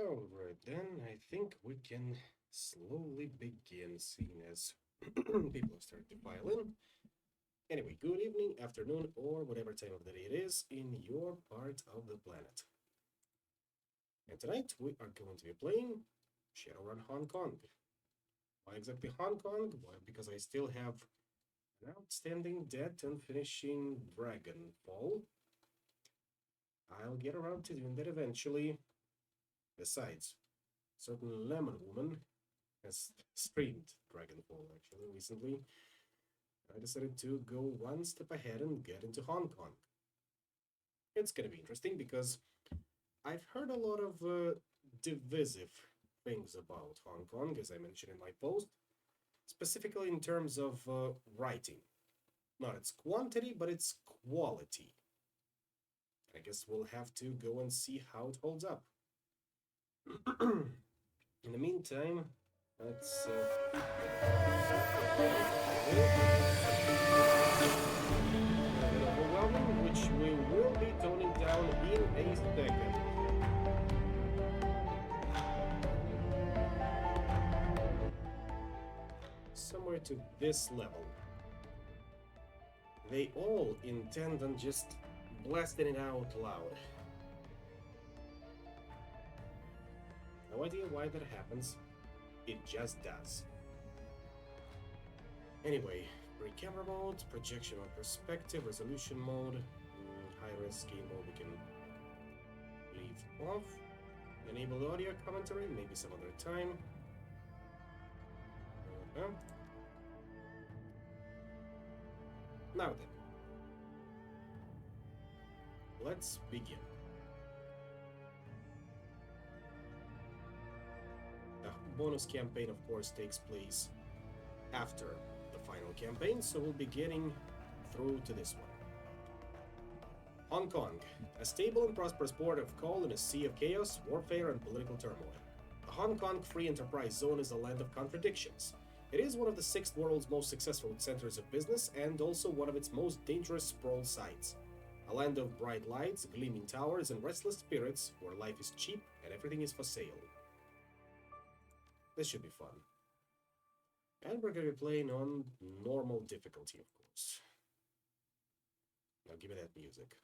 Alright then, I think we can slowly begin, seeing as people are starting to file in. Anyway, good evening, afternoon, or whatever time of the day it is in your part of the planet. And tonight we are going to be playing Shadowrun Hong Kong. Why exactly Hong Kong? Well, because I still have an outstanding debt on finishing Dragonfall. I'll get around to doing that eventually. Besides, certain lemon woman has streamed Dragonfall actually recently. I decided to go one step ahead and get into Hong Kong. It's gonna be interesting because I've heard a lot of divisive things about Hong Kong, as I mentioned in my post, specifically in terms of writing. Not its quantity, but its quality. I guess we'll have to go and see how it holds up. In the meantime, let's overwhelming, which we will be toning down in a second. Somewhere to this level. They all intend on just blasting it out loud. No idea why that happens. It just does. Anyway, camera mode, projection on perspective, resolution mode, high res game mode we can leave off. Enable audio commentary, maybe some other time. Now then, let's begin. The bonus campaign, of course, takes place after the final campaign, so we'll be getting through to this one. Hong Kong, a stable and prosperous port of call in a sea of chaos, warfare, and political turmoil. The Hong Kong Free Enterprise Zone is a land of contradictions. It is one of the sixth world's most successful centers of business and also one of its most dangerous sprawl sites. A land of bright lights, gleaming towers, and restless spirits where life is cheap and everything is for sale. This should be fun. And we're going to be playing on normal difficulty, of course. Now give me that music.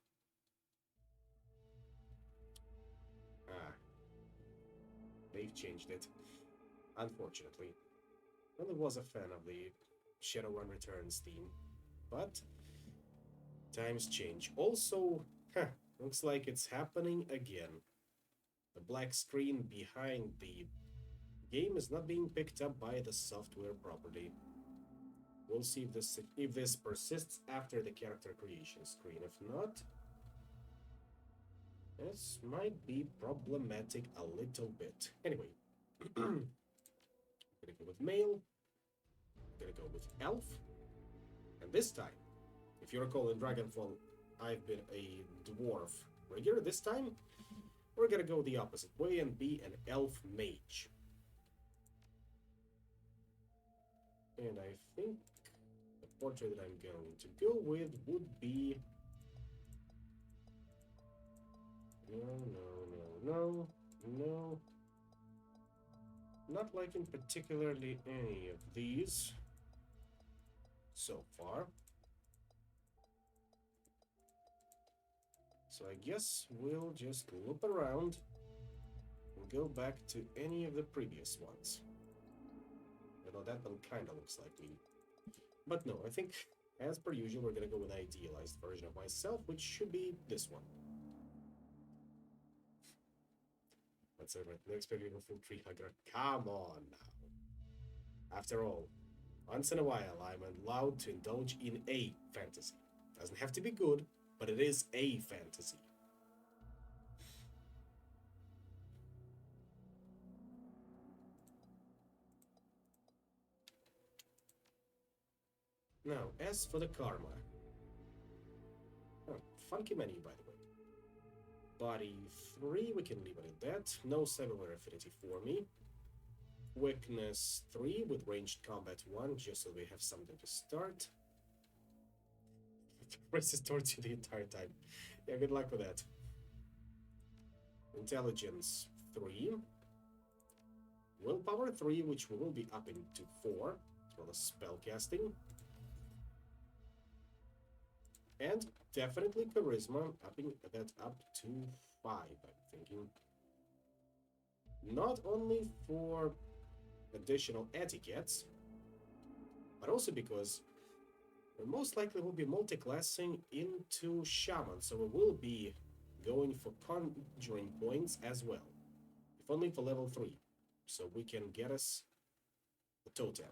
They've changed it. Unfortunately. I really was a fan of the Shadowrun Returns theme, but times change. Also, looks like it's happening again. The black screen behind the game is not being picked up by the software properly. We'll see if this persists after the character creation screen. If not, this might be problematic a little bit. Anyway, I'm gonna go with male. I'm gonna go with elf. And this time, if you recall in Dragonfall, I've been a dwarf rigger. This time, we're gonna go the opposite way and be an elf mage. And I think the portrait that I'm going to go with would be... No. Not liking particularly any of these so far. So I guess we'll just loop around and go back to any of the previous ones. Although that one kind of looks like me. But no, I think, as per usual, we're going to go with an idealized version of myself, which should be this one. Let's say my next beautiful tree hugger. Come on now. After all, once in a while, I'm allowed to indulge in a fantasy. Doesn't have to be good, but it is a fantasy. Now, as for the karma. Oh, funky menu, by the way. Body 3, we can leave it at that. No cyberware affinity for me. Quickness 3 with ranged combat 1, just so we have something to start. Races towards you the entire time. Yeah, good luck with that. Intelligence 3. Willpower 3, which we will be upping to 4, as well as spellcasting. And definitely Charisma, upping that up to 5, I'm thinking. Not only for additional etiquettes, but also because we most likely will be multi-classing into Shaman, so we will be going for conjuring points as well, if only for level 3, so we can get us a totem.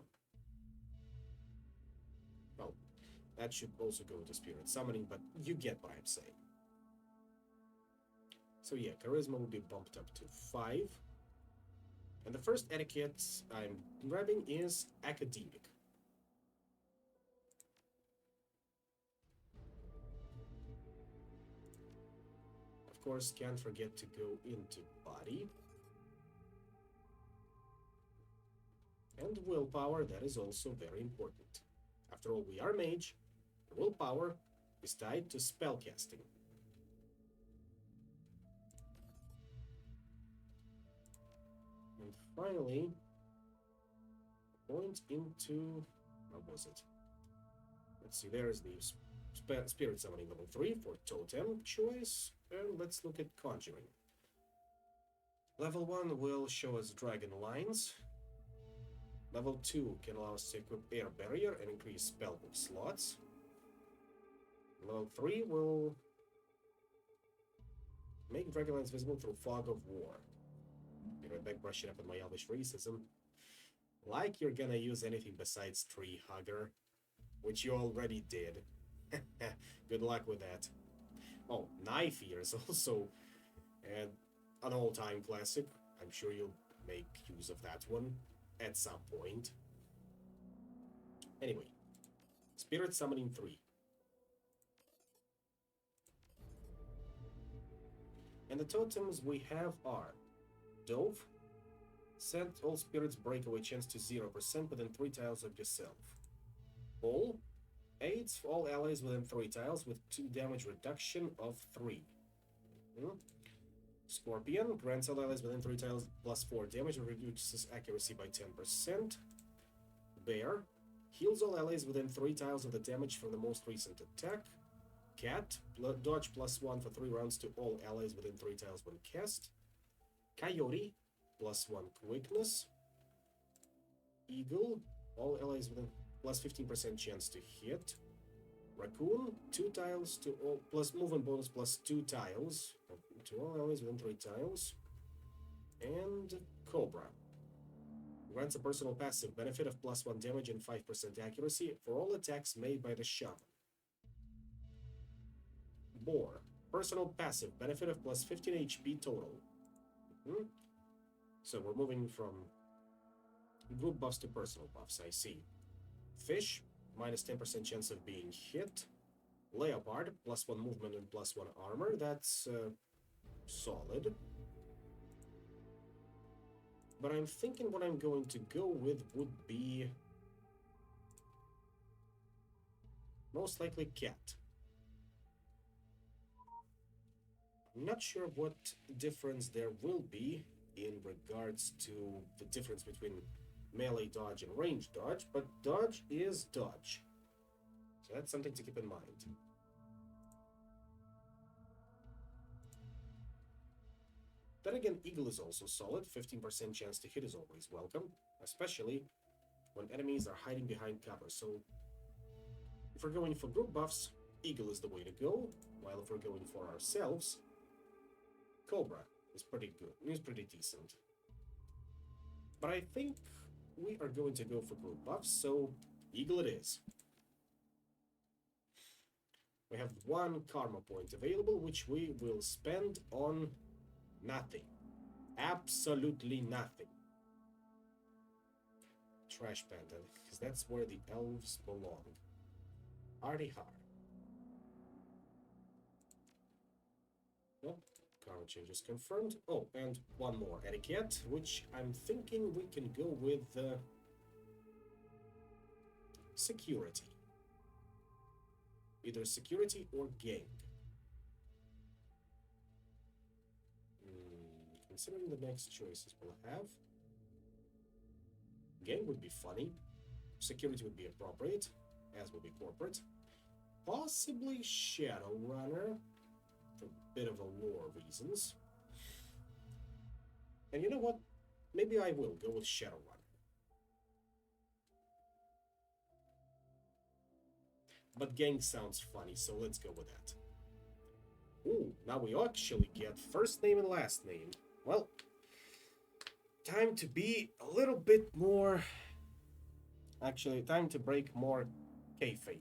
Well, that should also go to Spirit Summoning, but you get what I'm saying. So yeah, Charisma will be bumped up to 5. And the first etiquette I'm grabbing is Academic. Of course, can't forget to go into Body. And Willpower, that is also very important. After all, we are mage. Willpower is tied to spellcasting. And finally, point into... How was it? Let's see, there's the Spirit Summoning level 3 for Totem choice. And let's look at Conjuring. Level 1 will show us Dragon Lines. Level 2 can allow us to equip Air Barrier and increase spellbook slots. Level 3 will make Dragon Lines visible through Fog of War. Be right back, brushing up on my Elvish racism. Like you're gonna use anything besides Tree Hugger, which you already did. Good luck with that. Oh, Knife Ear is also an all-time classic. I'm sure you'll make use of that one at some point. Anyway, Spirit Summoning 3. And the totems we have are Dove. Set all spirits breakaway chance to 0% within 3 tiles of yourself. Ball aids all allies within 3 tiles with 2 damage reduction of 3. Scorpion grants all allies within 3 tiles plus 4 damage and reduces accuracy by 10%. Bear heals all allies within 3 tiles of the damage from the most recent attack. Cat dodge plus 1 for 3 rounds to all allies within 3 tiles when cast. Coyote plus 1 quickness. Eagle all allies within plus 15% chance to hit. Raccoon 2 tiles to all plus movement bonus plus 2 tiles to all allies within 3 tiles. And Cobra grants a personal passive benefit of plus 1 damage and 5% accuracy for all attacks made by the shaman. Boar personal passive benefit of plus 15 HP total. So we're moving from group buffs to personal buffs, I see. Fish, minus 10% chance of being hit. Leopard, plus 1 movement and plus 1 armor. That's solid. But I'm thinking what I'm going to go with would be most likely Cat. I'm not sure what difference there will be in regards to the difference between melee dodge and range dodge, but dodge is dodge. So that's something to keep in mind. Then again, Eagle is also solid. 15% chance to hit is always welcome, especially when enemies are hiding behind cover. So if we're going for group buffs, Eagle is the way to go, while if we're going for ourselves, Cobra is pretty good. He's pretty decent. But I think we are going to go for group buffs, so Eagle it is. We have 1 karma point available, which we will spend on nothing. Absolutely nothing. Trash Panda, because that's where the elves belong. Hardy har. Nope. Karma change is confirmed. Oh, and 1 more etiquette, which I'm thinking we can go with security. Either security or gang. Considering the next choices we'll have, Gang would be funny. Security would be appropriate, as would be corporate. Possibly Shadowrunner, for a bit of a lore reasons. And you know what? Maybe I will go with Shadowrunner. But gang sounds funny, so let's go with that. Ooh, now we actually get first name and last name. Well, time to be a little bit more. Actually, time to break more kayfabe.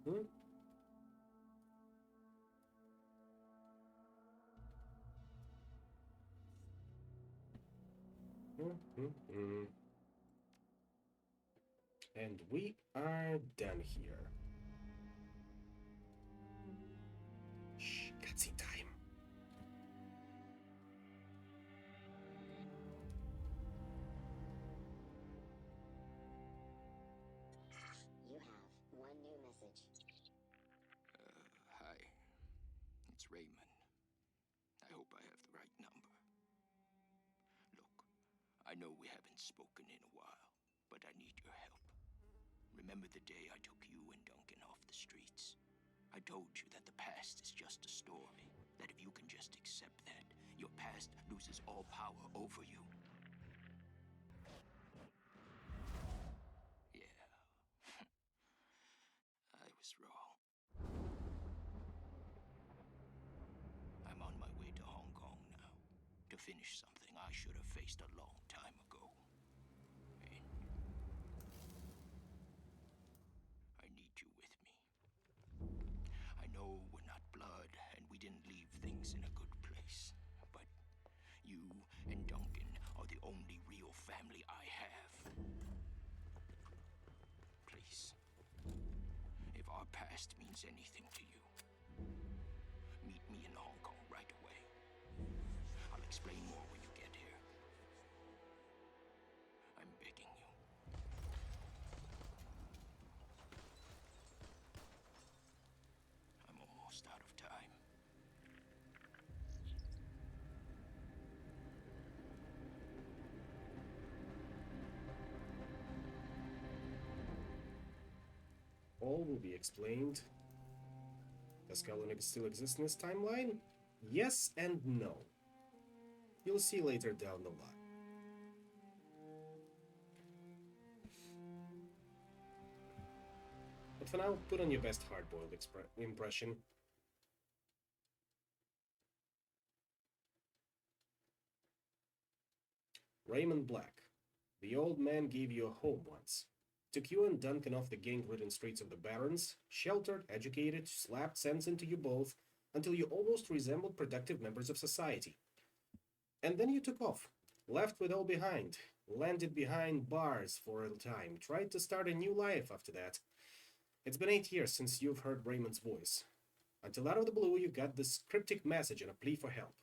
Hmm? Mm-hmm. And we are done here. Shh, cutscene time. You have one new message. Hi. It's Raymond. I hope I have the right number. Look, I know we haven't spoken in a while, but I need your help. Remember the day I took you and Duncan off the streets? I told you that the past is just a story, that if you can just accept that, your past loses all power over you. Yeah. I was wrong. I'm on my way to Hong Kong now, to finish something I should have faced a long time ago. And I need you with me. I know we're not blood, and we didn't leave things in a good place, but you and Duncan are the only real family I have. Please, if our past means anything to you, meet me in Hong Kong right away. I'll explain more when you get here. I'm begging you. I'm almost out of time. All will be explained. Does Kalinick still exist in this timeline? Yes and no. You'll see later down the line. But for now, put on your best hard-boiled impression. Raymond Black. The old man gave you a home once. Took you and Duncan off the gang-ridden streets of the Barrens, sheltered, educated, slapped sense into you both, until you almost resembled productive members of society. And then you took off, left with all behind, landed behind bars for a time, tried to start a new life after that. It's been 8 years since you've heard Raymond's voice. Until out of the blue, you got this cryptic message and a plea for help.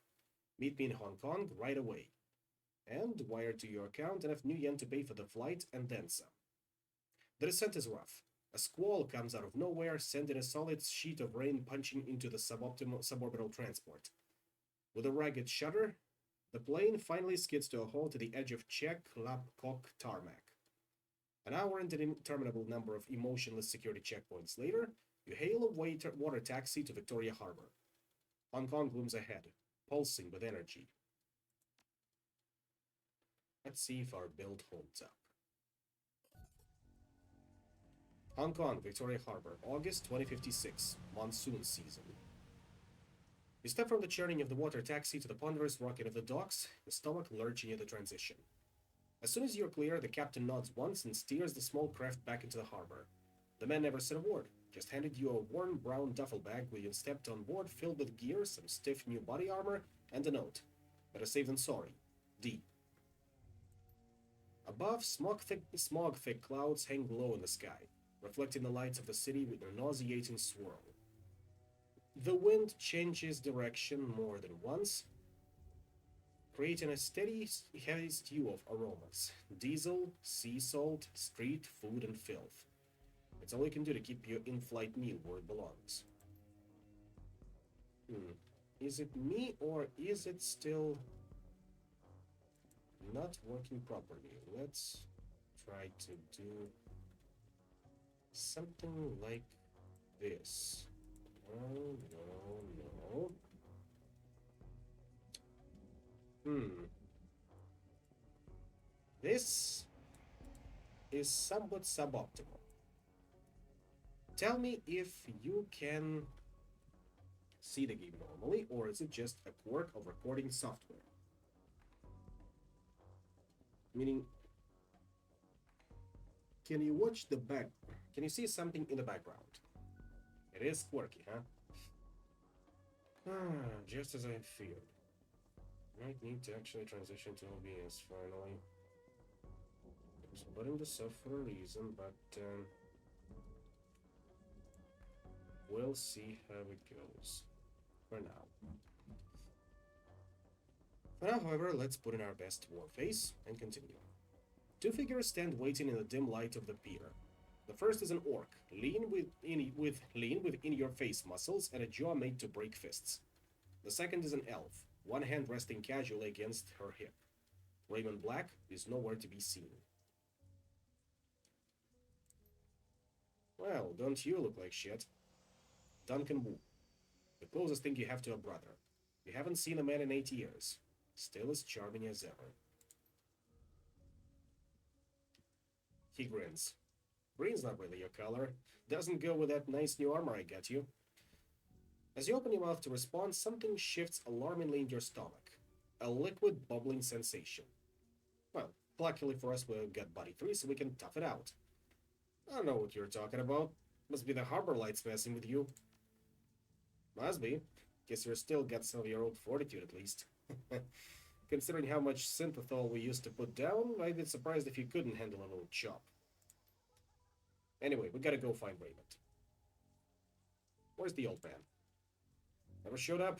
Meet me in Hong Kong right away. And wire to your account enough new yen to pay for the flight and then some. The descent is rough. A squall comes out of nowhere, sending a solid sheet of rain punching into the suborbital transport. With a ragged shudder, the plane finally skids to a halt at the edge of Chek Lap Kok tarmac. An hour and an interminable number of emotionless security checkpoints later, you hail a water taxi to Victoria Harbor. Hong Kong looms ahead, pulsing with energy. Let's see if our build holds up. Hong Kong, Victoria Harbor, August 2056, monsoon season. You step from the churning of the water taxi to the ponderous rocking of the docks, your stomach lurching at the transition. As soon as you're clear, the captain nods once and steers the small craft back into the harbor. The man never said a word, just handed you a worn brown duffel bag when you stepped on board filled with gear, some stiff new body armor, and a note. Better safe than sorry. D. Above, smog-thick clouds hang low in the sky, reflecting the lights of the city with a nauseating swirl. The wind changes direction more than once, creating a steady, heavy stew of aromas. Diesel, sea salt, street food, and filth. It's all you can do to keep your in-flight meal where it belongs. Hmm. Is it me or is it still not working properly? Let's try to do something like this. Oh, no, no. This is somewhat suboptimal. Tell me if you can see the game normally, or is it just a quirk of recording software? Meaning, can you watch the back? Can you see something in the background? It is quirky, huh? Just as I feared. Might need to actually transition to OBS finally. I was putting this off for a reason, but we'll see how it goes. For now. For now, however, let's put in our best war face and continue. Two figures stand waiting in the dim light of the pier. The first is an orc, lean with in-your-face muscles and a jaw made to break fists. The second is an elf, one hand resting casually against her hip. Raymond Black is nowhere to be seen. Well, don't you look like shit? Duncan Wu, the closest thing you have to a brother. You haven't seen a man in 8 years. Still as charming as ever. He grins. Green's not really your color. Doesn't go with that nice new armor I got you. As you open your mouth to respond, something shifts alarmingly in your stomach. A liquid bubbling sensation. Well, luckily for us we've got Body 3 so we can tough it out. I don't know what you're talking about. Must be the harbor lights messing with you. Must be. Guess you're still got some of your old fortitude at least. Considering how much synthethol we used to put down, I'd be surprised if you couldn't handle a little chop. Anyway, we gotta go find Raymond. Where's the old man? Never showed up?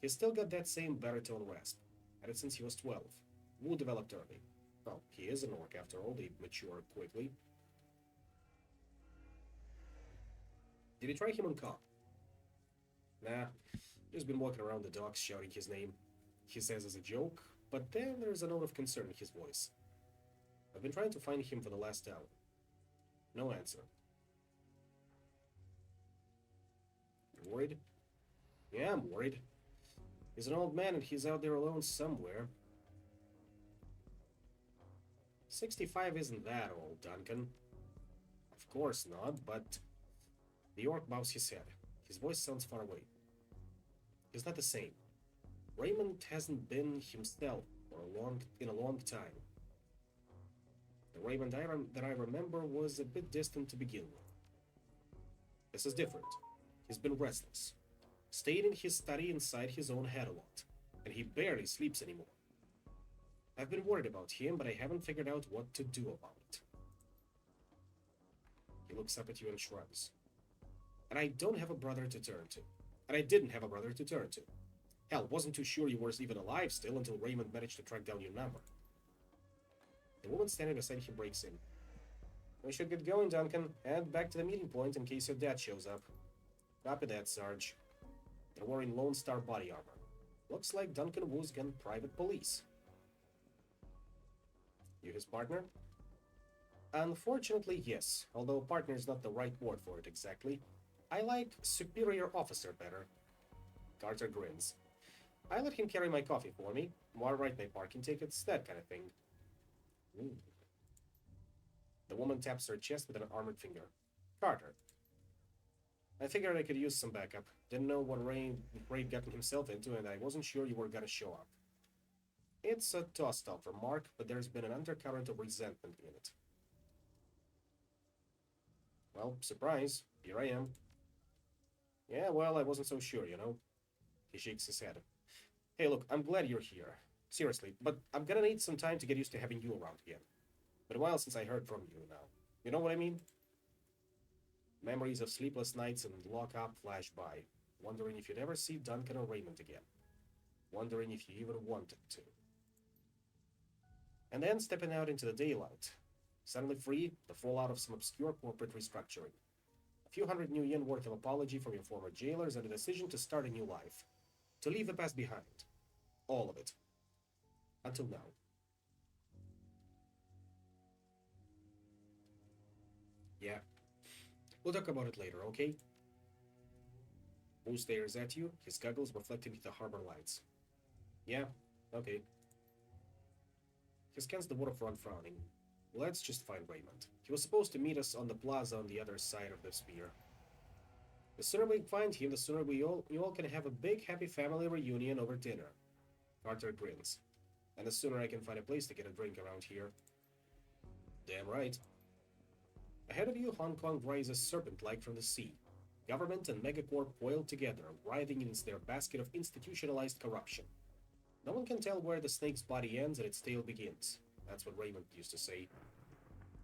He's still got that same baritone rasp. Had it since he was 12. Wu developed early. Well, he is an orc after all, they mature quickly. Did you try him on cop? Nah, just been walking around the docks shouting his name. He says as a joke, but then there's a note of concern in his voice. I've been trying to find him for the last hour. No answer. Worried? Yeah, I'm worried. He's an old man and he's out there alone somewhere. 65 isn't that old, Duncan. Of course not, but... The orc bows his head. His voice sounds far away. He's not the same. Raymond hasn't been himself for in a long time. The Raymond that I remember was a bit distant to begin with. This is different. He's been restless. Stayed in his study inside his own head a lot, and he barely sleeps anymore. I've been worried about him, but I haven't figured out what to do about it. He looks up at you and shrugs. And I don't have a brother to turn to. And I didn't have a brother to turn to. Hell, wasn't too sure you were even alive still until Raymond managed to track down your number. The woman standing beside him breaks in. We should get going, Duncan. Head back to the meeting point in case your dad shows up. Copy that, Sarge. They're wearing Lone Star body armor. Looks like Duncan Wu's got private police. You his partner? Unfortunately, yes. Although partner is not the right word for it exactly. I like superior officer better. Carter grins. I let him carry my coffee for me, while write my parking tickets, that kind of thing. Ooh. The woman taps her chest with an armored finger. Carter. I figured I could use some backup. Didn't know what Ray gotten himself into, and I wasn't sure you were gonna show up. It's a toss-up for Mark, but there's been an undercurrent of resentment in it. Well, surprise. Here I am. Yeah, well, I wasn't so sure, you know. He shakes his head. Hey, look, I'm glad you're here. Seriously, but I'm gonna need some time to get used to having you around again. Been a while since I heard from you now. You know what I mean? Memories of sleepless nights and lock-up flash by, wondering if you'd ever see Duncan or Raymond again. Wondering if you even wanted to. And then stepping out into the daylight. Suddenly free, the fallout of some obscure corporate restructuring. A Few hundred new yen worth of apology from your former jailers and a decision to start a new life. To leave the past behind. All of it. Until now. Yeah. We'll talk about it later, okay? Wu stares at you, his goggles reflecting the harbor lights. Yeah, okay. He scans the waterfront, frowning. Let's just find Raymond. He was supposed to meet us on the plaza on the other side of the spear. The sooner we find him, the sooner you all can have a big happy family reunion over dinner. Carter grins. And the sooner I can find a place to get a drink around here. Damn right. Ahead of you, Hong Kong rises serpent-like from the sea. Government and megacorp boiled together, writhing in their basket of institutionalized corruption. No one can tell where the snake's body ends and its tail begins. That's what Raymond used to say.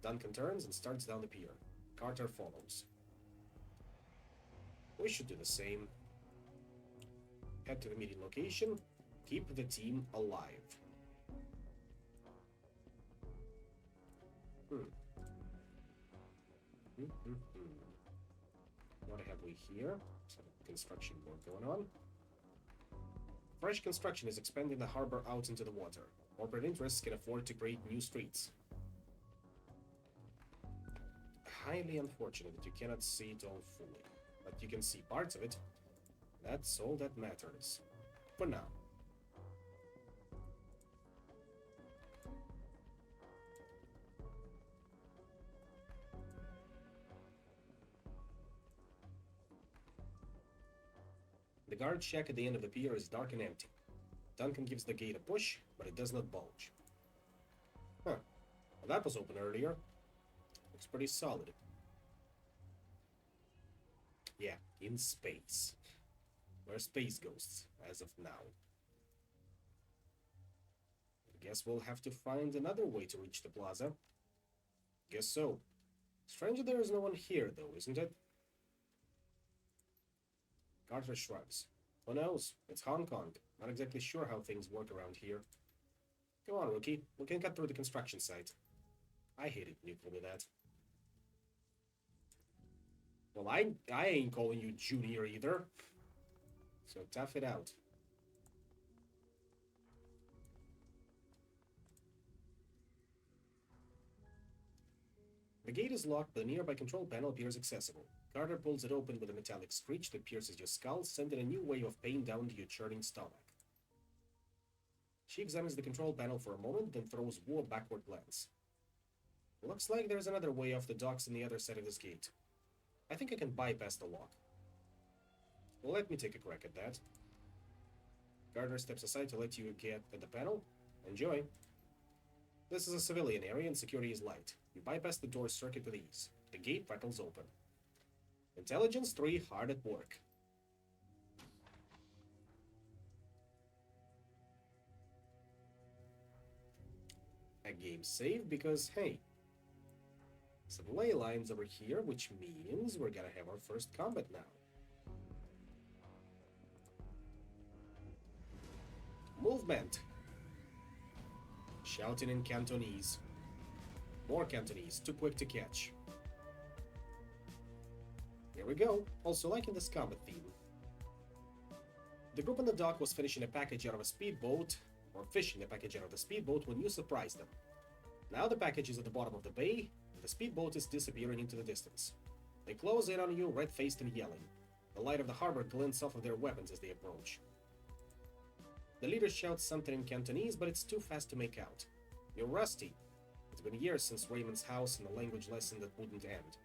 Duncan turns and starts down the pier. Carter follows. We should do the same. Head to the meeting location. Keep the team alive. What have we here? Some construction work going on. Fresh construction is expanding the harbor out into the water. Corporate interests can afford to create new streets. Highly unfortunate that you cannot see it all fully, but you can see parts of it. That's all that matters. For now. The guard shack at the end of the pier is dark and empty. Duncan gives the gate a push, but it does not bulge. Huh. Well, that was open earlier. Looks pretty solid. Yeah, in space. We're space ghosts, as of now. I guess we'll have to find another way to reach the plaza. Guess so. Strange there is no one here, though, isn't it? Carter shrugs. Who knows? It's Hong Kong. Not exactly sure how things work around here. Come on, rookie. We can cut through the construction site. I hate it when you call me that. Well, I ain't calling you Junior either. So tough it out. The gate is locked, but the nearby control panel appears accessible. Carter pulls it open with a metallic screech that pierces your skull, sending a new wave of pain down to your churning stomach. She examines the control panel for a moment, then throws Wu a backward glance. Looks like there's another way off the docks on the other side of this gate. I think I can bypass the lock. Well, let me take a crack at that. Gardner steps aside to let you get at the panel. Enjoy. This is a civilian area and security is light. You bypass the door circuit with ease. The gate rattles open. Intelligence 3 hard at work. A game save because, hey, some ley lines over here, which means we're gonna have our first combat now. Movement. Shouting in Cantonese. More Cantonese, too quick to catch. Here we go, also liking this combat theme. The group on the dock was finishing a package out of a speedboat, or fishing a package out of the speedboat when you surprised them. Now the package is at the bottom of the bay, and the speedboat is disappearing into the distance. They close in on you, red-faced and yelling. The light of the harbor glints off of their weapons as they approach. The leader shouts something in Cantonese, but it's too fast to make out. You're rusty. It's been years since Raymond's house and the language lesson that wouldn't end.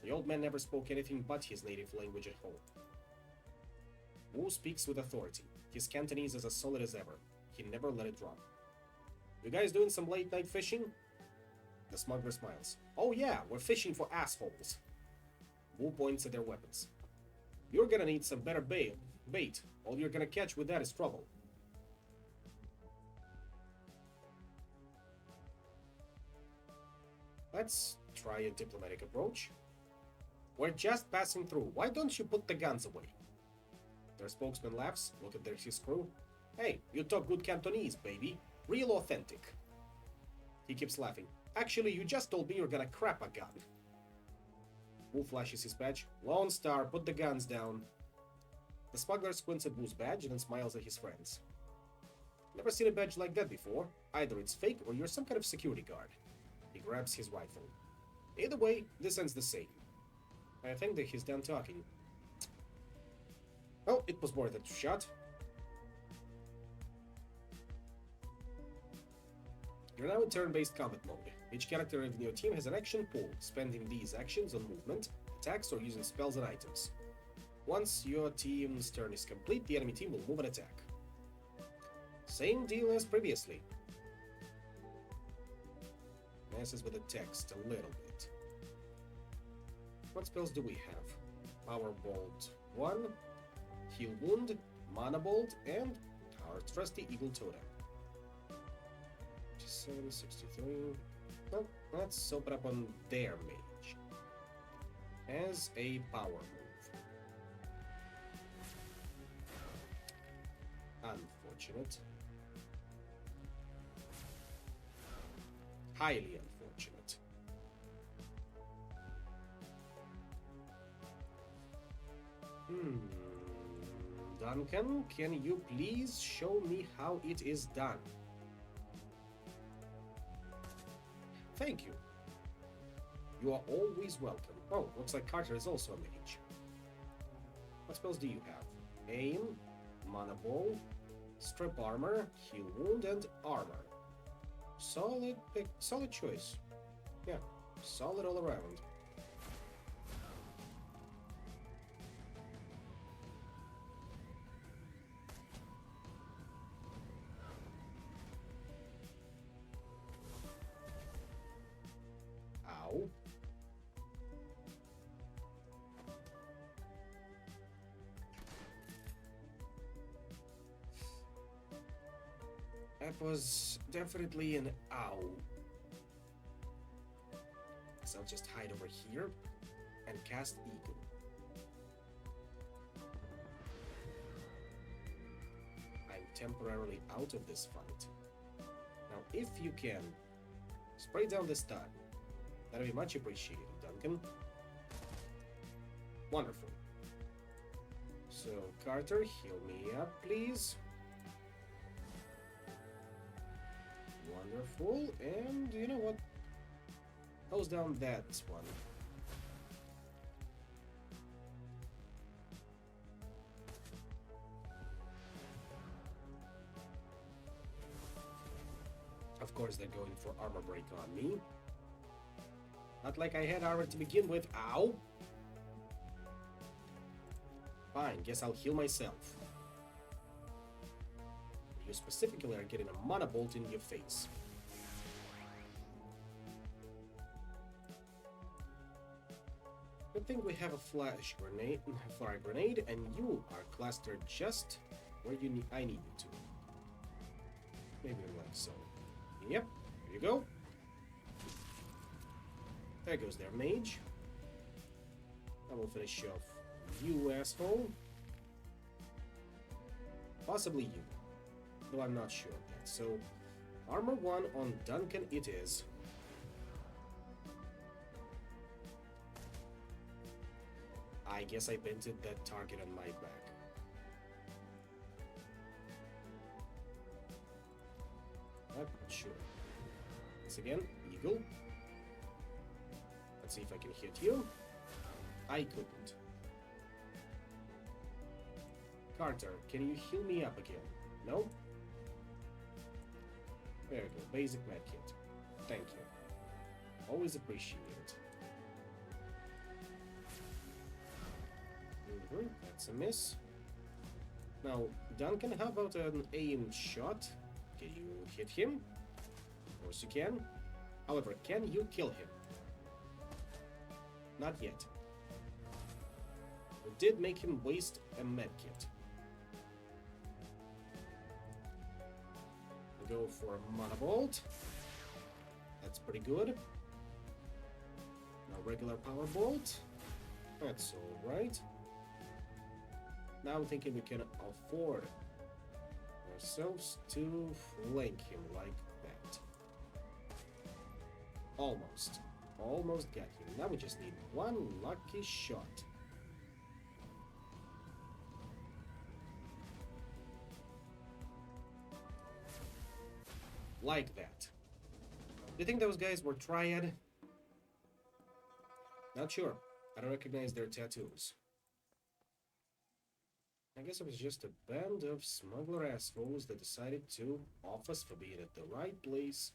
The old man never spoke anything but his native language at home. Wu speaks with authority. His Cantonese is as solid as ever. He never let it drop. You guys doing some late-night fishing? The smuggler smiles. Oh yeah, we're fishing for assholes. Wu points at their weapons. You're gonna need some better bait. All you're gonna catch with that is trouble. Let's try a diplomatic approach. We're just passing through. Why don't you put the guns away? Their spokesman laughs. Look at his crew. Hey, you talk good Cantonese, baby. Real authentic. He keeps laughing. Actually, you just told me you're gonna crap a gun. Wu flashes his badge. Lone Star, put the guns down. The smuggler squints at Wu's badge and then smiles at his friends. Never seen a badge like that before. Either it's fake or you're some kind of security guard. He grabs his rifle. Either way, this ends the same. I think that he's done talking. Oh, it was more than a shot. You're now in turn-based combat mode. Each character in your team has an action pool, spending these actions on movement, attacks, or using spells and items. Once your team's turn is complete, the enemy team will move and attack. Same deal as previously. Messes with the text a little bit. What spells do we have? Power Bolt 1, Heal Wound, Mana Bolt, and our trusty Eagle Totem. 763. Well, let's open up on their mage. As a power move. Unfortunate. Highly unfortunate. Duncan, can you please show me how it is done? Thank you. You are always welcome. Oh, looks like Carter is also a mage. What spells do you have? Aim, Mana Ball, Strip Armor, Heal Wound, and Armor. Solid pick, solid choice. Yeah, solid all around. Ow. That was definitely an ow. So I'll just hide over here and cast Eagle. I'm temporarily out of this fight. Now, if you can, spray down this time. That'd be much appreciated, Duncan. Wonderful. So, Carter, heal me up, please. Wonderful. And you know what? Hose down that one. Of course, they're going for armor break on me. Not like I had armor to begin with. Ow! Fine, guess I'll heal myself. You specifically are getting a Mana Bolt in your face. Good thing we have a flash grenade, fire grenade, and you are clustered just where I need you to. Maybe like so. Yep, here you go. There goes their mage. I will finish off you, asshole. Possibly you, though I'm not sure of that. So, armor 1 on Duncan it is. I guess I painted that target on my back. I'm not sure. Once again, Eagle. Let's see if I can hit you. I couldn't. Carter, can you heal me up again? No? There we go. Basic medkit. Thank you. Always appreciate it. That's a miss. Now, Duncan, how about an aimed shot? Can you hit him? Of course you can. However, can you kill him? Not yet. You did make him waste a medkit. Go for a Mana Bolt. That's pretty good. Now regular Power Bolt. That's alright. Now I'm thinking we can afford ourselves to flank him like that. Almost. Almost got him. Now we just need one lucky shot. Like that. Do you think those guys were Triad? Not sure. I don't recognize their tattoos. I guess it was just a band of smuggler assholes that decided to off us for being at the right place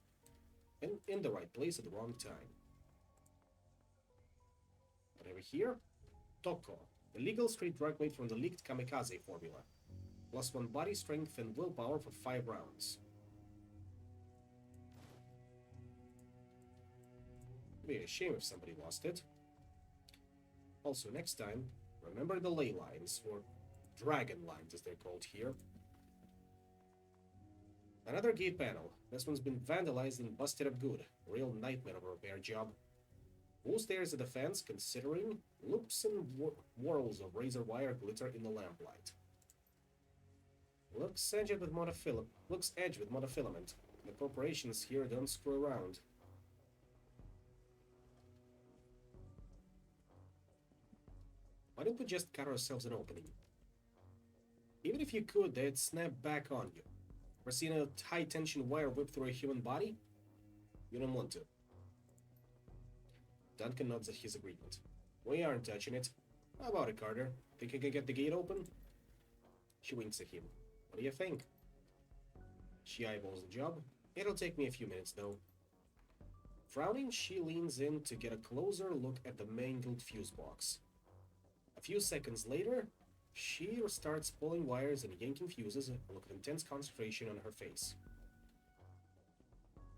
and in the right place at the wrong time. But over here, Toko, a legal street drug made from the leaked kamikaze formula. Plus 1 body strength and willpower for 5 rounds. It'd be a shame if somebody lost it. Also, next time, remember the ley lines, or dragon lines as they're called here. Another gate panel. This one's been vandalized and busted up good. Real nightmare of a repair job. Who stares at the fence considering loops and whorls of razor wire glitter in the lamplight? Looks edged with monofilament. The corporations here don't screw around. Why don't we just cut ourselves an opening? Even if you could, they'd snap back on you. Ever seen a high-tension wire whip through a human body? You don't want to. Duncan nods at his agreement. We aren't touching it. How about it, Carter? Think you can get the gate open? She winks at him. What do you think? She eyeballs the job. It'll take me a few minutes, though. Frowning, she leans in to get a closer look at the mangled fuse box. A few seconds later, she starts pulling wires and yanking fuses, a look of intense concentration on her face.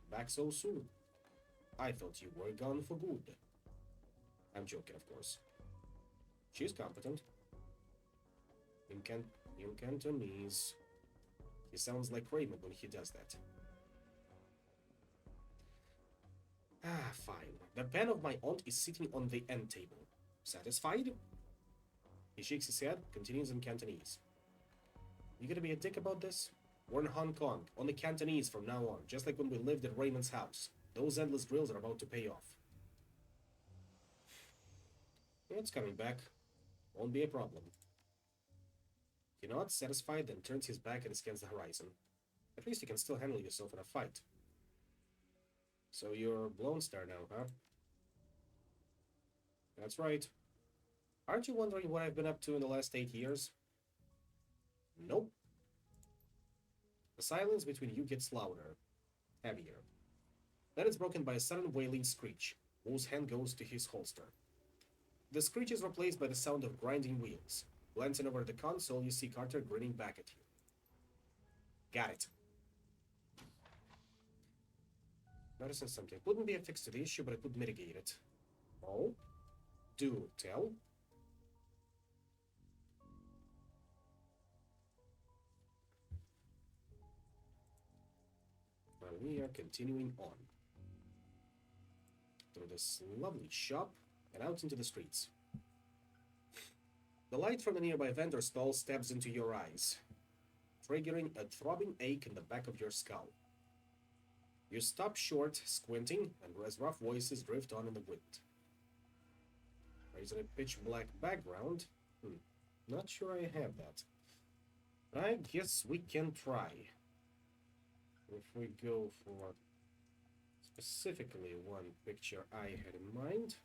Back so soon? I thought you were gone for good. I'm joking, of course. She's competent. In Cantonese. He sounds like Raymond when he does that. Ah, fine. The pen of my aunt is sitting on the end table. Satisfied? He shakes his head, continues in Cantonese. You gonna be a dick about this? We're in Hong Kong, only Cantonese from now on, just like when we lived at Raymond's house. Those endless drills are about to pay off. It's coming back. Won't be a problem. He nods, satisfied, then turns his back and scans the horizon. At least you can still handle yourself in a fight. So you're Blown Star now, huh? That's right. Aren't you wondering what I've been up to in the last 8 years? Nope. The silence between you gets louder, heavier. Then it's broken by a sudden wailing screech. Wu's hand goes to his holster. The screech is replaced by the sound of grinding wheels. Glancing over the console, you see Carter grinning back at you. Got it. Noticing something. Wouldn't be a fix to the issue, but it would mitigate it. Oh? Do tell. While we are continuing on. Through this lovely shop and out into the streets. The light from the nearby vendor stall stabs into your eyes, triggering a throbbing ache in the back of your skull. You stop short, squinting, and as rough voices drift on in the wind. Raising a pitch-black background? Not sure I have that. But I guess we can try. If we go for specifically one picture I had in mind,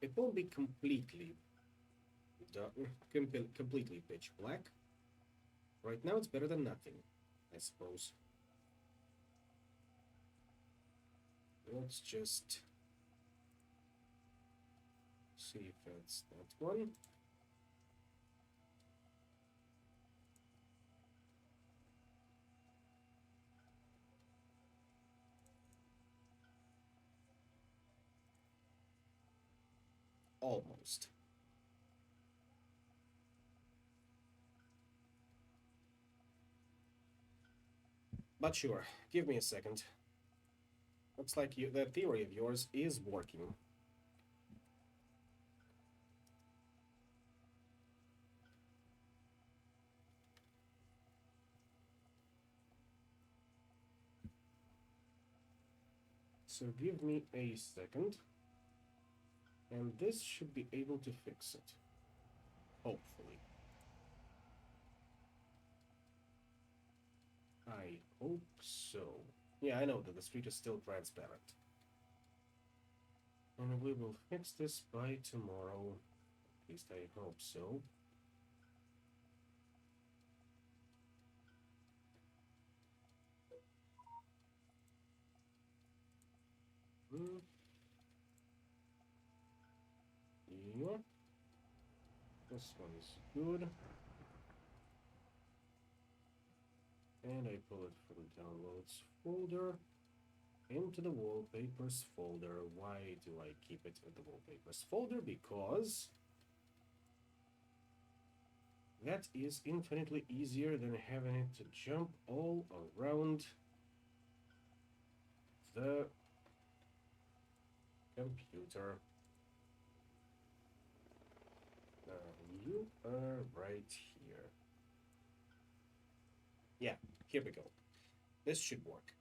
it won't be completely completely pitch black. Right now it's better than nothing, I suppose. Let's just see if that's that one. Almost. But sure, give me a second. Looks like that theory of yours is working. So give me a second. And this should be able to fix it. Hopefully. I hope so. Yeah, I know that the street is still transparent. And we will fix this by tomorrow. At least I hope so. Hmm. Yeah. This one's good. And I pull it from downloads folder into the wallpapers folder. Why do I keep it in the wallpapers folder? Because that is infinitely easier than having it to jump all around the computer. You are right here. Yeah, here we go. This should work.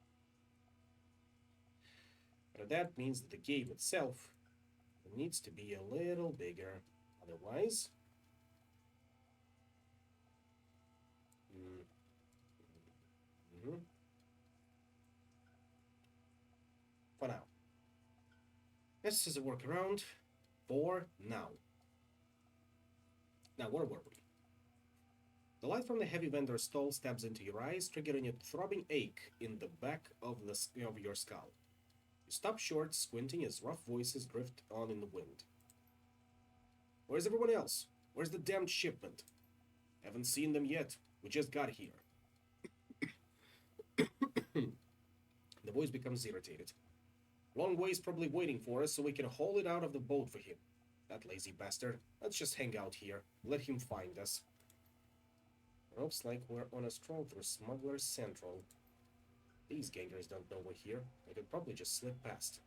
But that means that the game itself needs to be a little bigger. Otherwise, for now. This is a workaround for now. Now, where were we? The light from the heavy vendor stall stabs into your eyes, triggering a throbbing ache in the back of your skull. You stop short, squinting as rough voices drift on in the wind. Where's everyone else? Where's the damned shipment? Haven't seen them yet. We just got here. The voice becomes irritated. Long way's probably waiting for us so we can haul it out of the boat for him. That lazy bastard. Let's just hang out here. Let him find us. Looks like we're on a stroll through Smuggler's Central. These gangers don't know we're here. We could probably just slip past.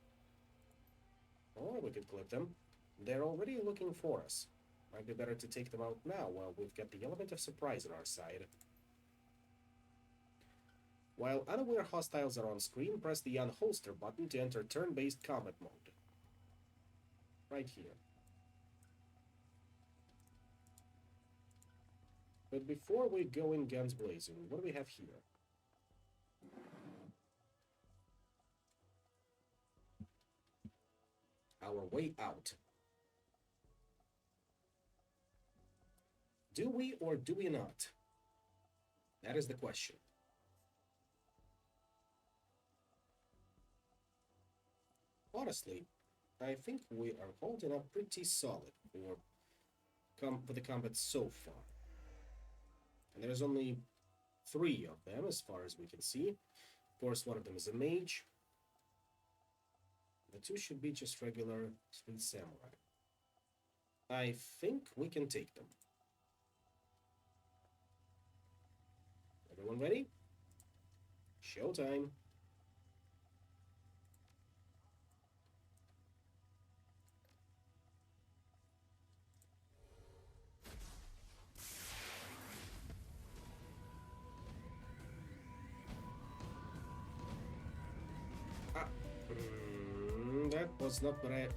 Or we could clip them. They're already looking for us. Might be better to take them out now while we've got the element of surprise on our side. While unaware hostiles are on screen, press the unholster button to enter turn-based combat mode. Right here. But before we go in guns blazing, what do we have here? Our way out. Do we or do we not? That is the question. Honestly, I think we are holding up pretty solid for the combat so far. And there's only 3 of them as far as we can see. Of course, one of them is a mage. The 2 should be just regular street samurai. I think we can take them. Everyone ready? Showtime. That was not what I...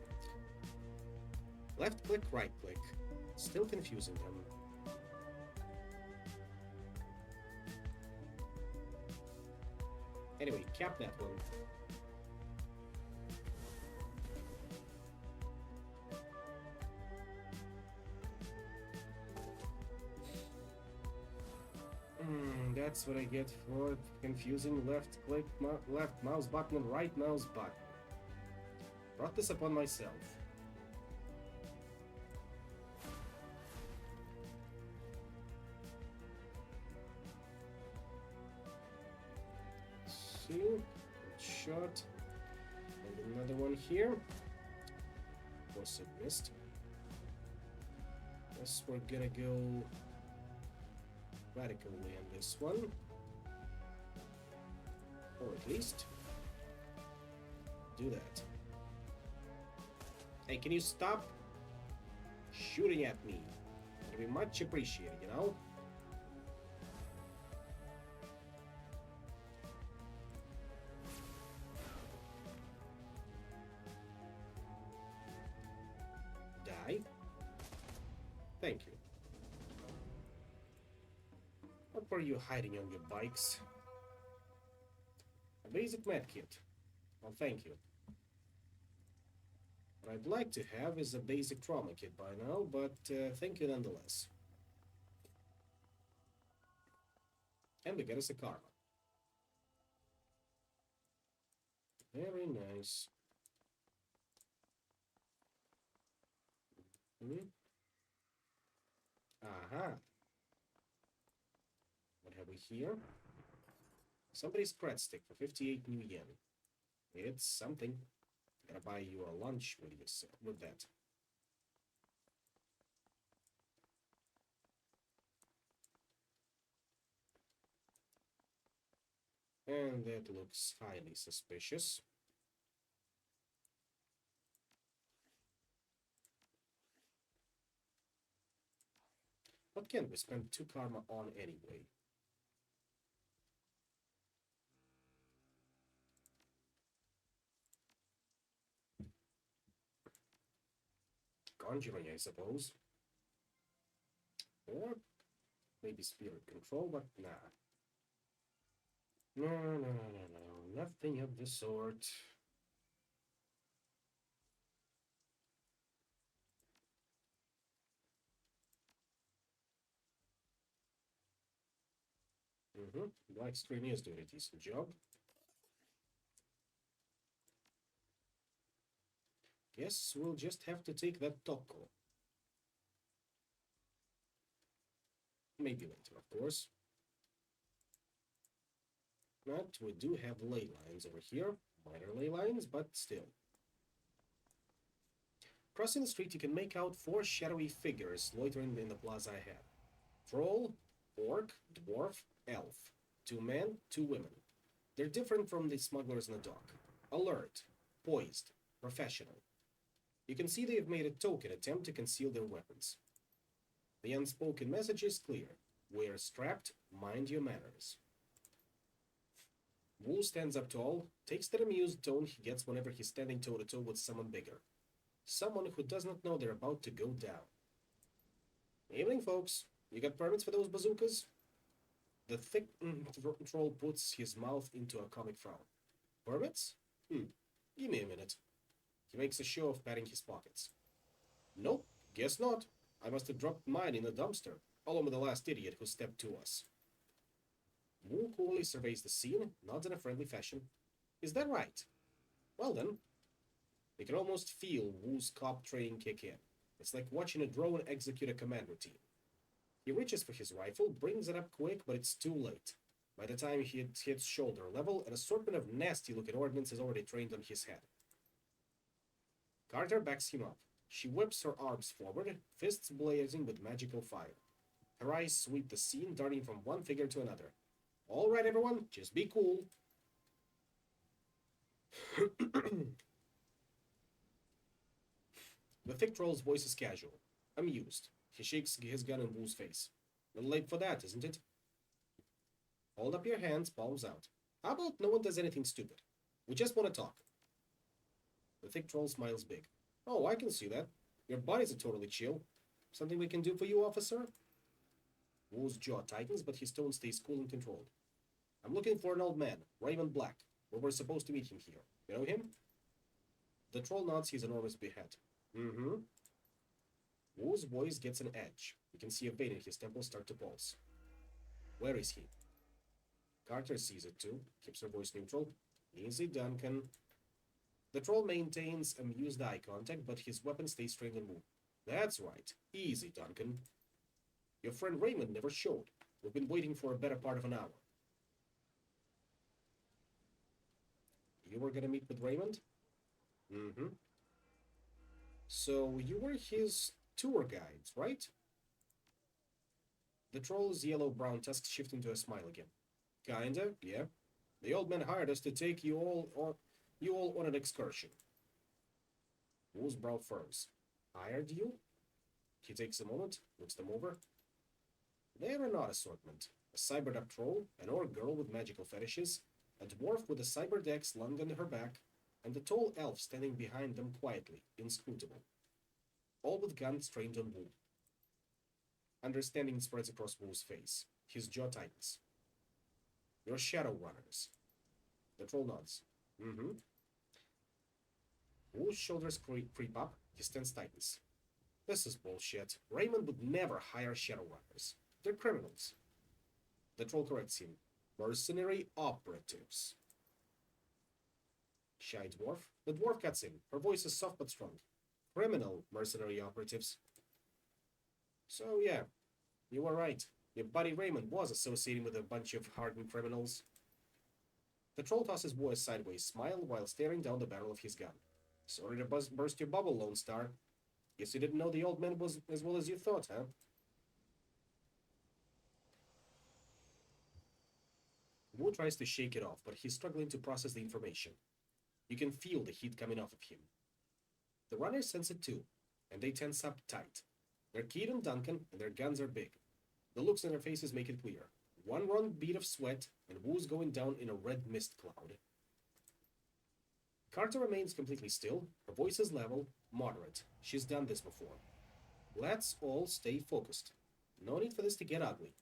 Left click, right click. Still confusing them. Anyway, cap that one. That's what I get for confusing left click, left mouse button and right mouse button. Brought this upon myself. See? Good shot. And another one here. Of course it missed. Guess we're gonna go radically on this one. Or at least do that. Hey, can you stop shooting at me? It'd be much appreciated, you know? are you hiding on your bikes? A basic med kit. Well, thank you. What I'd like to have is a basic trauma kit by now, but thank you nonetheless. And we get us a karma. Very nice. Hmm? Aha. What have we here? Somebody's cred stick for 58 new yen. It's something. Gotta buy you a lunch with that. And that looks highly suspicious. What can we spend 2 karma on anyway? Conjuring, I suppose. Or maybe spirit control, but nah. No. Nothing of the sort. Black screen is doing a decent job. Guess we'll just have to take that Toko. Maybe later, of course. But we do have ley lines over here. Minor ley lines, but still. Crossing the street, you can make out 4 shadowy figures loitering in the plaza ahead. Troll, orc, dwarf, elf. 2 men, 2 women. They're different from the smugglers in the dock. Alert, poised, professional. You can see they've made a token attempt to conceal their weapons. The unspoken message is clear. We're strapped, mind your manners. Wu stands up tall, takes that amused tone he gets whenever he's standing toe-to-toe with someone bigger. Someone who does not know they're about to go down. Evening, folks. You got permits for those bazookas? The thick troll puts his mouth into a comic frown. Permits? Give me a minute. He makes a show of patting his pockets. Nope, guess not. I must have dropped mine in a dumpster, along with the last idiot who stepped to us. Wu coolly surveys the scene, nods in a friendly fashion. Is that right? Well then. You can almost feel Wu's cop training kick in. It's like watching a drone execute a command routine. He reaches for his rifle, brings it up quick, but it's too late. By the time he hits shoulder level, an assortment of nasty-looking ordnance is already trained on his head. Carter backs him up. She whips her arms forward, fists blazing with magical fire. Her eyes sweep the scene, darting from one figure to another. All right, everyone, just be cool. The thick troll's voice is casual, amused. He shakes his gun in Wu's face. A little late for that, isn't it? Hold up your hands, palms out. How about no one does anything stupid? We just want to talk. The thick troll smiles big. Oh, I can see that. Your bodies are totally chill. Something we can do for you, officer? Wu's jaw tightens, but his tone stays cool and controlled. I'm looking for an old man, Raymond Black. We were supposed to meet him here. You know him? The troll nods his enormous big head. Wu's voice gets an edge. You can see a vein in his temple start to pulse. Where is he? Carter sees it too, keeps her voice neutral. Easy, Duncan. The troll maintains amused eye contact, but his weapon stays trained on Wu. That's right. Easy, Duncan. Your friend Raymond never showed. We've been waiting for a better part of an hour. You were gonna meet with Raymond? So you were his tour guides, right? The troll's yellow-brown tusks shift into a smile again. Kinda, yeah. The old man hired us to take you all on an excursion. Wu's brow furrows. Hired you? He takes a moment, looks them over. They're an odd assortment. A cybered-up troll, an orc girl with magical fetishes, a dwarf with a cyber deck slung on her back, and a tall elf standing behind them quietly, inscrutable. All with guns trained on Wu. Understanding spreads across Wu's face. His jaw tightens. You're Shadowrunners. The troll nods. Mm-hmm. Wu's shoulders creep up. His stance tightens. This is bullshit. Raymond would never hire Shadowrunners. They're criminals. The troll corrects him. Mercenary operatives. Shy dwarf. The dwarf cuts in. Her voice is soft but strong. Criminal mercenary operatives. So yeah, you were right. Your buddy Raymond was associating with a bunch of hardened criminals. The troll tosses Wu a sideways smile while staring down the barrel of his gun. Sorry to burst your bubble, Lone Star. Guess you didn't know the old man was as well as you thought, huh? Wu tries to shake it off, but he's struggling to process the information. You can feel the heat coming off of him. The runners sense it too, and they tense up tight. They're keyed on Duncan, and their guns are big. The looks on their faces make it clear. One wrong bead of sweat, and Wu's going down in a red mist cloud. Carter remains completely still. Her voice is level, moderate. She's done this before. Let's all stay focused. No need for this to get ugly.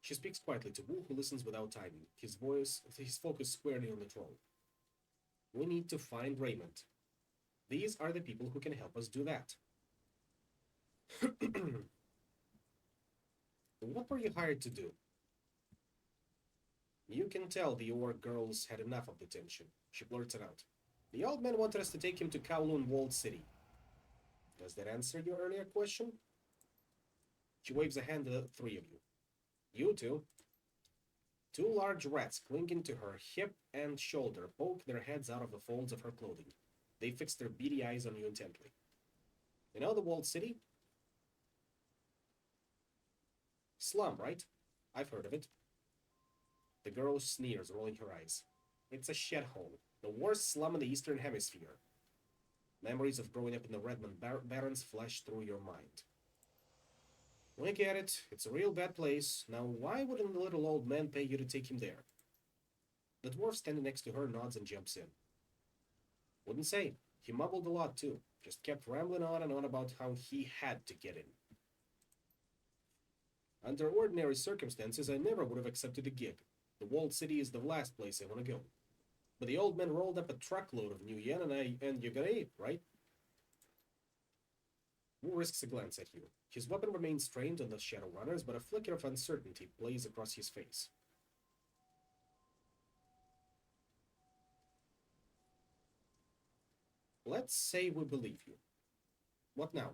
She speaks quietly to Wu, who listens without timing, his focus squarely on the troll. We need to find Raymond. These are the people who can help us do that. What were you hired to do? You can tell the orc girls had enough of the tension. She blurts it out. The old man wanted us to take him to Kowloon Walled City. Does that answer your earlier question? She waves a hand at the three of you. You two. Two large rats clinging to her hip and shoulder poke their heads out of the folds of her clothing. They fix their beady eyes on you intently. You know the walled city? Slum, right? I've heard of it. The girl sneers, rolling her eyes. It's a shithole. The worst slum in the Eastern Hemisphere. Memories of growing up in the Redmond Barrens flash through your mind. We get it. It's a real bad place. Now, why wouldn't the little old man pay you to take him there? The dwarf standing next to her nods and jumps in. Wouldn't say. He mumbled a lot, too. Just kept rambling on and on about how he had to get in. Under ordinary circumstances, I never would have accepted the gig. The walled city is the last place I want to go. But the old man rolled up a truckload of new yen and you gotta eat, right? Wu risks a glance at you. His weapon remains trained on the Shadowrunners, but a flicker of uncertainty plays across his face. Let's say we believe you. What now?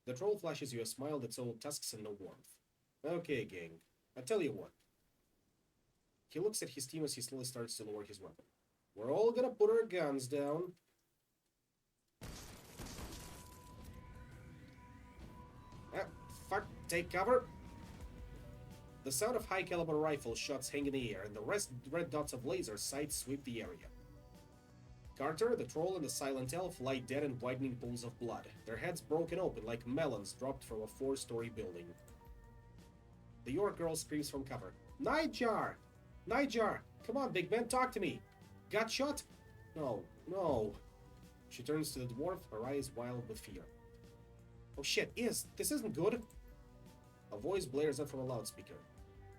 The troll flashes you a smile that's all tusks and no warmth. Okay, gang. I tell you what. He looks at his team as he slowly starts to lower his weapon. We're all gonna put our guns down. Fuck, take cover. The sound of high-caliber rifle shots hang in the air, and the red dots of laser sights sweep the area. Carter, the troll, and the silent elf lie dead in widening pools of blood, their heads broken open like melons dropped from a 4-story building. The York girl screams from cover. Nightjar! Nightjar! Come on, big man, talk to me! Got shot? No, no. She turns to the dwarf, her eyes wild with fear. Oh shit, this isn't good. A voice blares out from a loudspeaker.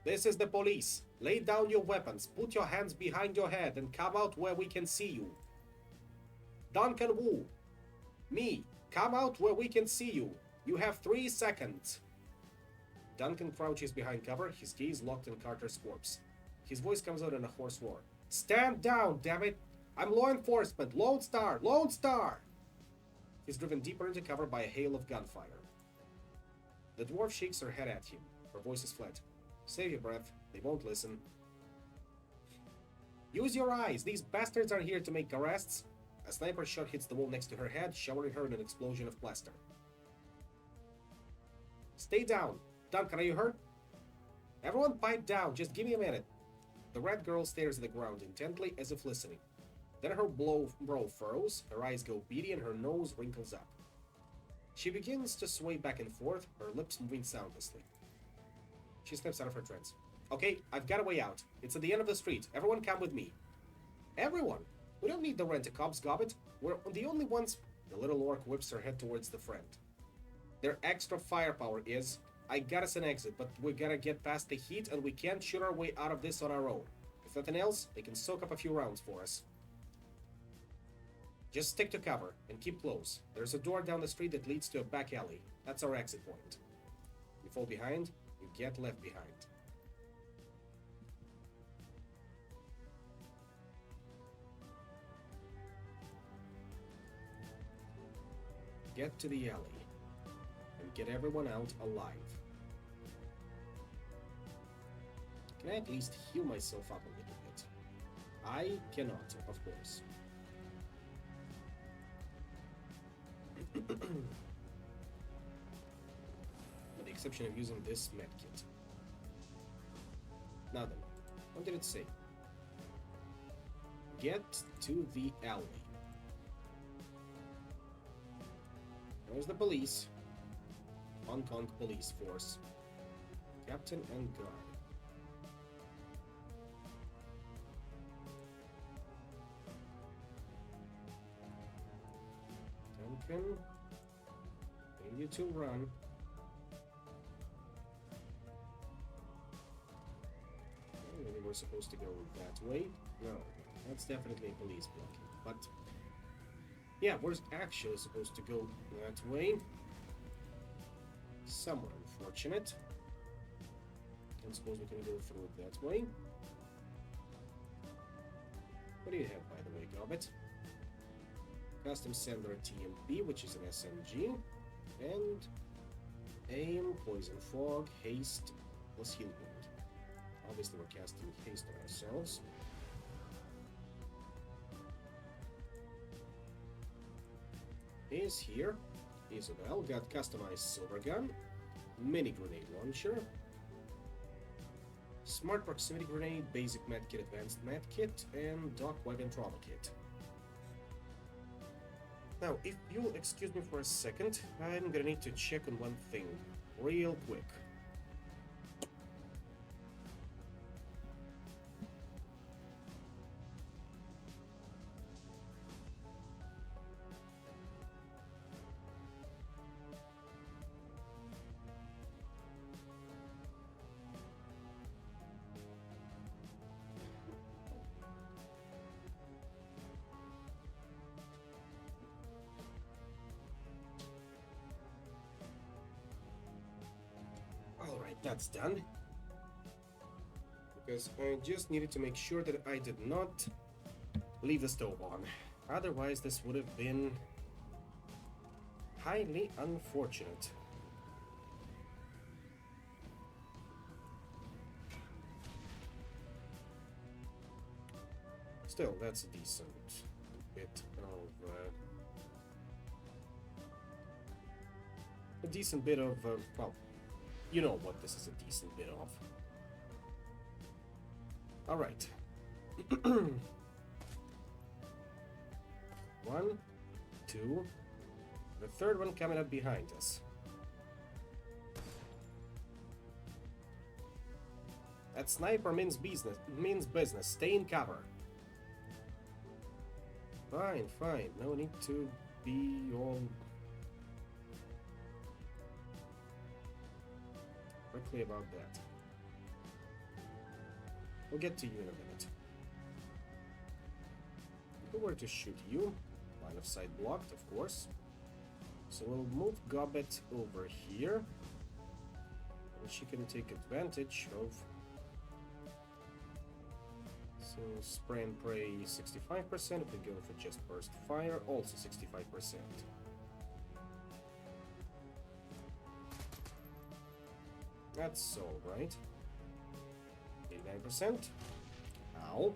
This is the police. Lay down your weapons, put your hands behind your head, and come out where we can see you. Duncan Wu. Me. Come out where we can see you. You have 3 seconds. Duncan crouches behind cover, his gaze locked on Carter's corpse. His voice comes out in a hoarse roar. Stand down, damn it! I'm law enforcement! Lone Star! Lone Star! He's driven deeper into cover by a hail of gunfire. The dwarf shakes her head at him. Her voice is flat. Save your breath. They won't listen. Use your eyes! These bastards are here to make arrests! A sniper shot hits the wall next to her head, showering her in an explosion of plaster. Stay down! Duncan, are you hurt? Everyone pipe down, just give me a minute. The red girl stares at the ground intently as if listening. Then her brow furrows, her eyes go beady, and her nose wrinkles up. She begins to sway back and forth, her lips moving soundlessly. She steps out of her trance. Okay, I've got a way out. It's at the end of the street. Everyone come with me. Everyone? We don't need the rent-a-cops, gobbit. We're the only ones... The little orc whips her head towards the friend. Their extra firepower is, I got us an exit, but we gotta get past the heat and we can't shoot our way out of this on our own. If nothing else, they can soak up a few rounds for us. Just stick to cover and keep close. There's a door down the street that leads to a back alley. That's our exit point. You fall behind, you get left behind. Get to the alley and get everyone out alive. Can I at least heal myself up a little bit? I cannot, of course. With the exception of using this medkit. Now then, what did it say? Get to the alley. There's the police. Hong Kong police force. Captain and guard. Duncan, I need you to run. Maybe we're supposed to go that way. No, that's definitely a police blocking. But yeah, we're actually supposed to go that way. Somewhat unfortunate. Don't suppose we can go through it that way. What do you have, by the way, Gobbet? Custom Sender TMP, which is an SMG. And aim, poison fog, haste, plus heal wound. Obviously we're casting haste on ourselves. Is here. Isabel got customized silver gun, mini grenade launcher, smart proximity grenade, basic medkit, advanced medkit, and dock weapon trauma kit. Now, if you'll excuse me for a second, I'm gonna need to check on one thing, real quick. Alright, that's done. Because I just needed to make sure that I did not leave the stove on. Otherwise, this would have been highly unfortunate. Still, that's a decent bit of... a decent bit of... well, you know what this is a decent bit of. Alright. 1, 2. The third one coming up behind us. That sniper means business. Stay in cover. Fine, fine. No need to be all quickly about that. We'll get to you in a minute. If we were to shoot you, line of sight blocked, of course. So we'll move Gobbet over here, and she can take advantage of. So spray and pray 65%. If we go for just burst fire, also 65%. That's all right. 89%. Ow.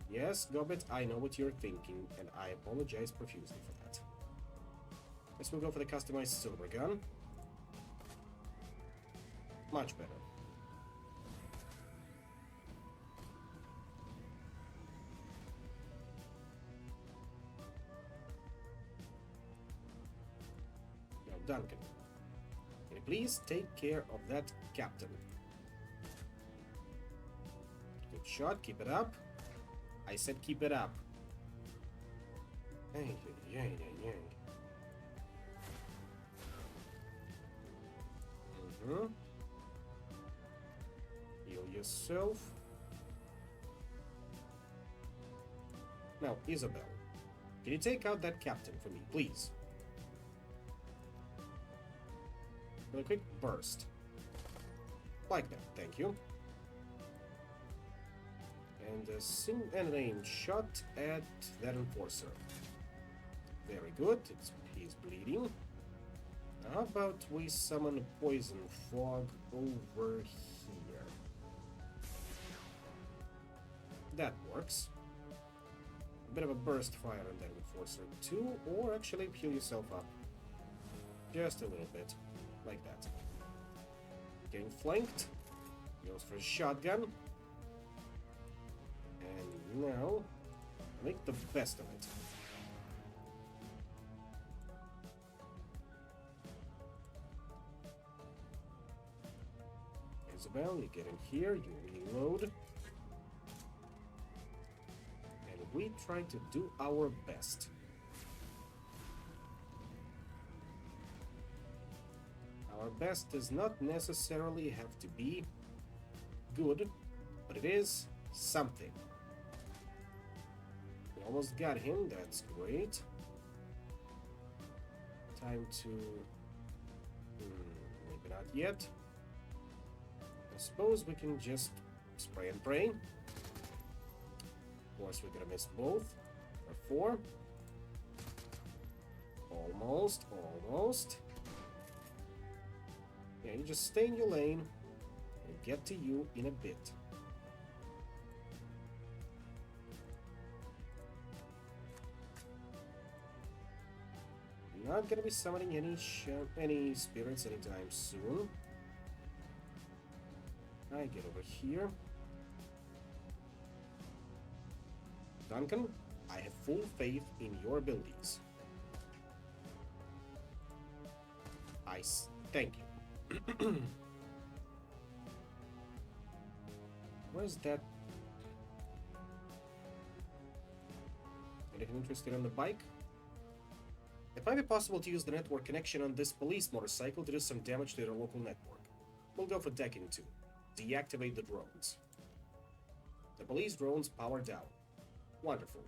Yes, Gobbet, I know what you're thinking, and I apologize profusely for that. Guess we'll go for the customized silver gun. Much better. Now, Duncan, can you please take care of that captain? Good shot, keep it up. I said keep it up. Hey, hey, hey, hey. Mm-hmm. Heal yourself. Now, Isabel, can you take out that captain for me, please? With a quick burst. Like that, thank you. And an aim shot at that enforcer. Very good, he's bleeding. How about we summon a poison fog over here? That works. A bit of a burst fire on that enforcer too, or actually heal yourself up. Just a little bit, like that. Getting flanked, goes for a shotgun. And now, make the best of it. Isabel, you get in here, you reload. And we try to do our best. Our best does not necessarily have to be good, but it is something. We almost got him, that's great. Time to... maybe not yet. I suppose we can just spray and pray. Of course, we're gonna miss both. For 4. Almost, almost. Yeah, you just stay in your lane. We'll get to you in a bit. Not gonna be summoning any spirits anytime soon. I get over here. Duncan, I have full faith in your abilities. Thank you. Where's that? Anything interesting on the bike? It might be possible to use the network connection on this police motorcycle to do some damage to their local network. We'll go for decking 2. Deactivate the drones. The police drones power down. Wonderful.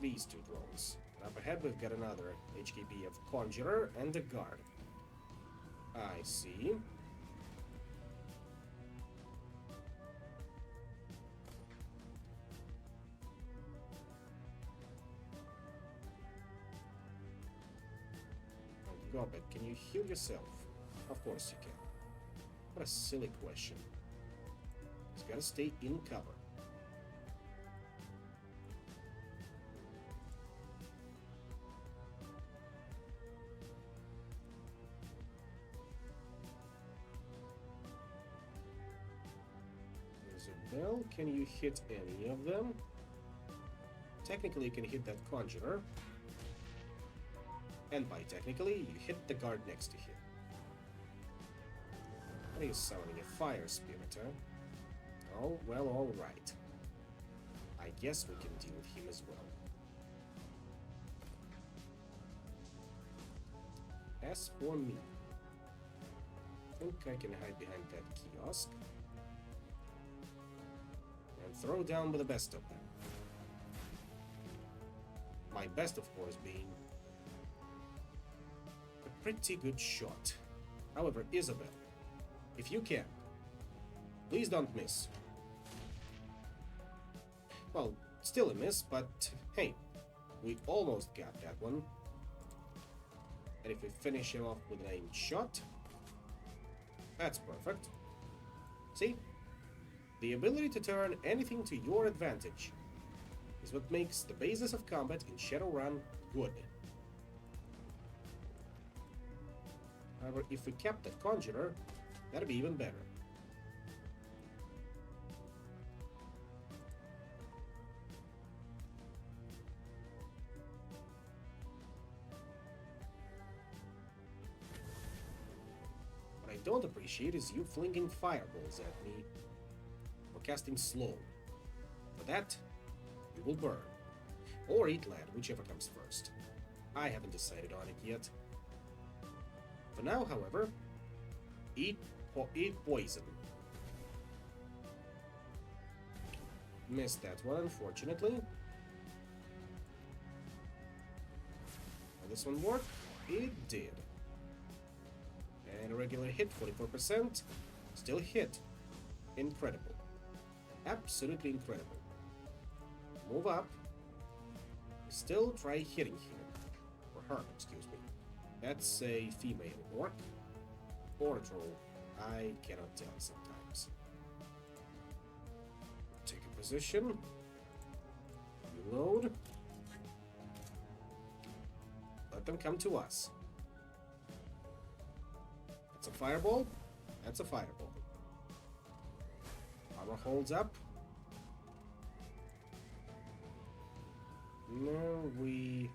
These 2 drones. Up ahead we've got another HKP of Conjurer and the Guard. I see. Gobbet, can you heal yourself? Of course you can. What a silly question. He's gotta stay in cover. Isabel, can you hit any of them? Technically you can hit that Conjurer. And by technically, you hit the guard next to him. What are you summoning? A fire spirit, huh? Oh, well, alright. I guess we can deal with him as well. As for me, I think I can hide behind that kiosk. And throw down with the best of them. My best, of course, being pretty good shot. However, Isabel, if you can, please don't miss. Well, still a miss, but hey, we almost got that one. And if we finish him off with an aimed shot, that's perfect. See? The ability to turn anything to your advantage is what makes the basis of combat in Shadowrun good. However, if we kept that Conjurer, that'd be even better. What I don't appreciate is you flinging fireballs at me or casting slow. For that, you will burn. Or eat lead, whichever comes first. I haven't decided on it yet. For now, however, eat poison. Missed that one, unfortunately. Will this one work? It did. And a regular hit, 44%. Still hit. Incredible. Absolutely incredible. Move up. Still try hitting him. Or her, excuse me. That's a female orc. Or a troll. I cannot tell sometimes. Take a position. Reload. Let them come to us. That's a fireball. That's a fireball. Armor holds up. Now we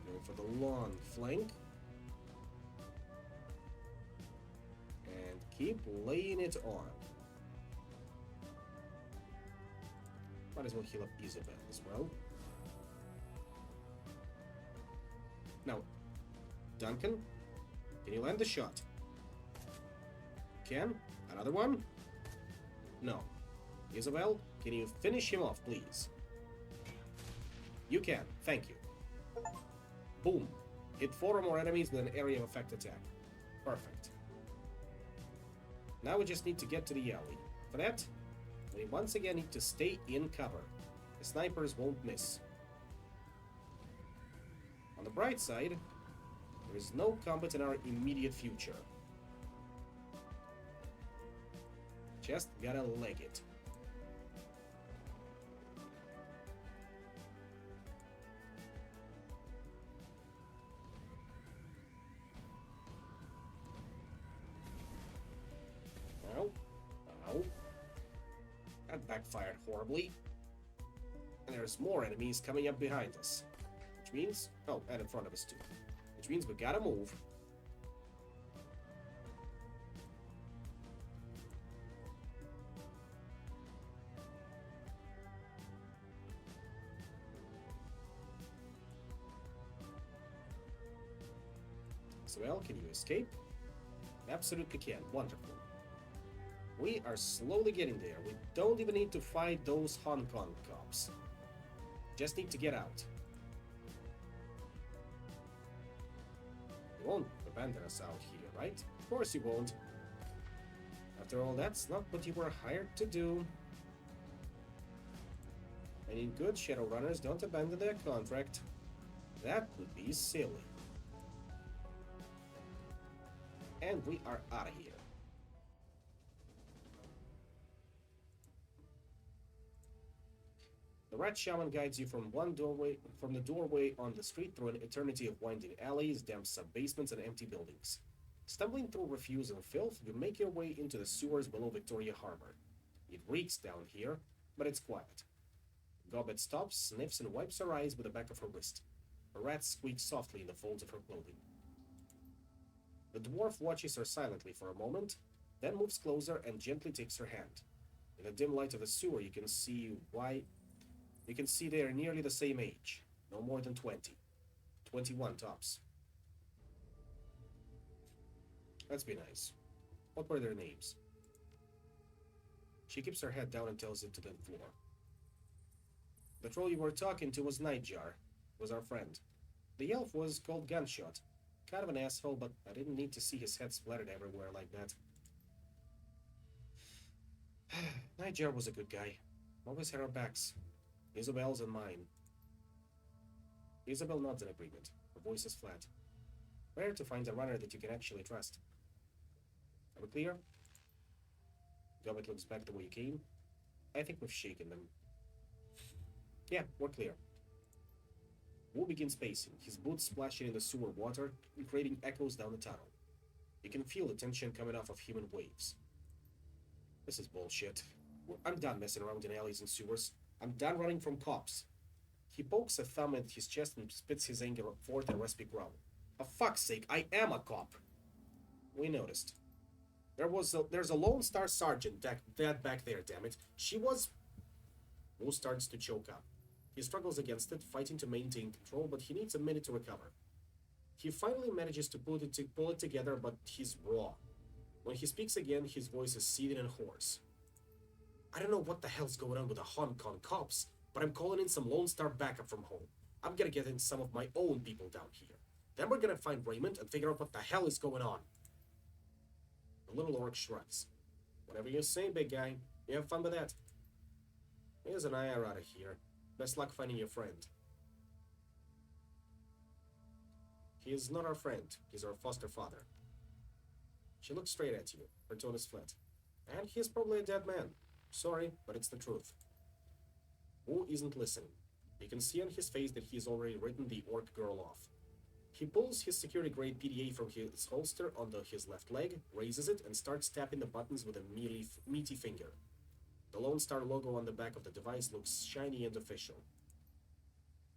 go for the long flank. And keep laying it on. Might as well heal up Isabel as well. Now, Duncan, can you land the shot? Can? Another one? No. Isabel, can you finish him off, please? You can. Thank you. Boom. Hit 4 or more enemies with an area of effect attack. Perfect. Now we just need to get to the alley. For that, we once again need to stay in cover. The snipers won't miss. On the bright side, there is no combat in our immediate future. Just gotta leg it. Ow. Ow. That backfired horribly. And there's more enemies coming up behind us. Which means... Oh, and in front of us too. Which means we gotta move. Well, can you escape? Absolutely can. Wonderful. We are slowly getting there. We don't even need to fight those Hong Kong cops. Just need to get out. You won't abandon us out here, right? Of course you won't. After all, that's not what you were hired to do. And in good Shadowrunners don't abandon their contract. That would be silly. And we are out of here. The Rat Shaman guides you from the doorway on the street through an eternity of winding alleys, damp sub-basements, and empty buildings. Stumbling through refuse and filth, you make your way into the sewers below Victoria Harbor. It reeks down here, but it's quiet. Gobbet stops, sniffs, and wipes her eyes with the back of her wrist. A rat squeaks softly in the folds of her clothing. The dwarf watches her silently for a moment, then moves closer and gently takes her hand. In the dim light of the sewer, you can see they are nearly the same age, no more than 20. 21 tops. Let's be nice. What were their names? She keeps her head down and tells it to the floor. The troll you were talking to was Nightjar, was our friend. The elf was called Gunshot. Kind of an asshole, but I didn't need to see his head splattered everywhere like that. Nightjar was a good guy. Always had our backs. Isabel's and mine. Isabel nods in agreement. Her voice is flat. Rare to find a runner that you can actually trust. Are we clear? Gobbet looks back the way you came. I think we've shaken them. Yeah, we're clear. Wu begins pacing, his boots splashing in the sewer water and creating echoes down the tunnel. You can feel the tension coming off of human waves. This is bullshit. I'm done messing around in alleys and sewers. I'm done running from cops. He pokes a thumb at his chest and spits his anger forth in a raspy growl. For fuck's sake, I am a cop! We noticed. There's a Lone Star Sergeant dead back there, damn it. She was... Wu starts to choke up. He struggles against it, fighting to maintain control, but he needs a minute to recover. He finally manages to pull it together, but he's raw. When he speaks again, his voice is seething and hoarse. I don't know what the hell's going on with the Hong Kong cops, but I'm calling in some Lone Star backup from home. I'm gonna get in some of my own people down here. Then we're gonna find Raymond and figure out what the hell is going on. The little orc shrugs. Whatever you say, big guy. You have fun with that. Here's an eye out of here. Best luck finding your friend. He is not our friend. He's our foster father. She looks straight at you. Her tone is flat. And he is probably a dead man. Sorry, but it's the truth. Wu isn't listening. You can see on his face that he's already written the orc girl off. He pulls his security-grade PDA from his holster onto his left leg, raises it, and starts tapping the buttons with a meaty finger. The Lone Star logo on the back of the device looks shiny and official.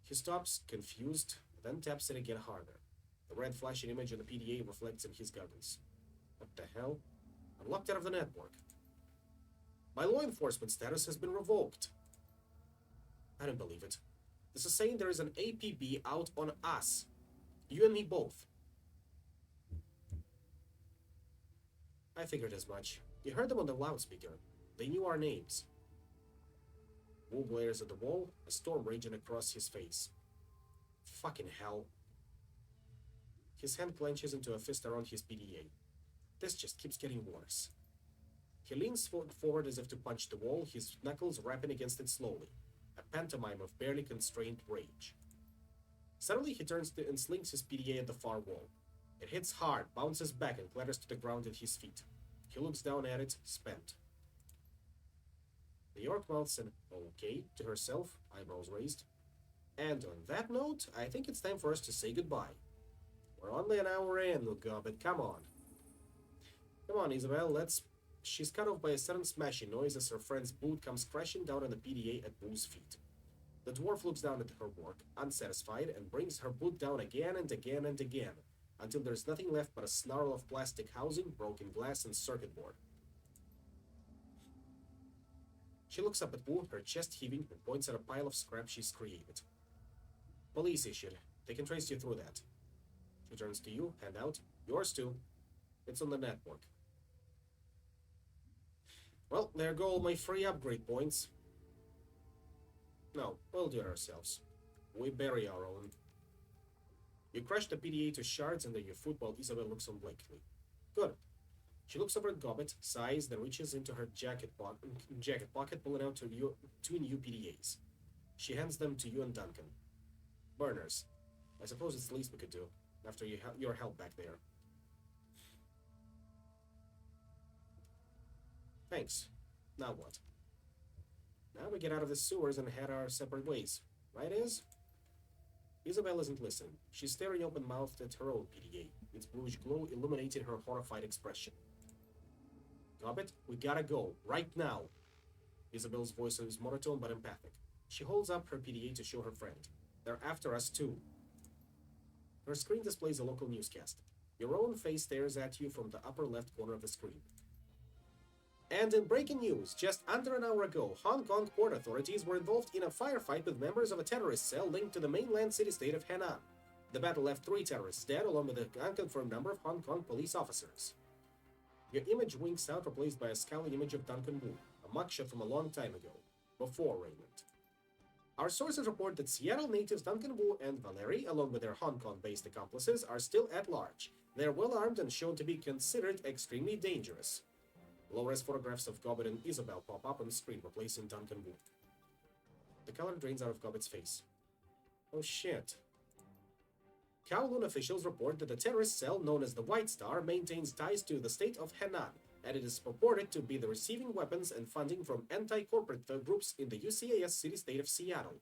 He stops, confused, then taps it again harder. The red flashing image on the PDA reflects in his goggles. What the hell? I'm locked out of the network. My law enforcement status has been revoked. I don't believe it. This is saying there is an APB out on us. You and me both. I figured as much. You heard them on the loudspeaker. They knew our names. Wu glares at the wall, a storm raging across his face. Fucking hell. His hand clenches into a fist around his PDA. This just keeps getting worse. He leans forward as if to punch the wall, his knuckles rapping against it slowly. A pantomime of barely constrained rage. Suddenly he turns and slings his PDA at the far wall. It hits hard, bounces back, and clatters to the ground at his feet. He looks down at it, spent. The orc mouths an okay to herself, eyebrows raised. And on that note, I think it's time for us to say goodbye. We're only an hour in, Gobbit, come on. Come on, Isabel, let's... She's cut off by a sudden smashing noise as her friend's boot comes crashing down on the PDA at Wu's feet. The dwarf looks down at her work, unsatisfied, and brings her boot down again and again and again, until there's nothing left but a snarl of plastic housing, broken glass, and circuit board. She looks up at Wu, her chest heaving, and points at a pile of scrap she's created. Police issued. They can trace you through that. She turns to you, hand out. Yours too. It's on the network. Well, there go all my free upgrade points. No, we'll do it ourselves. We bury our own. You crush the PDA to shards under your foot while Isabel looks on blankly. Good. She looks over at Gobbet, sighs, then reaches into her jacket pocket, pulling out two new PDAs. She hands them to you and Duncan. Burners. I suppose it's the least we could do, after your help back there. Thanks. Now what? Now we get out of the sewers and head our separate ways. Right, Iz? Isabel isn't listening. She's staring open-mouthed at her own PDA, its bluish glow illuminating her horrified expression. Gobbet, we gotta go. Right now. Isabel's voice is monotone but emphatic. She holds up her PDA to show her friend. They're after us, too. Her screen displays a local newscast. Your own face stares at you from the upper left corner of the screen. And in breaking news, just under an hour ago, Hong Kong port authorities were involved in a firefight with members of a terrorist cell linked to the mainland city-state of Henan. The battle left 3 terrorists dead, along with an unconfirmed number of Hong Kong police officers. Your image winks out, replaced by a scowling image of Duncan Wu, a mugshot from a long time ago, before Raymond. Our sources report that Seattle natives Duncan Wu and Valerie, along with their Hong Kong-based accomplices, are still at large. They are well armed and shown to be considered extremely dangerous. Low-res photographs of Gobbet and Isabel pop up on the screen, replacing Duncan Wu. The color drains out of Gobbet's face. Oh shit. Kowloon officials report that the terrorist cell known as the White Star maintains ties to the state of Henan, and it is purported to be the receiving weapons and funding from anti-corporate groups in the UCAS city-state of Seattle.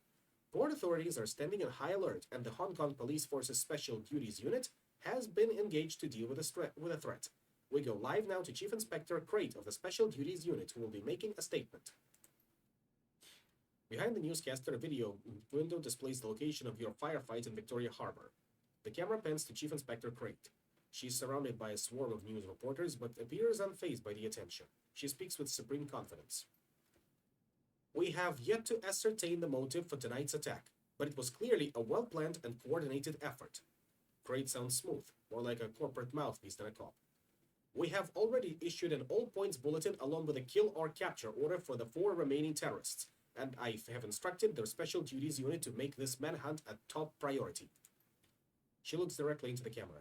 Port authorities are standing on high alert, and the Hong Kong Police Force's Special Duties Unit has been engaged to deal with a threat. We go live now to Chief Inspector Crate of the Special Duties Unit, who will be making a statement. Behind the newscaster, a video window displays the location of your firefight in Victoria Harbor. The camera pans to Chief Inspector Crate. She is surrounded by a swarm of news reporters, but appears unfazed by the attention. She speaks with supreme confidence. We have yet to ascertain the motive for tonight's attack, but it was clearly a well-planned and coordinated effort. Great sounds smooth, more like a corporate mouthpiece than a cop. We have already issued an all-points bulletin along with a kill or capture order for the 4 remaining terrorists, and I have instructed their special duties unit to make this manhunt a top priority. She looks directly into the camera.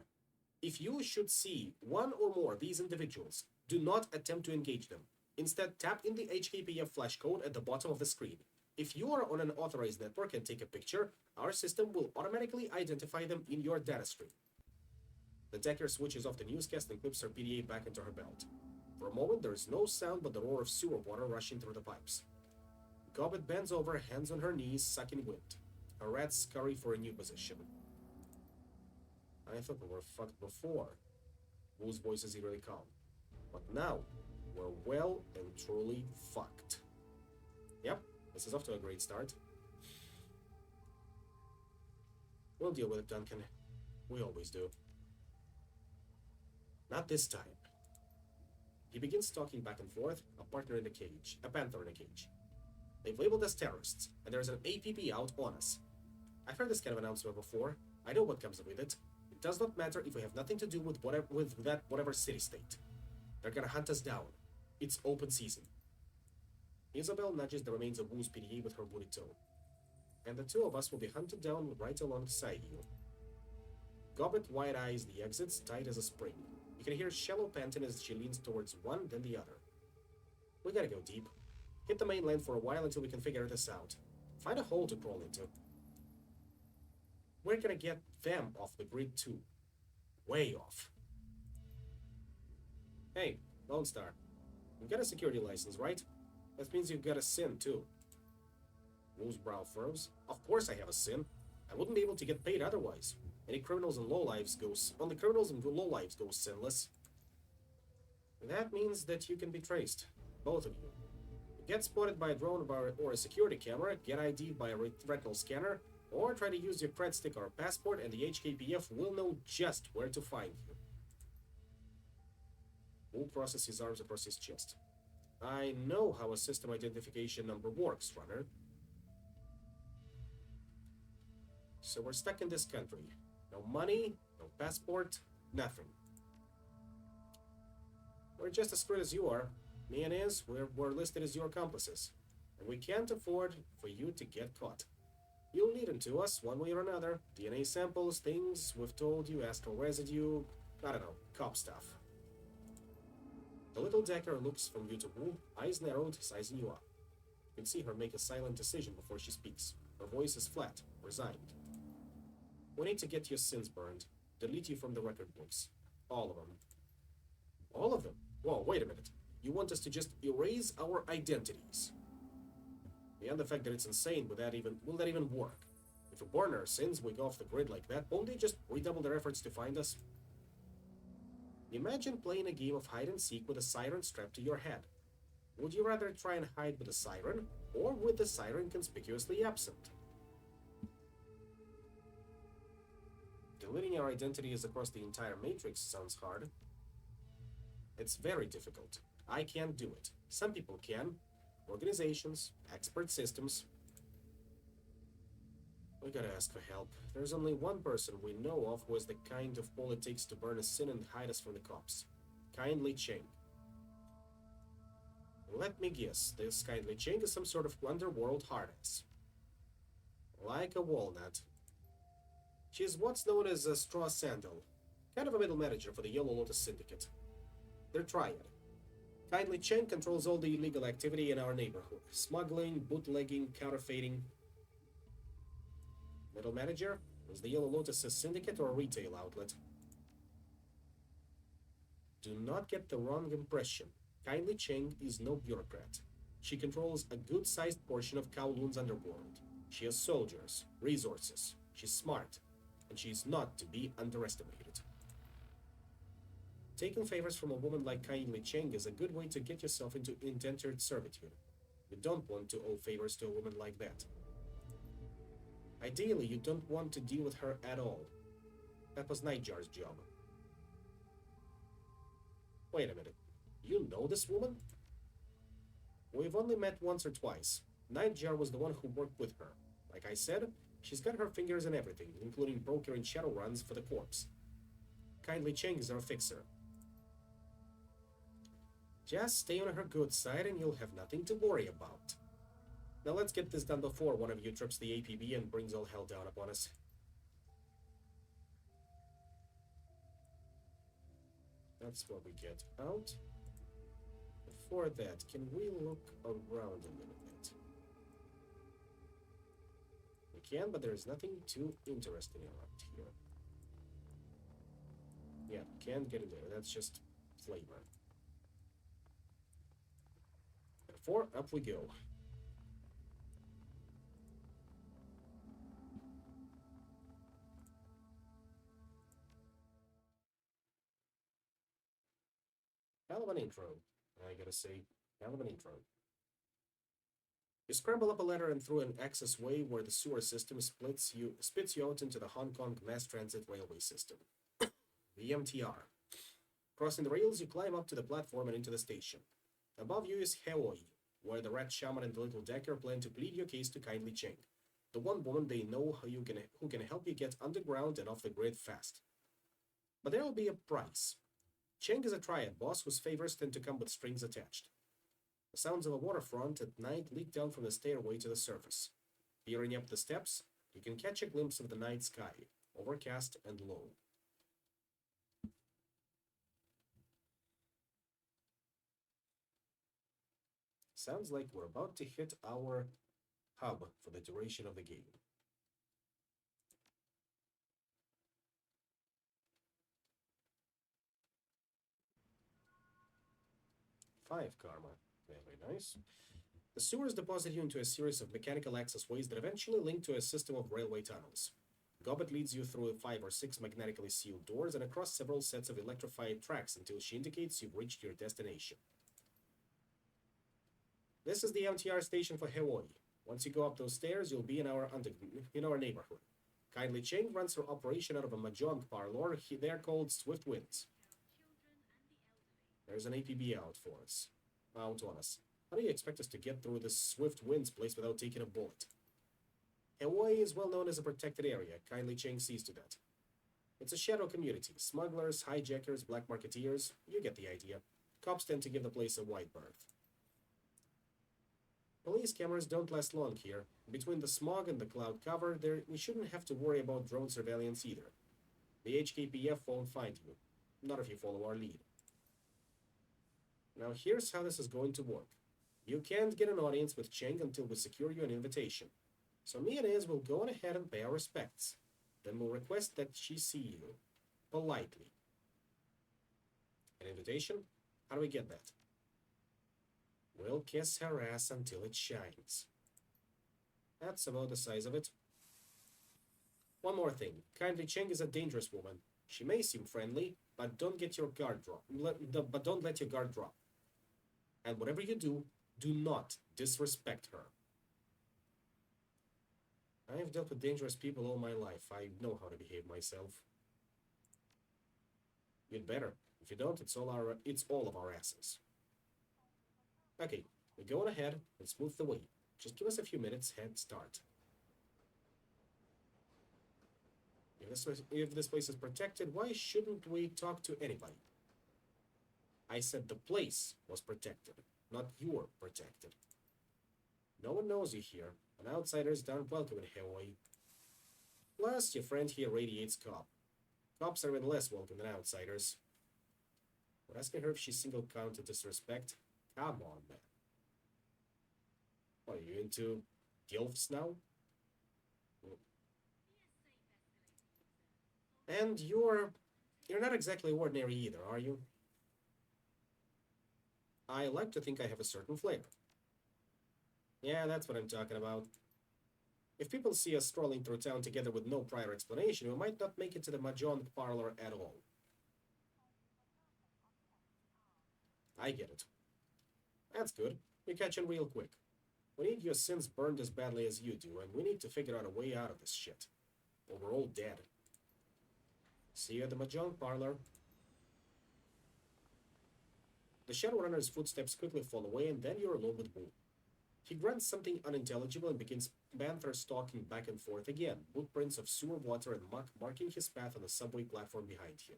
If you should see one or more of these individuals, do not attempt to engage them. Instead, tap in the HKPF flash code at the bottom of the screen. If you are on an authorized network and take a picture, our system will automatically identify them in your data stream. The Decker switches off the newscast and clips her PDA back into her belt. For a moment, there is no sound but the roar of sewer water rushing through the pipes. Gobbet bends over, hands on her knees, sucking wind. Her rats scurry for a new position. I thought we were fucked before. Wu's voice is eerily calm. But now, we're well and truly fucked. Yep, this is off to a great start. We'll deal with it, Duncan. We always do. Not this time. He begins talking back and forth, a partner in a cage, a panther in a cage. They've labeled us terrorists, and there's an APB out on us. I've heard this kind of announcement before. I know what comes with it. It does not matter if we have nothing to do with whatever city-state. They're gonna hunt us down. It's open season. Isabel nudges the remains of Wu's PDA with her woody toe. And the two of us will be hunted down right alongside you. Gobbet wide-eyes the exits, tight as a spring. You can hear shallow panting as she leans towards one, then the other. We gotta go deep. Hit the mainland for a while until we can figure this out. Find a hole to crawl into. We're gonna get them off the grid too. Way off. Hey, Lone Star. You've got a security license, right? That means you've got a SIN too. Wu's brow furrows. Of course I have a SIN. I wouldn't be able to get paid otherwise. Only criminals and lowlives go sinless. That means that you can be traced. Both of you. Get spotted by a drone or a security camera, get ID'd by a retinal scanner, or try to use your cred stick or passport and the HKPF will know just where to find you. Wu crosses his arms across his chest. I know how a system identification number works, runner. So we're stuck in this country. No money, no passport, nothing. We're just as screwed as you are. Me and Iz, we're listed as your accomplices. And we can't afford for you to get caught. You'll need them to us, one way or another. DNA samples, things we've told you, astral residue, I don't know, cop stuff. The little Decker looks from you to Wu, eyes narrowed, sizing you up. You can see her make a silent decision before she speaks. Her voice is flat, resigned. We need to get your sins burned. Delete you from the record books. All of them. All of them? Whoa, wait a minute. You want us to just erase our identities? Beyond the fact that it's insane, will that even work? If we burn our sins, we go off the grid like that, won't they just redouble their efforts to find us? Imagine playing a game of hide-and-seek with a siren strapped to your head. Would you rather try and hide with a siren, or with the siren conspicuously absent? Deleting our identities across the entire matrix sounds hard. It's very difficult. I can't do it. Some people can. Organizations, expert systems. We gotta ask for help. There's only one person we know of who has the kind of pull it takes to burn a sin and hide us from the cops. Kindly Cheng. Let me guess, this Kindly Cheng is some sort of underworld hardass. Like a walnut. She's what's known as a straw sandal, kind of a middle manager for the Yellow Lotus Syndicate. They're triad. Kindly Cheng controls all the illegal activity in our neighborhood. Smuggling, bootlegging, counterfeiting. Middle manager? Is the Yellow Lotus a syndicate or a retail outlet? Do not get the wrong impression. Kindly Cheng is no bureaucrat. She controls a good-sized portion of Kowloon's underworld. She has soldiers, resources. She's smart. And she is not to be underestimated. Taking favors from a woman like Kindly Cheng is a good way to get yourself into indentured servitude. You don't want to owe favors to a woman like that. Ideally, you don't want to deal with her at all. That was Nightjar's job. Wait a minute. You know this woman? We've only met once or twice. Nightjar was the one who worked with her. Like I said, She's got her fingers in everything, including brokering Shadowruns for the corpse. Kindly Cheng is our fixer. Just stay on her good side and you'll have nothing to worry about. Now let's get this done before one of you trips the APB and brings all hell down upon us. That's what we get out. Before that, can we look around a little bit? We can, but there's nothing too interesting around here. Yeah, can't get in there. That's just flavor. Therefore, up we go. Hell of an intro, I gotta say. Hell of an intro. You scramble up a ladder and through an access way where the sewer system spits you out into the Hong Kong Mass Transit Railway System, the MTR. Crossing the rails, you climb up to the platform and into the station. Above you is Haoi, where the Rat Shaman and the Little Decker plan to plead your case to Kindly Cheng, the one woman they know who can help you get underground and off the grid fast. But there will be a price. Cheng is a triad boss whose favors tend to come with strings attached. The sounds of a waterfront at night leak down from the stairway to the surface. Peering up the steps, you can catch a glimpse of the night sky, overcast and low. Sounds like we're about to hit our hub for the duration of the game. 5 karma. Very nice. The sewers deposit you into a series of mechanical access ways that eventually link to a system of railway tunnels. Gobbet leads you through 5 or 6 magnetically sealed doors and across several sets of electrified tracks until she indicates you've reached your destination. This is the MTR station for Hawaii. Once you go up those stairs, you'll be in our neighborhood. Kindly Cheng runs her operation out of a mahjong parlor there called Swift Winds. There's an APB out on us. How do you expect us to get through this Swift Winds place without taking a bullet? Hawaii is well known as a protected area. Kindly Cheng sees to that. It's a shadow community. Smugglers, hijackers, black marketeers. You get the idea. Cops tend to give the place a wide berth. Police cameras don't last long here. Between the smog and the cloud cover, we shouldn't have to worry about drone surveillance either. The HKPF won't find you. Not if you follow our lead. Now here's how this is going to work. You can't get an audience with Cheng until we secure you an invitation. So me and Ez will go on ahead and pay our respects. Then we'll request that she see you. Politely. An invitation? How do we get that? We'll kiss her ass until it shines. That's about the size of it. One more thing. Kindly Cheng is a dangerous woman. She may seem friendly, but don't let your guard drop. And whatever you do, do not disrespect her. I've dealt with dangerous people all my life. I know how to behave myself. You'd better. If you don't, it's all of our asses. Okay, we're going ahead and smooth the way. Just give us a few minutes head start. If this place is protected, why shouldn't we talk to anybody? I said the place was protected, not you're protected. No one knows you here, and outsiders aren't welcome in Hawaii. Plus, your friend here radiates cop. Cops are even less welcome than outsiders. We're asking her if she's single-counted disrespect. Come on, man. What, are you into gilfs now? And you're not exactly ordinary either, are you? I like to think I have a certain flavor. Yeah, that's what I'm talking about. If people see us strolling through town together with no prior explanation, we might not make it to the mahjong parlor at all. I get it. That's good. You're catching real quick. We need your sins burned as badly as you do, and we need to figure out a way out of this shit. Or we're all dead. See you at the mahjong parlor. The Shadowrunner's footsteps quickly fall away, and then you're alone with Boo. He grunts something unintelligible and begins panther stalking back and forth again, footprints of sewer water and muck marking his path on the subway platform behind him.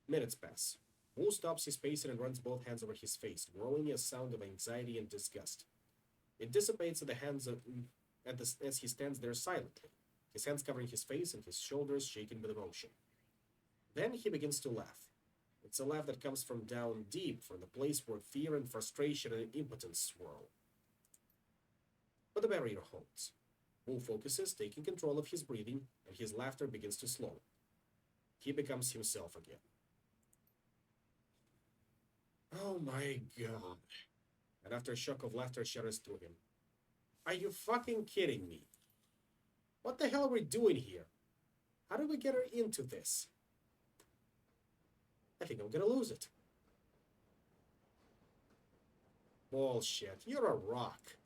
Minutes pass. Wu stops his pacing and runs both hands over his face, growling a sound of anxiety and disgust. It dissipates at the hands of, as he stands there silently, his hands covering his face and his shoulders shaking with emotion. Then he begins to laugh. It's a laugh that comes from down deep, from the place where fear and frustration and impotence swirl. But the barrier holds. Wu focuses, taking control of his breathing, and his laughter begins to slow. He becomes himself again. Oh my god. And after a shock of laughter shudders through him. Are you fucking kidding me? What the hell are we doing here? How did we get her into this? I think I'm gonna lose it. Bullshit, you're a rock.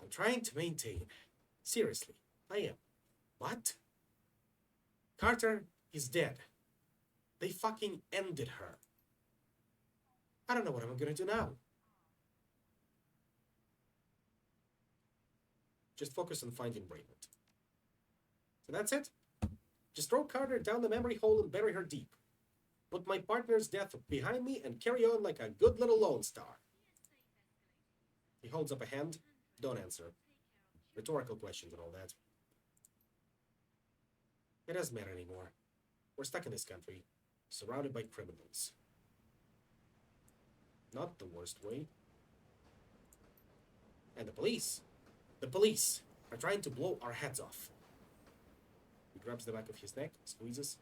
I'm trying to maintain. Seriously, I am. What? Carter is dead. They fucking ended her. I don't know what I'm gonna do now. Just focus on finding Raymond. So that's it? Just throw Carter down the memory hole and bury her deep. Put my partner's death behind me and carry on like a good little Lone Star. He holds up a hand. Don't answer. Rhetorical questions and all that. It doesn't matter anymore. We're stuck in this country, surrounded by criminals. Not the worst way. And the police are trying to blow our heads off. He grabs the back of his neck, squeezes.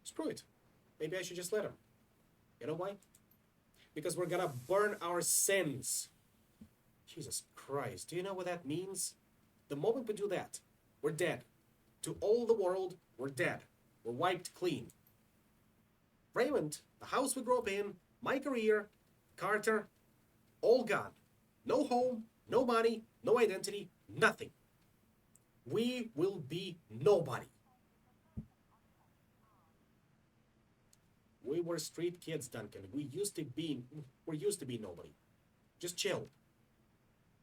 Screw it. Maybe I should just let him. You know why? Because we're gonna burn our sins. Jesus Christ, do you know what that means? The moment we do that, we're dead. To all the world, we're dead. We're wiped clean. Raymond, the house we grew up in, my career, Carter, all gone. No home, no money, no identity, nothing. We will be nobody. We were street kids, Duncan. We're used to be nobody. Just chill.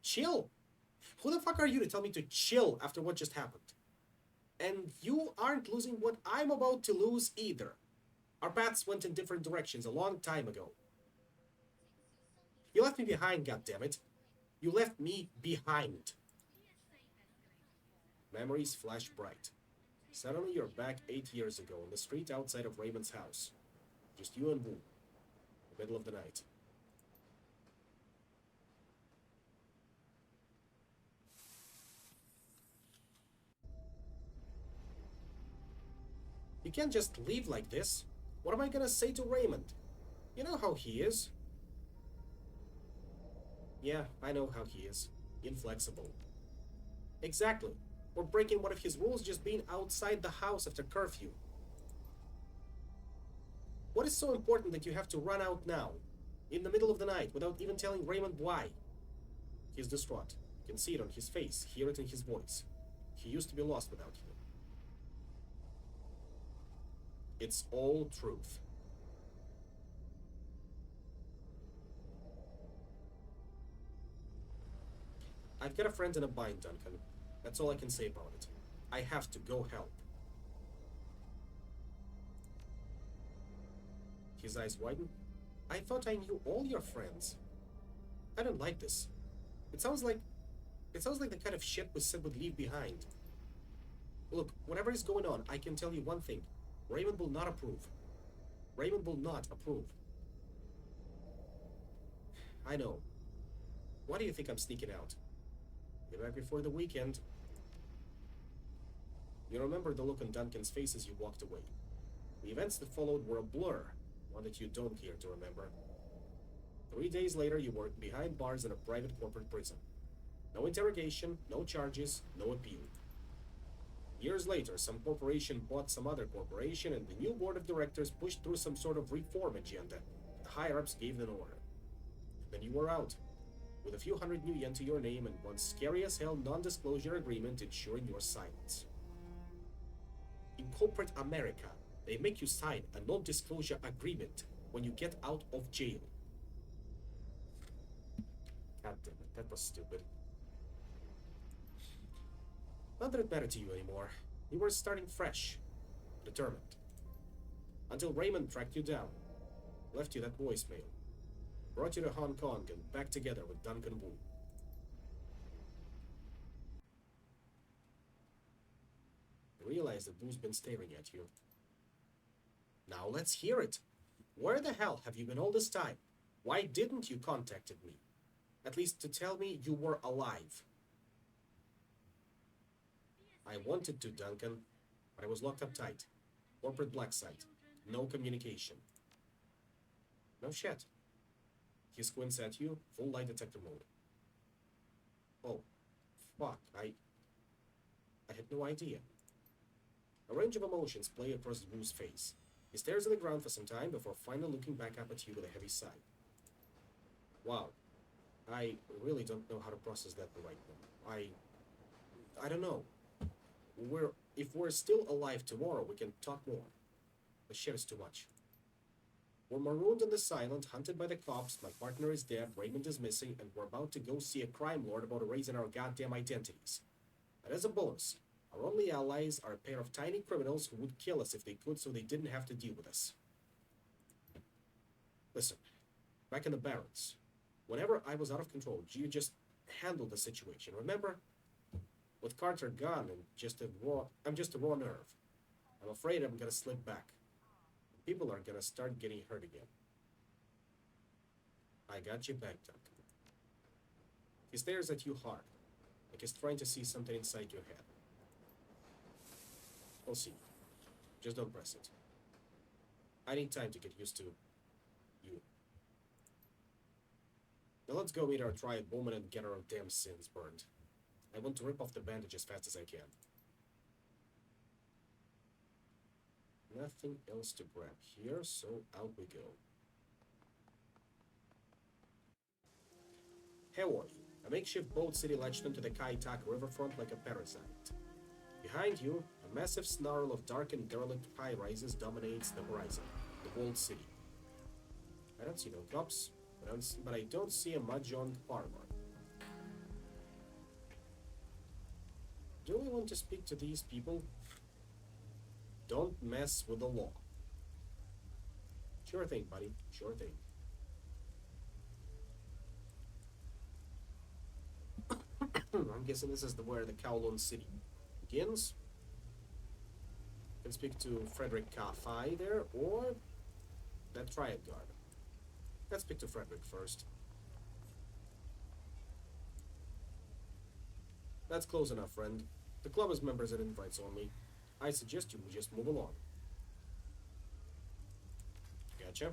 Chill? Who the fuck are you to tell me to chill after what just happened? And you aren't losing what I'm about to lose either. Our paths went in different directions a long time ago. You left me behind, goddammit. You left me behind. Memories flash bright. Suddenly you're back 8 years ago on the street outside of Raymond's house. Just you and Wu. In the middle of the night. You can't just leave like this. What am I gonna say to Raymond? You know how he is. Yeah, I know how he is. Inflexible. Exactly. We're breaking one of his rules just being outside the house after curfew. What is so important that you have to run out now, in the middle of the night, without even telling Raymond why? He's distraught. You can see it on his face, hear it in his voice. He used to be lost without you. It's all truth. I've got a friend in a bind, Duncan. That's all I can say about it. I have to go help. His eyes widen. I thought I knew all your friends. I don't like this. It sounds like the kind of shit we said we'd leave behind. Look, whatever is going on, I can tell you one thing. Raymond will not approve. Raymond will not approve. I know. Why do you think I'm sneaking out? Get back before the weekend. You remember the look on Duncan's face as you walked away. The events that followed were a blur, one that you don't care to remember. 3 days later, you were behind bars in a private corporate prison. No interrogation, no charges, no appeal. Years later, some corporation bought some other corporation, and the new board of directors pushed through some sort of reform agenda. The higher-ups gave an order. Then you were out, with a few hundred new yen to your name and one scary-as-hell non-disclosure agreement ensuring your silence. In corporate America, they make you sign a non-disclosure agreement when you get out of jail. God damn it, that was stupid. Not that it mattered to you anymore. You were starting fresh, determined. Until Raymond tracked you down, left you that voicemail, brought you to Hong Kong and back together with Duncan Wu. You realize that Wu's been staring at you. Now let's hear it. Where the hell have you been all this time? Why didn't you contacted me? At least to tell me you were alive. I wanted to, Duncan, but I was locked up tight. Corporate black site. No communication. No shit. He squints at you, full lie detector mode. Oh, fuck, I had no idea. A range of emotions play across Wu's face. He stares at the ground for some time before finally looking back up at you with a heavy sigh. Wow. I really don't know how to process that right now. I don't know. If we're still alive tomorrow, we can talk more. The shit is too much. We're marooned in the silent, hunted by the cops, my partner is dead, Raymond is missing, and we're about to go see a crime lord about erasing our goddamn identities. And as a bonus, our only allies are a pair of tiny criminals who would kill us if they could so they didn't have to deal with us. Listen, back in the barracks, whenever I was out of control, you just handled the situation, remember? With Carter gone and I'm just a raw nerve. I'm afraid I'm gonna slip back. People are gonna start getting hurt again. I got you back, Duncan. He stares at you hard, like he's trying to see something inside your head. We'll see. Just don't press it. I need time to get used to you. Now let's go meet our triad woman and get our damn sins burned. I want to rip off the bandage as fast as I can. Nothing else to grab here, so out we go. Hawaii, a makeshift boat city latched onto the Kai Tak riverfront like a parasite. Behind you, a massive snarl of dark and derelict high-rises dominates the horizon, the walled city. I don't see no cops, but I don't see a mahjong parlor. Do we want to speak to these people? Don't mess with the law. Sure thing, buddy. Sure thing. I'm guessing this is where the Kowloon City begins. You can speak to Frederick Ka-Fai there, or that Triad Guard. Let's speak to Frederick first. That's close enough, friend. The club is members and invites only. I suggest you just move along. Gotcha.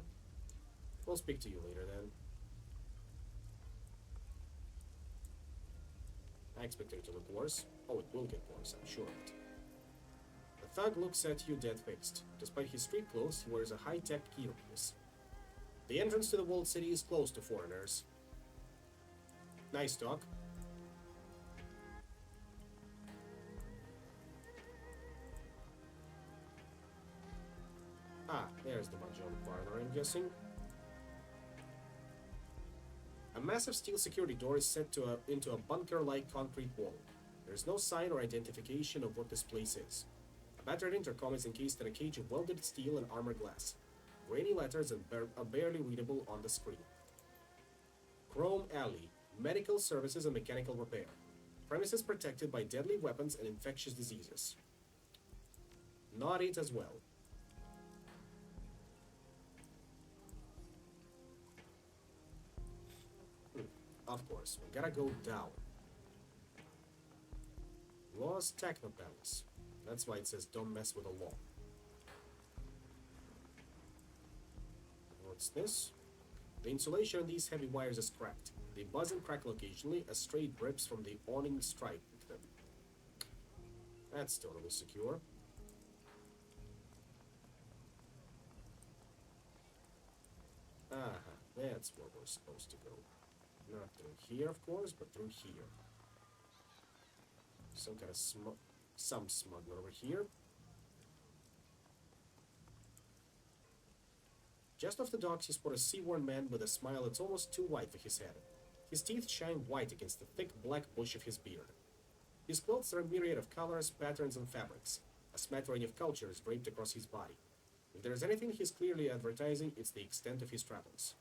We'll speak to you later then. I expected it to look worse. Oh, it will get worse, I'm sure of it. The thug looks at you dead-faced. Despite his street clothes, he wears a high-tech earpiece. The entrance to the walled city is closed to foreigners. Nice talk. Ah, there's the mahjong parlor, I'm guessing. A massive steel security door is set into a bunker-like concrete wall. There is no sign or identification of what this place is. A battered intercom is encased in a cage of welded steel and armor glass. Grainy letters are barely readable on the screen. Chrome Alley, medical services and mechanical repair. Premises protected by deadly weapons and infectious diseases. Not it as well. Of course, we gotta go down. Law's Techno Palace. That's why it says don't mess with the law. What's this? The insulation on these heavy wires is cracked. They buzz and crackle occasionally as stray drips from the awning strike them. That's totally secure. Aha, that's where we're supposed to go. Not through here, of course, but through here. Some kind of some smuggler over here. Just off the docks, you spot a sea-worn man with a smile that's almost too wide for his head. His teeth shine white against the thick black bush of his beard. His clothes are a myriad of colors, patterns, and fabrics. A smattering of cultures draped across his body. If there is anything he's clearly advertising, it's the extent of his travels.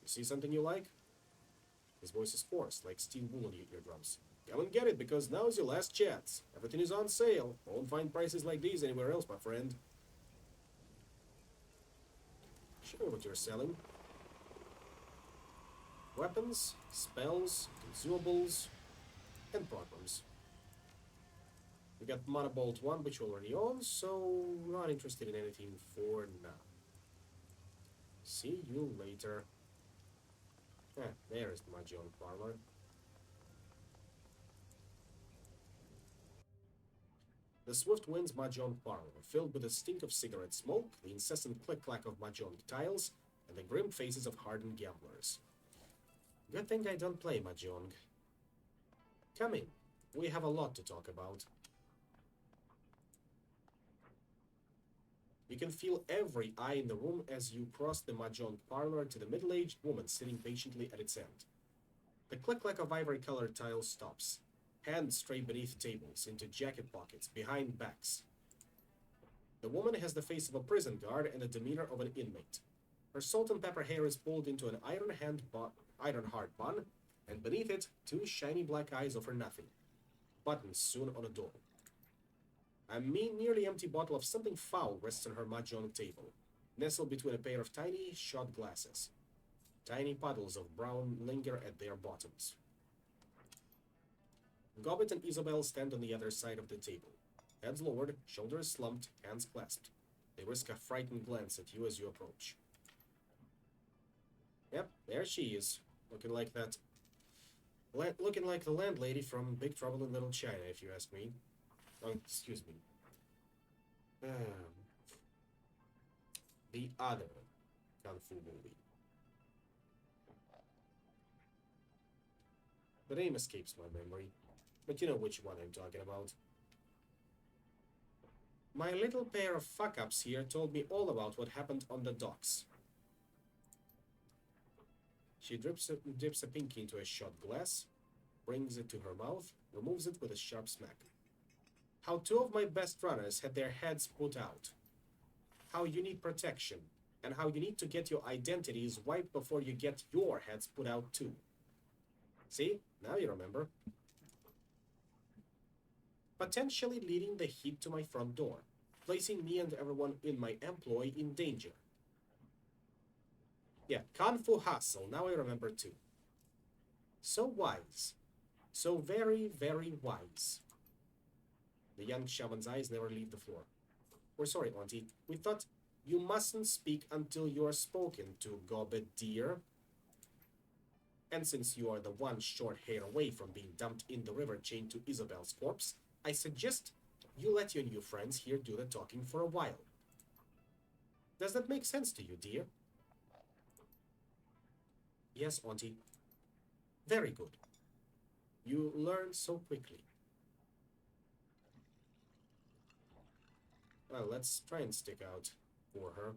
You see something you like? His voice is hoarse, like steel wool on your eardrums. Come and get it, because now's your last chance. Everything is on sale. Won't find prices like these anywhere else, my friend. Show me what you're selling. Weapons, spells, consumables, and programs. We got Mana Bolt 1, which we already own, so not interested in anything for now. See you later. There's my junk parlor. The swift wind's mahjong parlor, filled with the stink of cigarette smoke, the incessant click-clack of mahjong tiles, and the grim faces of hardened gamblers. Good thing I don't play mahjong. Come in. We have a lot to talk about. You can feel every eye in the room as you cross the mahjong parlor to the middle-aged woman sitting patiently at its end. The click-clack of ivory-colored tiles stops. Hands stray beneath tables, into jacket pockets, behind backs. The woman has the face of a prison guard and the demeanor of an inmate. Her salt and pepper hair is pulled into an iron-hard bun, and beneath it, two shiny black eyes offer nothing. Buttons sewn on a door. A nearly empty bottle of something foul rests on her mahjong table, nestled between a pair of tiny shot glasses. Tiny puddles of brown linger at their bottoms. Gobbet and Isabel stand on the other side of the table. Heads lowered, shoulders slumped, hands clasped. They risk a frightened glance at you as you approach. Yep, there she is. Looking like that. Looking like the landlady from Big Trouble in Little China, if you ask me. Oh, excuse me. The other Kung Fu movie. The name escapes my memory, but you know which one I'm talking about. My little pair of fuck-ups here told me all about what happened on the docks. She dips a pinky into a shot glass, brings it to her mouth, removes it with a sharp smack. How two of my best runners had their heads put out. How you need protection, and how you need to get your identities wiped before you get your heads put out too. See? Now you remember. Potentially leading the heat to my front door, placing me and everyone in my employ in danger. Yeah, Kung Fu Hustle, now I remember too. So wise. So very, very wise. The young shaman's eyes never leave the floor. We're sorry, Auntie. We thought you mustn't speak until you're spoken to, Gobbet dear. And since you are the one short hair away from being dumped in the river chained to Isabel's corpse, I suggest you let your new friends here do the talking for a while. Does that make sense to you, dear? Yes, Auntie. Very good. You learn so quickly. Well, let's try and stick out for her.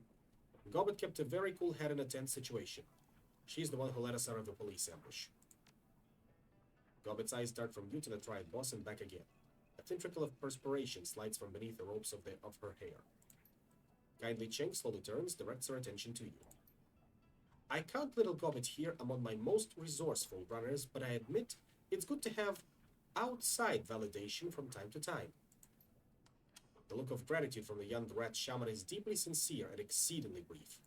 Gobbet kept a very cool head in a tense situation. She's the one who led us out of the police ambush. Gobbet's eyes dart from you to the triad boss and back again. A thin trickle of perspiration slides from beneath the ropes of her hair. Kindly Cheng slowly turns, directs her attention to you. I count little Gobbet here among my most resourceful runners, but I admit it's good to have outside validation from time to time. The look of gratitude from the young rat shaman is deeply sincere and exceedingly brief.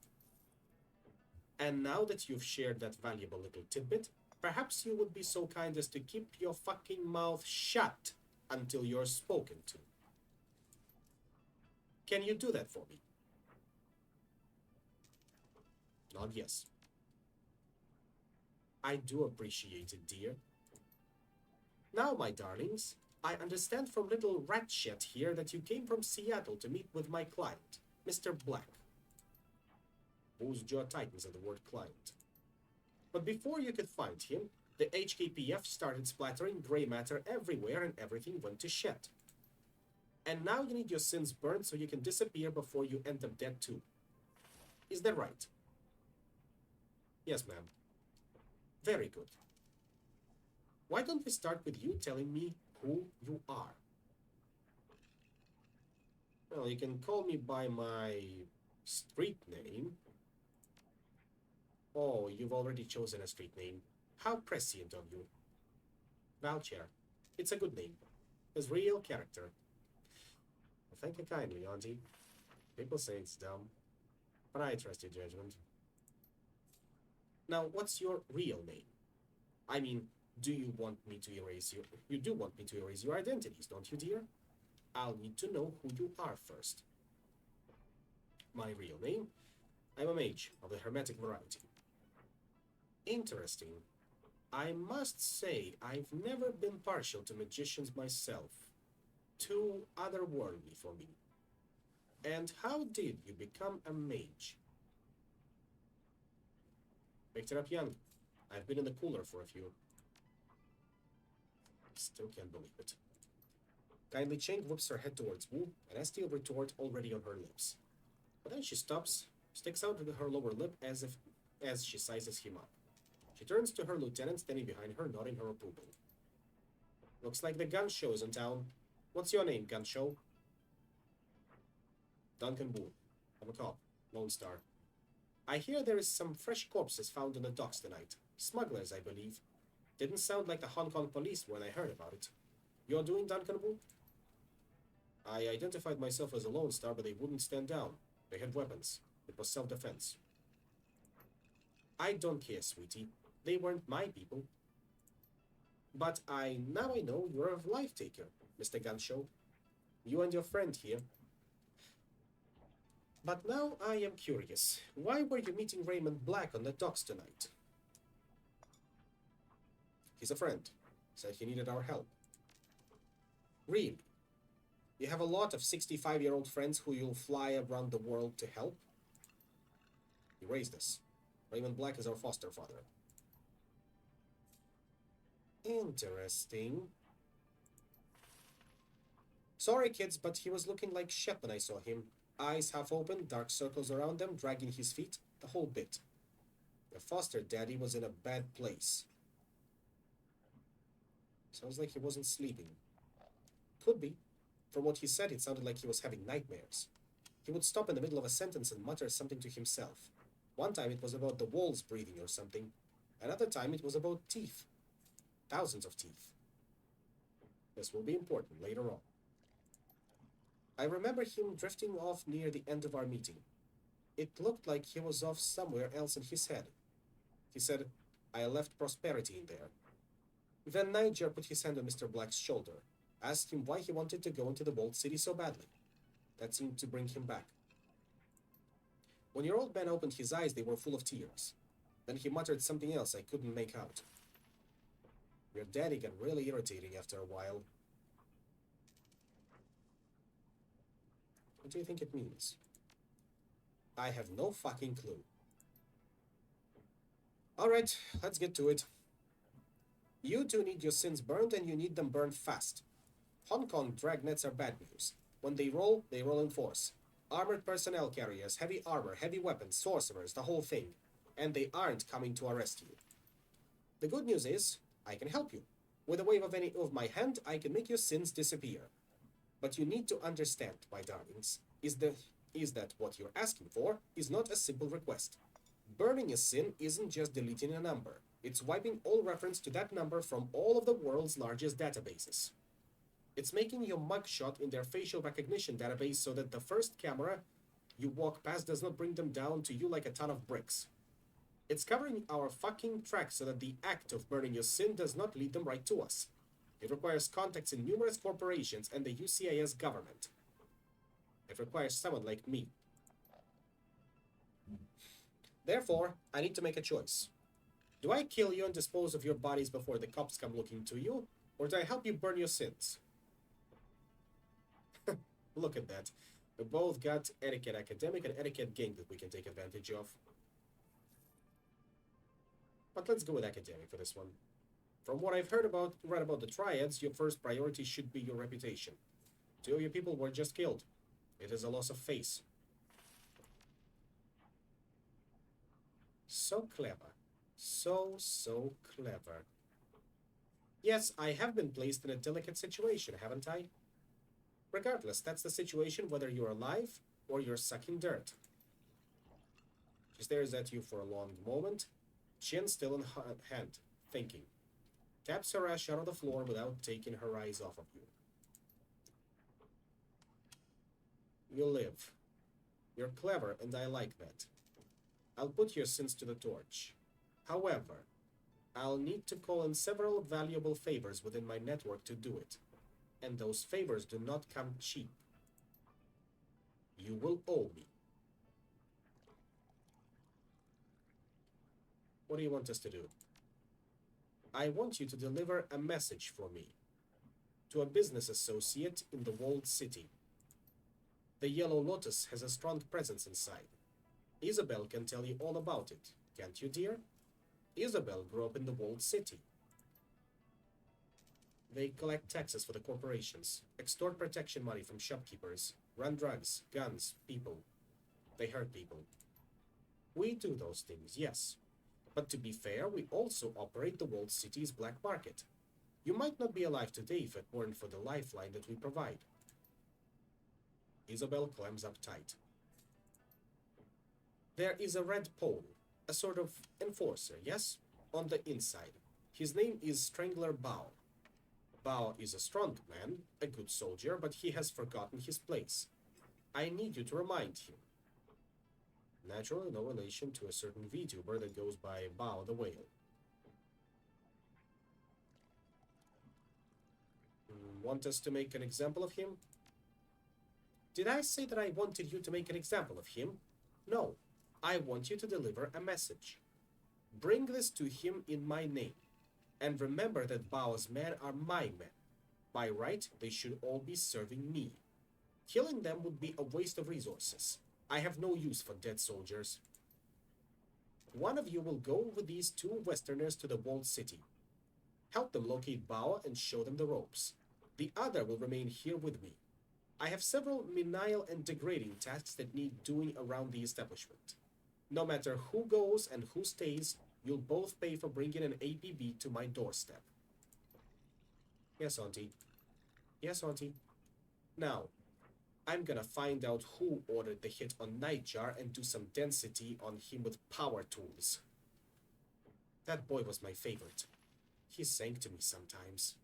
And now that you've shared that valuable little tidbit, perhaps you would be so kind as to keep your fucking mouth shut until you're spoken to. Can you do that for me? Nod yes. I do appreciate it, dear. Now, my darlings, I understand from little Ratchet here that you came from Seattle to meet with my client, Mr. Black. Bull's jaw tightens at the word client. But before you could find him, the HKPF started splattering gray matter everywhere and everything went to shit. And now you need your sins burned so you can disappear before you end up dead too. Is that right? Yes, ma'am. Very good. Why don't we start with you telling me who you are? Well, you can call me by my street name. Oh, you've already chosen a street name. How prescient of you. Valcher. It's a good name. His real character. Well, thank you kindly, Auntie. People say it's dumb, but I trust your judgment. Now, what's your real name? I mean, do you want me to erase you? You do want me to erase your identities, don't you, dear? I'll need to know who you are first. My real name? I'm a mage of the Hermetic variety. Interesting. I must say, I've never been partial to magicians myself. Too otherworldly for me. And how did you become a mage? Picked it up young. I've been in the cooler for a few. Still can't believe it. Kindly Cheng whips her head towards Wu, an asteel retort already on her lips. But then she stops, sticks out her lower lip as she sizes him up. She turns to her lieutenant standing behind her, nodding her approval. Looks like the gun show is in town. What's your name, gun show? Duncan Wu. I'm a cop. Lone Star. I hear there is some fresh corpses found on the docks tonight. Smugglers, I believe. Didn't sound like the Hong Kong police when I heard about it. You're doing Duncan Wu? I identified myself as a Lone Star, but they wouldn't stand down. They had weapons. It was self-defense. I don't care, sweetie. They weren't my people. But now I know you're a life-taker, Mr. Gunshow. You and your friend here. But now I am curious. Why were you meeting Raymond Black on the docks tonight? He's a friend. Said he needed our help. Really? You have a lot of 65-year-old friends who you'll fly around the world to help? He raised us. Raymond Black is our foster father. Interesting. Sorry, kids, but he was looking like Shep when I saw him. Eyes half open, dark circles around them, dragging his feet, the whole bit. Your foster daddy was in a bad place. Sounds like he wasn't sleeping. Could be. From what he said, it sounded like he was having nightmares. He would stop in the middle of a sentence and mutter something to himself. One time it was about the walls breathing or something. Another time it was about teeth. Thousands of teeth. This will be important later on. I remember him drifting off near the end of our meeting. It looked like he was off somewhere else in his head. He said, I left prosperity in there. Then Niger put his hand on Mr. Black's shoulder, asked him why he wanted to go into the Walled City so badly. That seemed to bring him back. When your old man opened his eyes, they were full of tears. Then he muttered something else I couldn't make out. Your daddy got really irritating after a while. What do you think it means? I have no fucking clue. Alright, let's get to it. You two need your sins burned, and you need them burned fast. Hong Kong dragnets are bad news. When they roll in force. Armored personnel carriers, heavy armor, heavy weapons, sorcerers, the whole thing. And they aren't coming to arrest you. The good news is, I can help you. With a wave of my hand, I can make your sins disappear. But you need to understand, my darlings, is that what you're asking for is not a simple request. Burning a sin isn't just deleting a number. It's wiping all reference to that number from all of the world's largest databases. It's making your mugshot in their facial recognition database so that the first camera you walk past does not bring them down to you like a ton of bricks. It's covering our fucking tracks so that the act of burning your sin does not lead them right to us. It requires contacts in numerous corporations and the UCIS government. It requires someone like me. Therefore, I need to make a choice. Do I kill you and dispose of your bodies before the cops come looking to you, or do I help you burn your sins? Look at that. We both got etiquette academic and etiquette gang that we can take advantage of. But let's go with academic for this one. From what I've read about the triads, your first priority should be your reputation. 2 of your people were just killed. It is a loss of face. So clever. So clever. Yes, I have been placed in a delicate situation, haven't I? Regardless, that's the situation whether you're alive or you're sucking dirt. She stares at you for a long moment, chin still in hand, thinking. Taps her ash out on the floor without taking her eyes off of you. You live. You're clever, and I like that. I'll put your sins to the torch. However, I'll need to call in several valuable favors within my network to do it. And those favors do not come cheap. You will owe me. What do you want us to do? I want you to deliver a message for me to a business associate in the walled city. The Yellow Lotus has a strong presence inside. Isabel can tell you all about it, can't you, dear? Isabel grew up in the walled city. They collect taxes for the corporations, extort protection money from shopkeepers, run drugs, guns, people. They hurt people. We do those things, yes. But to be fair, we also operate the walled city's black market. You might not be alive today if it weren't for the lifeline that we provide. Isabel clams up tight. There is a red pole, a sort of enforcer, yes? On the inside. His name is Strangler Bao. Bao is a strong man, a good soldier, but he has forgotten his place. I need you to remind him. Naturally, no relation to a certain VTuber that goes by Bao the Whale. Want us to make an example of him? Did I say that I wanted you to make an example of him? No, I want you to deliver a message. Bring this to him in my name. And remember that Bao's men are my men. By right, they should all be serving me. Killing them would be a waste of resources. I have no use for dead soldiers. One of you will go with these two Westerners to the walled city. Help them locate Bao and show them the ropes. The other will remain here with me. I have several menial and degrading tasks that need doing around the establishment. No matter who goes and who stays, you'll both pay for bringing an APB to my doorstep. Yes, Auntie. Yes, Auntie. Now, I'm gonna find out who ordered the hit on Nightjar and do some density on him with power tools. That boy was my favorite. He sang to me sometimes.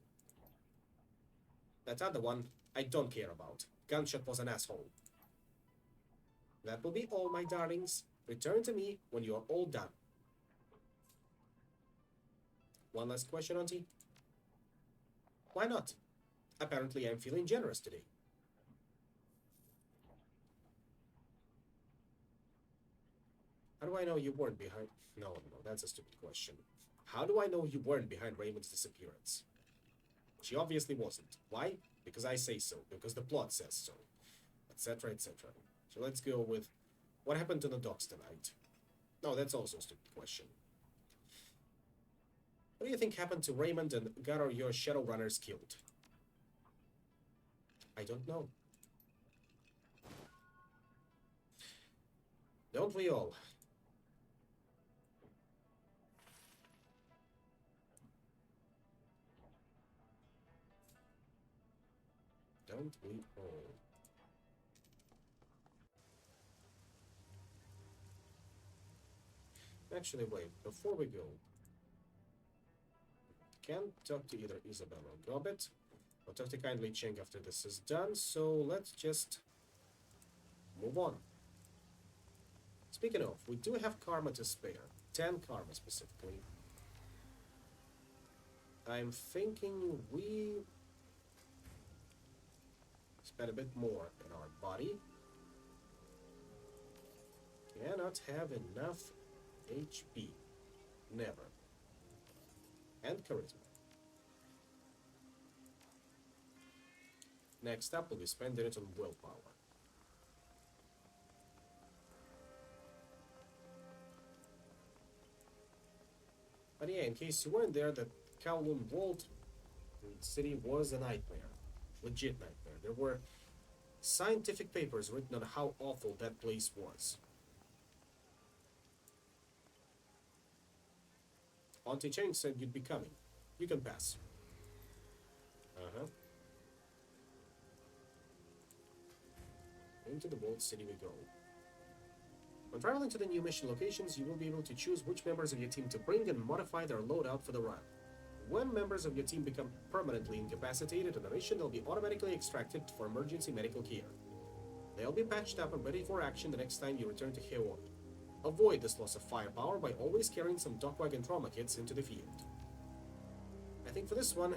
That other one, I don't care about. Gunshot was an asshole. That will be all, my darlings. Return to me when you are all done. One last question, Auntie. Why not? Apparently I'm feeling generous today. How do I know you weren't behind... No, that's a stupid question. How do I know you weren't behind Raymond's disappearance? She obviously wasn't. Why? Because I say so. Because the plot says so. Etc, etc. So let's go with... What happened to the docks tonight? No, that's also a stupid question. What do you think happened to Raymond and got your Shadowrunners killed? I don't know. Don't we all? Don't we all? Actually, wait, before we go, can't talk to either Isabel or Gobbet. I'll talk to Kindly Cheng after this is done, so let's just move on. Speaking of, we do have karma to spare. 10 karma specifically. I'm thinking we spend a bit more in our body. Cannot have enough HP. Never. And charisma. Next up, we'll be spending it on willpower. But yeah, in case you weren't there, the Kowloon Vault city was a nightmare. Legit nightmare. There were scientific papers written on how awful that place was. Auntie Cheng said you'd be coming. You can pass. Uh-huh. Into the Walled City we go. When traveling to the new mission locations, you will be able to choose which members of your team to bring and modify their loadout for the run. When members of your team become permanently incapacitated on a mission, they'll be automatically extracted for emergency medical care. They'll be patched up and ready for action the next time you return to Heon. Avoid this loss of firepower by always carrying some Dockwagon trauma kits into the field. I think for this one,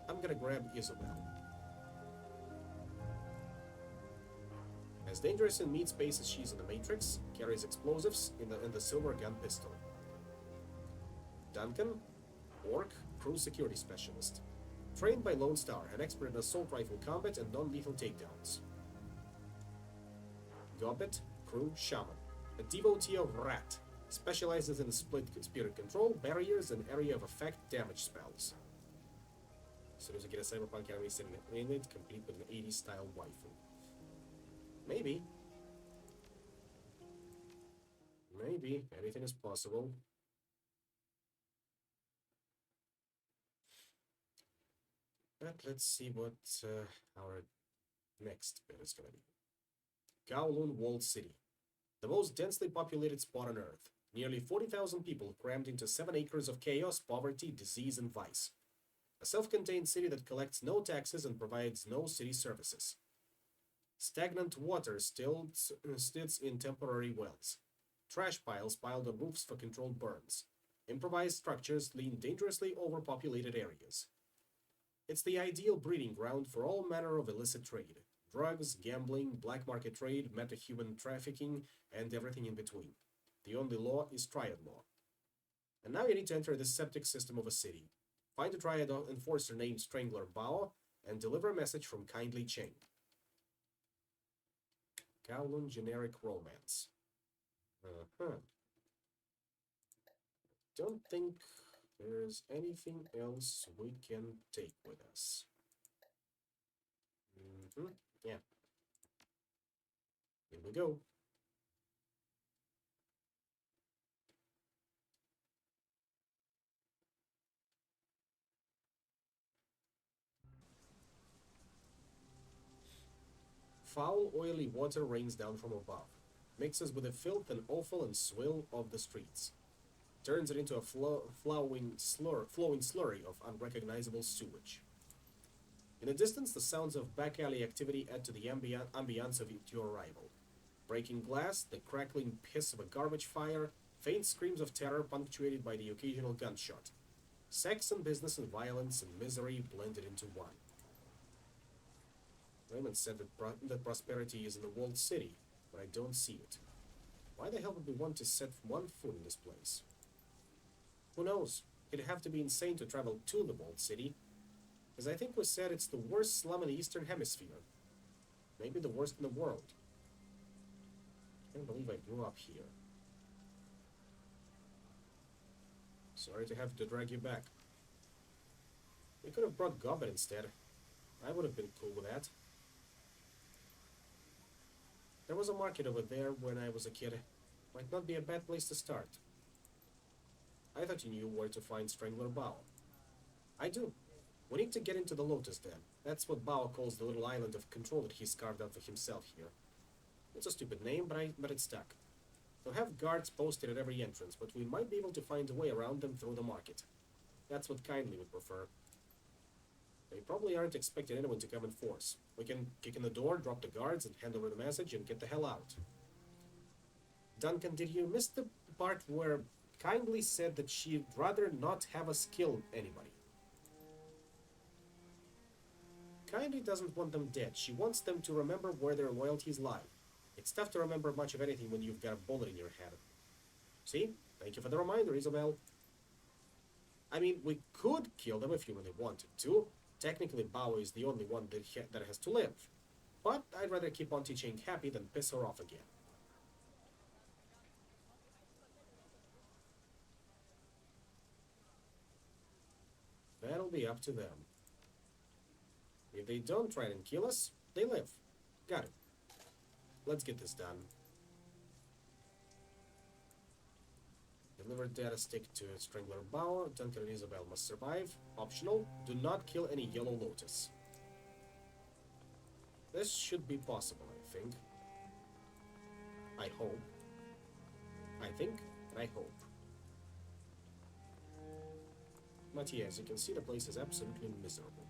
I'm gonna grab Isabel. As dangerous in meat space as she's in the Matrix, carries explosives in the silver gun pistol. Duncan, Orc, crew security specialist. Trained by Lone Star, an expert in assault rifle combat and non-lethal takedowns. Gobbet, crew shaman. A devotee of Rat, specializes in split spirit control, barriers, and area of effect damage spells. As soon as you get a cyberpunk enemy sitting in it, complete with an 80s style waifu. Maybe. Maybe. Anything is possible. But let's see what our next bit is going to be. Kowloon Walled City. The most densely populated spot on Earth. Nearly 40,000 people crammed into 7 acres of chaos, poverty, disease, and vice. A self-contained city that collects no taxes and provides no city services. Stagnant water still sits in temporary wells. Trash piles piled on roofs for controlled burns. Improvised structures lean dangerously over populated areas. It's the ideal breeding ground for all manner of illicit trade. Drugs, gambling, black market trade, metahuman trafficking, and everything in between. The only law is triad law. And now you need to enter the septic system of a city. Find a triad enforcer named Strangler Bao, and deliver a message from Kindly Cheng. Kowloon Generic Romance. Don't think there's anything else we can take with us. Yeah. Here we go. Foul, oily water rains down from above, mixes with the filth and offal and swill of the streets, turns it into a flowing slurry of unrecognizable sewage. In the distance, the sounds of back alley activity add to the ambiance of your arrival. Breaking glass, the crackling piss of a garbage fire, faint screams of terror punctuated by the occasional gunshot. Sex and business and violence and misery blended into one. Raymond said that prosperity is in the walled city, but I don't see it. Why the hell would we want to set one foot in this place? Who knows? It'd have to be insane to travel to the walled city, as I think we said it's the worst slum in the Eastern Hemisphere. Maybe the worst in the world. I can't believe I grew up here. Sorry to have to drag you back. We could have brought Gobbet instead. I would have been cool with that. There was a market over there when I was a kid. Might not be a bad place to start. I thought you knew where to find Strangler Bao. I do. We need to get into the Lotus Den. That's what Bao calls the little island of control that he's carved out for himself here. It's a stupid name, but it stuck. They'll have guards posted at every entrance, but we might be able to find a way around them through the market. That's what Kindly would prefer. They probably aren't expecting anyone to come in force. We can kick in the door, drop the guards, and hand over the message and get the hell out. Duncan, did you miss the part where Kindly said that she'd rather not have us kill anybody? Kindly doesn't want them dead. She wants them to remember where their loyalties lie. It's tough to remember much of anything when you've got a bullet in your head. See? Thank you for the reminder, Isabel. I mean, we could kill them if you really wanted to. Technically, Bao is the only one that has to live. But I'd rather keep Auntie Cheng happy than piss her off again. That'll be up to them. If they don't try and kill us, they live. Got it. Let's get this done. Deliver data stick to Strangler Bauer. Duncan and Isabel must survive. Optional. Do not kill any Yellow Lotus. This should be possible, I think. I hope. I think, and I hope. But yeah, as you can see, the place is absolutely miserable.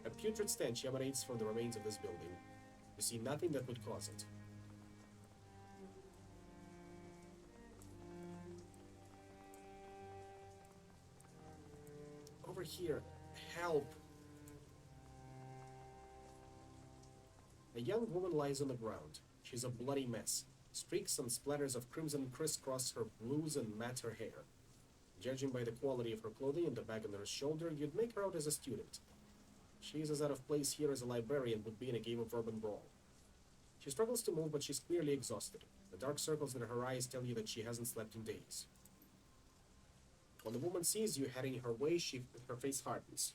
A putrid stench emanates from the remains of this building. You see nothing that would cause it. Over here, help! A young woman lies on the ground. She's a bloody mess. Streaks and splatters of crimson crisscross her blues and mat her hair. Judging by the quality of her clothing and the bag on her shoulder, you'd make her out as a student. She's as out of place here as a librarian would be in a game of urban brawl. She struggles to move, but she's clearly exhausted. The dark circles in her eyes tell you that she hasn't slept in days. When the woman sees you heading her way, her face hardens.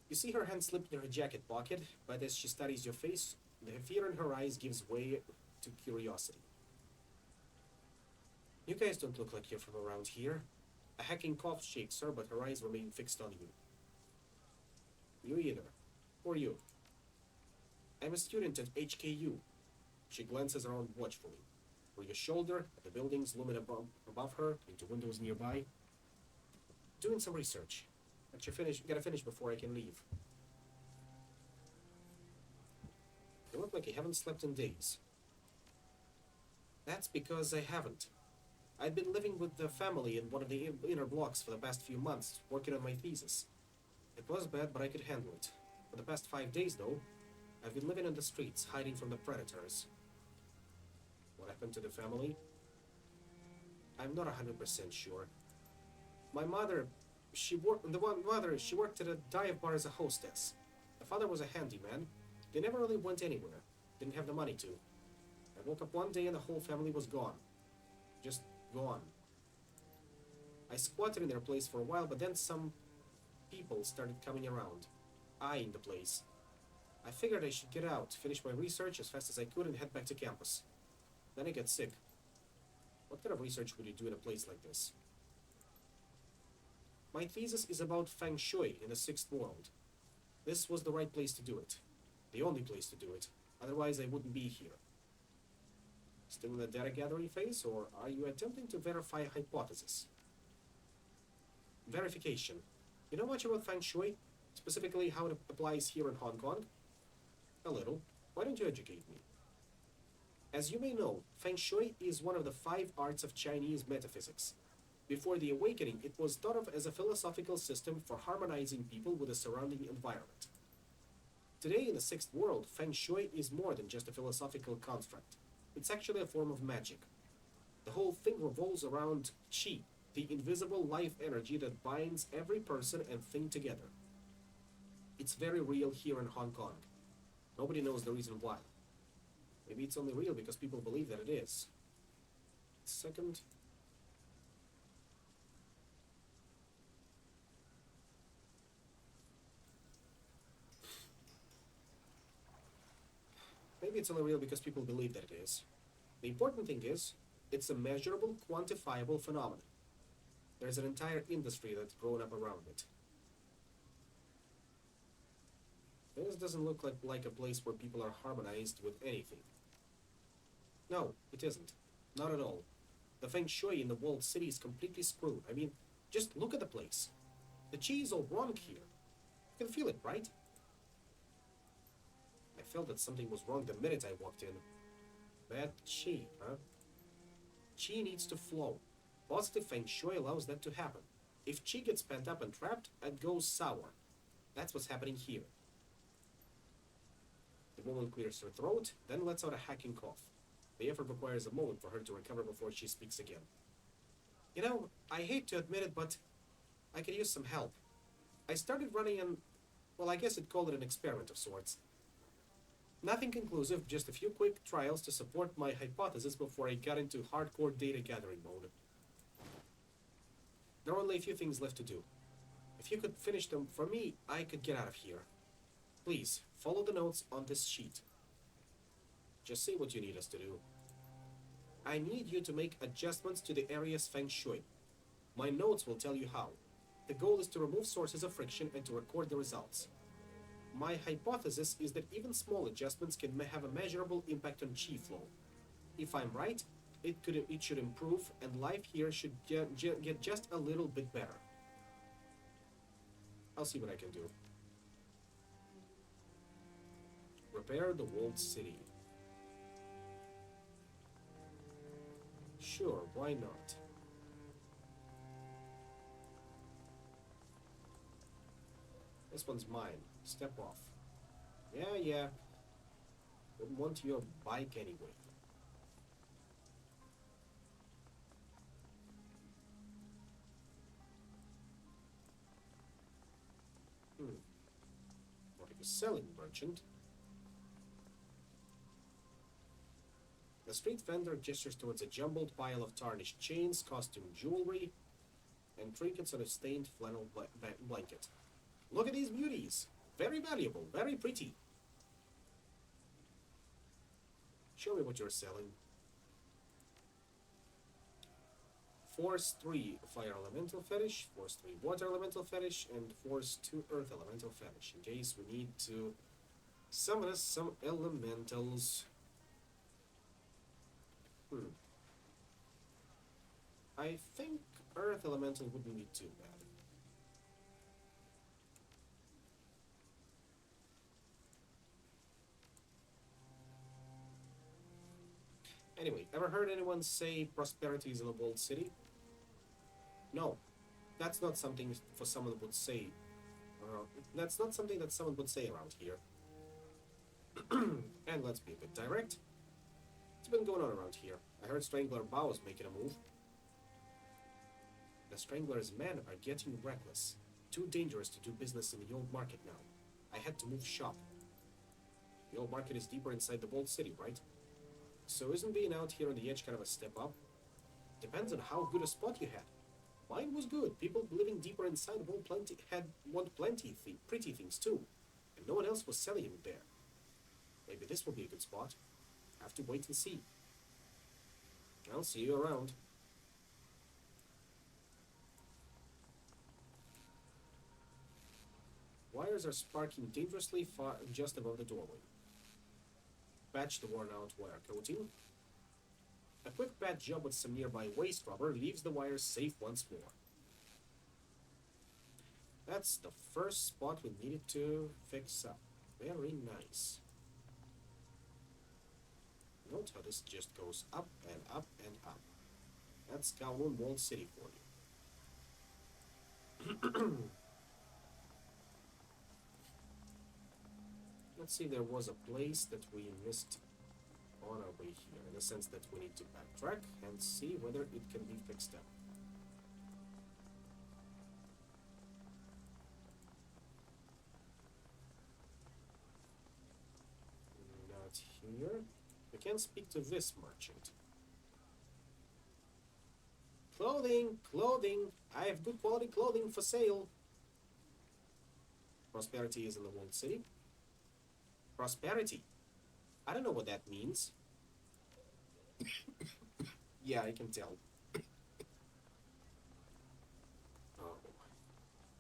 You see her hand slip in her jacket pocket, but as she studies your face, the fear in her eyes gives way to curiosity. You guys don't look like you're from around here. A hacking cough shakes her, but her eyes remain fixed on you. You either. Who are you? I'm a student at HKU. She glances around watchfully. Over your shoulder, at the buildings looming above her, into windows nearby. Doing some research. Gotta finish before I can leave. You look like you haven't slept in days. That's because I haven't. I've been living with the family in one of the inner blocks for the past few months, working on my thesis. It was bad, but I could handle it. For the past 5 days, though, I've been living in the streets, hiding from the predators. What happened to the family? I'm not 100% sure. My mother, she worked at a dive bar as a hostess. The father was a handyman. They never really went anywhere. Didn't have the money to. I woke up one day and the whole family was gone. Just gone. I squatted in their place for a while, but then some people started coming around, eyeing the place. I figured I should get out, finish my research as fast as I could, and head back to campus. Then I got sick. What kind of research would you do in a place like this? My thesis is about Feng Shui in the Sixth World. This was the right place to do it. The only place to do it. Otherwise, I wouldn't be here. Still in the data gathering phase, or are you attempting to verify a hypothesis? Verification. You know much about Feng Shui? Specifically how it applies here in Hong Kong? A little. Why don't you educate me? As you may know, Feng Shui is one of the 5 arts of Chinese metaphysics. Before the awakening, it was thought of as a philosophical system for harmonizing people with the surrounding environment. Today, in the Sixth World, Feng Shui is more than just a philosophical construct. It's actually a form of magic. The whole thing revolves around Qi, the invisible life energy that binds every person and thing together. It's very real here in Hong Kong. Nobody knows the reason why. Maybe it's only real because people believe that it is. Second. Maybe it's only real because people believe that it is. The important thing is, it's a measurable, quantifiable phenomenon. There's an entire industry that's grown up around it. This doesn't look like a place where people are harmonized with anything. No, it isn't. Not at all. The Feng Shui in the walled city is completely screwed. I mean, just look at the place. The Qi is all wrong here. You can feel it, right? I felt that something was wrong the minute I walked in. Bad Qi, huh? Qi needs to flow. Positive Feng Shui allows that to happen. If Qi gets pent up and trapped, it goes sour. That's what's happening here. The woman clears her throat, then lets out a hacking cough. The effort requires a moment for her to recover before she speaks again. You know, I hate to admit it, but I could use some help. I started running I guess I'd call it an experiment of sorts. Nothing conclusive, just a few quick trials to support my hypothesis before I got into hardcore data gathering mode. There are only a few things left to do. If you could finish them for me, I could get out of here. Please, follow the notes on this sheet. Just say what you need us to do. I need you to make adjustments to the area's feng shui. My notes will tell you how. The goal is to remove sources of friction and to record the results. My hypothesis is that even small adjustments can have a measurable impact on chi flow. If I'm right, it should improve, and life here should get just a little bit better. I'll see what I can do. Repair the walled city. Sure, why not? This one's mine. Step off. Yeah. Wouldn't want your bike anyway. What are you selling, merchant? The street vendor gestures towards a jumbled pile of tarnished chains, costume jewelry, and trinkets on a stained flannel blanket. Look at these beauties! Very valuable, very pretty. Show me what you're selling. Force 3 Fire Elemental Fetish, Force 3 Water Elemental Fetish, and Force 2 Earth Elemental Fetish, in case we need to summon us some elementals. I think Earth Elemental wouldn't be too bad. Anyway, ever heard anyone say prosperity is in a walled city? No, that's not something for someone would say. That's not something that someone would say around here. And let's be a bit direct. What's been going on around here? I heard Strangler Bao is making a move. The Strangler's men are getting reckless. Too dangerous to do business in the old market now. I had to move shop. The old market is deeper inside the walled city, right? So isn't being out here on the edge kind of a step up? Depends on how good a spot you had. Mine was good. People living deeper inside want pretty things too, and no one else was selling it there. Maybe this will be a good spot. Have to wait and see. I'll see you around. Wires are sparking dangerously far just above the doorway. Patch the worn-out wire coating. A quick patch job with some nearby waste rubber leaves the wires safe once more. That's the first spot we needed to fix up. Very nice. Note how this just goes up and up and up. That's Kowloon Walled City for you. Let's see, there was a place that we missed on our way here, in the sense that we need to backtrack and see whether it can be fixed up. Not here. We can speak to this merchant. Clothing! I have good quality clothing for sale. Prosperity is in the walled city. Prosperity? I don't know what that means. Yeah, I can tell. Oh,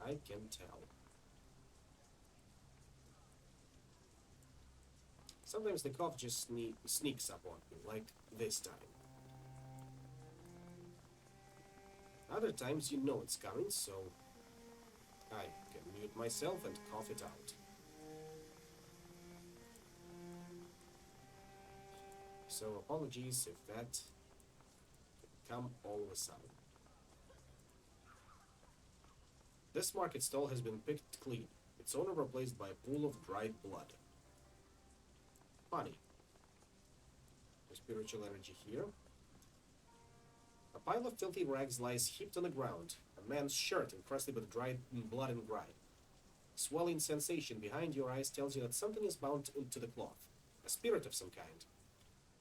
I can tell. Sometimes the cough just sneaks up on me, like this time. Other times you know it's coming, so I can mute myself and cough it out. So apologies if that come all of a sudden. This market stall has been picked clean, its owner replaced by a pool of dried blood. Funny. There's spiritual energy here. A pile of filthy rags lies heaped on the ground, a man's shirt encrusted with dried blood and grime. Swelling sensation behind your eyes tells you that something is bound into the cloth, a spirit of some kind.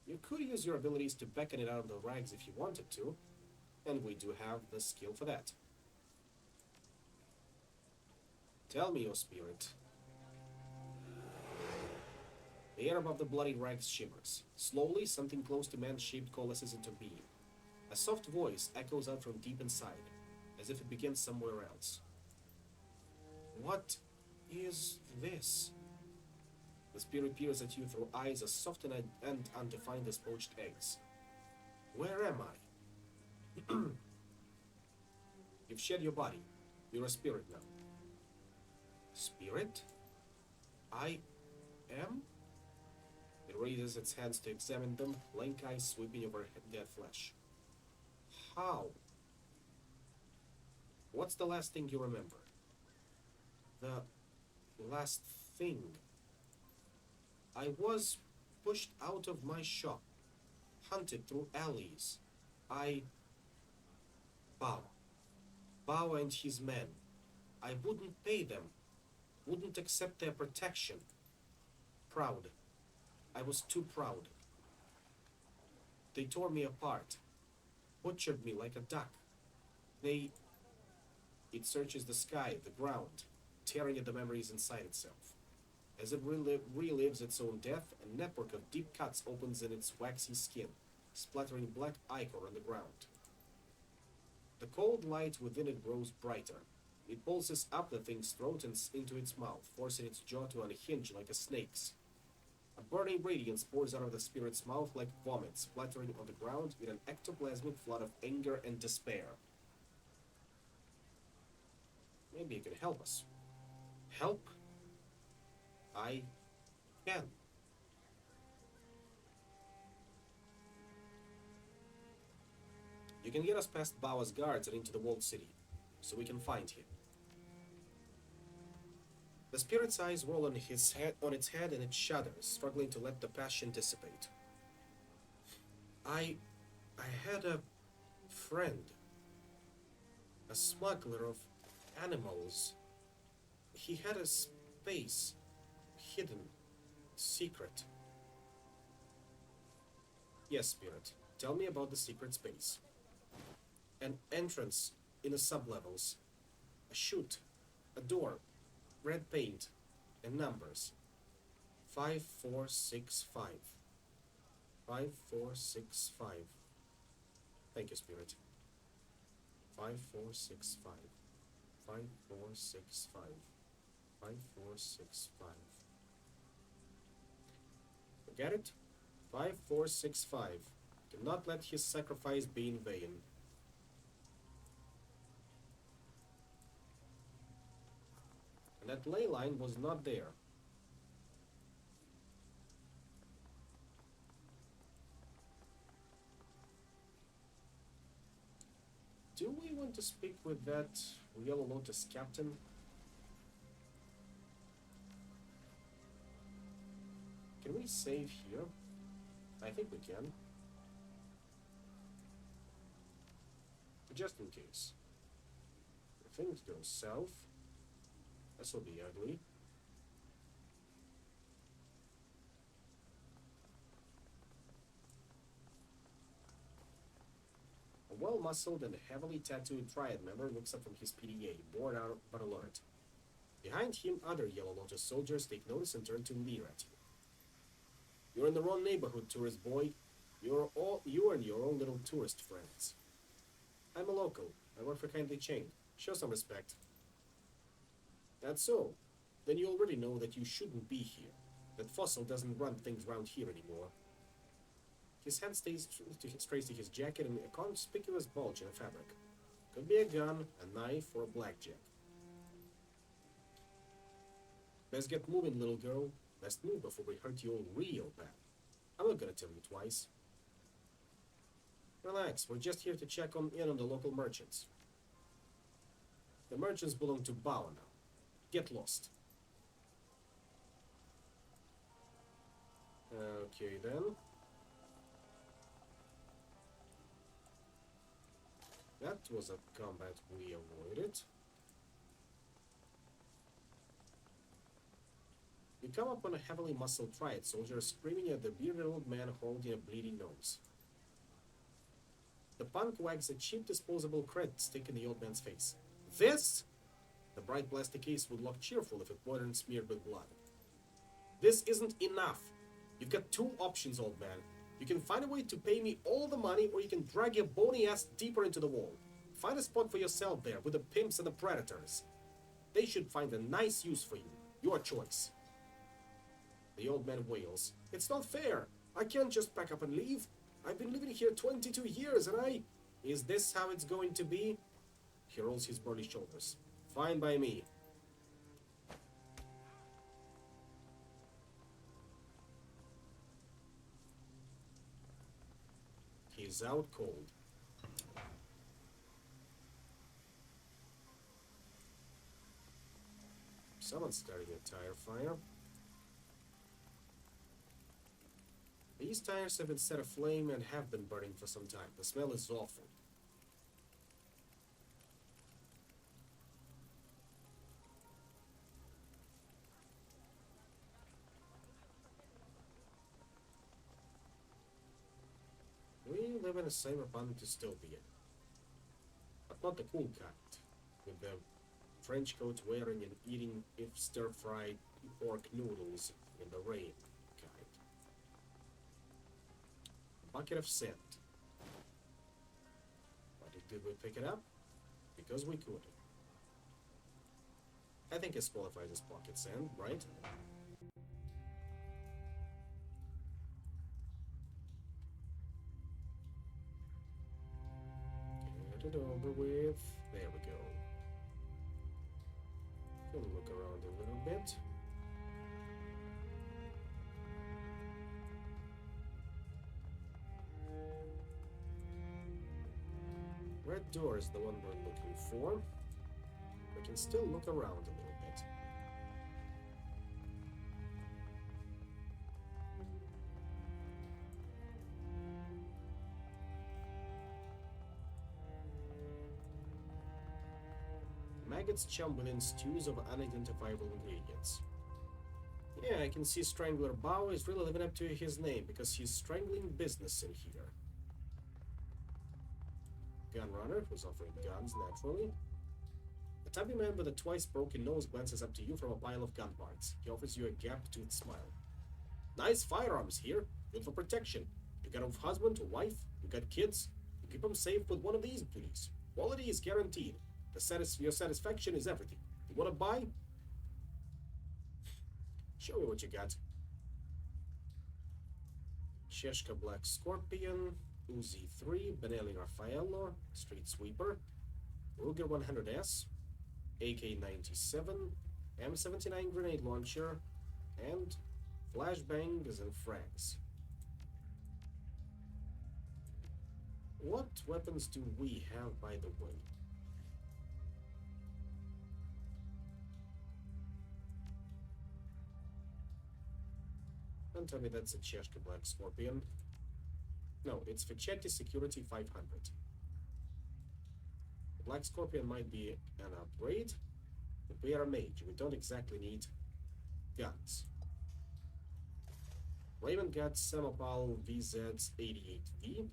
You could use your abilities to beckon it out of the rags if you wanted to, and we do have the skill for that. Tell me, O spirit. The air above the bloody rags shimmers. Slowly, something close to man-shaped coalesces into being. A soft voice echoes out from deep inside, as if it begins somewhere else. What is this? The spirit peers at you through eyes as soft and undefined as poached eggs. Where am I? You've shed your body. You're a spirit now. Spirit? I am? It raises its hands to examine them, lank eyes sweeping over dead flesh. How? What's the last thing you remember? The last thing. I was pushed out of my shop, hunted through alleys. Bao. Bao and his men. I wouldn't pay them, wouldn't accept their protection. Proud. I was too proud. They tore me apart, butchered me like a duck. It searches the sky, the ground, tearing at the memories inside itself. As it relives its own death, a network of deep cuts opens in its waxy skin, splattering black ichor on the ground. The cold light within it grows brighter. It pulses up the thing's throat and into its mouth, forcing its jaw to unhinge like a snake's. A burning radiance pours out of the spirit's mouth like vomit, splattering on the ground in an ectoplasmic flood of anger and despair. Maybe you can help us. Help? I can. You can get us past Bao's guards and into the walled city, so we can find him. The spirit's eyes roll on its head and it shudders, struggling to let the passion dissipate. I had a friend, a smuggler of animals. He had a space, hidden, secret. Yes, spirit, tell me about the secret space. An entrance in the sublevels, a chute, a door, red paint, and numbers. 5465. 5465. Thank you, spirit. 5465. 5465. 5465. Forget it? 5465. Do not let his sacrifice be in vain. And that ley line was not there. Do we want to speak with that Yellow Lotus captain? Can we save here? I think we can. Just in case. If things go south, this will be ugly. A well-muscled and heavily tattooed triad member looks up from his PDA, bored out but alert. Behind him, other Yellow Lotus soldiers take notice and turn to leer at you. You're in the wrong neighborhood, tourist boy. You and your own little tourist friends. I'm a local. I work for Kindly Chain. Show some respect. That's so. Then you already know that you shouldn't be here. That Fossil doesn't run things round here anymore. His hand strays to his jacket and a conspicuous bulge in the fabric. Could be a gun, a knife, or a blackjack. Best get moving, little girl. Best move before we hurt you all real bad. I'm not gonna tell you twice. Relax, we're just here to check in on the local merchants. The merchants belong to Bao now. Get lost. Okay then. That was a combat we avoided. You come upon a heavily muscled triad soldier screaming at the bearded old man holding a bleeding nose. The punk wags a cheap disposable credit stick in the old man's face. This? The bright plastic case would look cheerful if it weren't smeared with blood. This isn't enough. You've got two options, old man. You can find a way to pay me all the money, or you can drag your bony ass deeper into the wall. Find a spot for yourself there with the pimps and the predators. They should find a nice use for you. Your choice. The old man wails. It's not fair. I can't just pack up and leave. I've been living here 22 years and I... Is this how it's going to be? He rolls his burly shoulders. Fine by me. He's out cold. Someone's starting a tire fire. These tires have been set aflame and have been burning for some time. The smell is awful. We live in a cyberpunk dystopia. But not the cool kind. With the trench coat wearing and eating stir-fried pork noodles in the rain kind. A bucket of sand. Why did we pick it up? Because we could. I think it's qualified as pocket sand, right? Get it over with. There we go. Gonna look around a little bit. Red door is the one we're looking for. We can still look around a little bit. Maggots chum within stews of unidentifiable ingredients. Yeah, I can see Strangler Bao is really living up to his name because he's strangling business in here. Gunrunner, who's offering guns, naturally. A tubby man with a twice broken nose glances up to you from a pile of gun parts. He offers you a gap-toothed smile. Nice firearms here. Good for protection. You got a husband, a wife, you got kids. You keep them safe with one of these beauties. Quality is guaranteed. Your satisfaction is everything. You want to buy? Show me what you got. Cheshka Black Scorpion, Uzi 3, Benelli Raffaello, Street Sweeper, Ruger 100S, AK-97, M79 Grenade Launcher, and flashbangs and frags. What weapons do we have, by the way? Don't tell me that's a Cheshka Black Scorpion. No, it's Fichetti Security 500. The Black Scorpion might be an upgrade, but we are a mage. We don't exactly need guns. Raymond got Samopal VZ's 88V.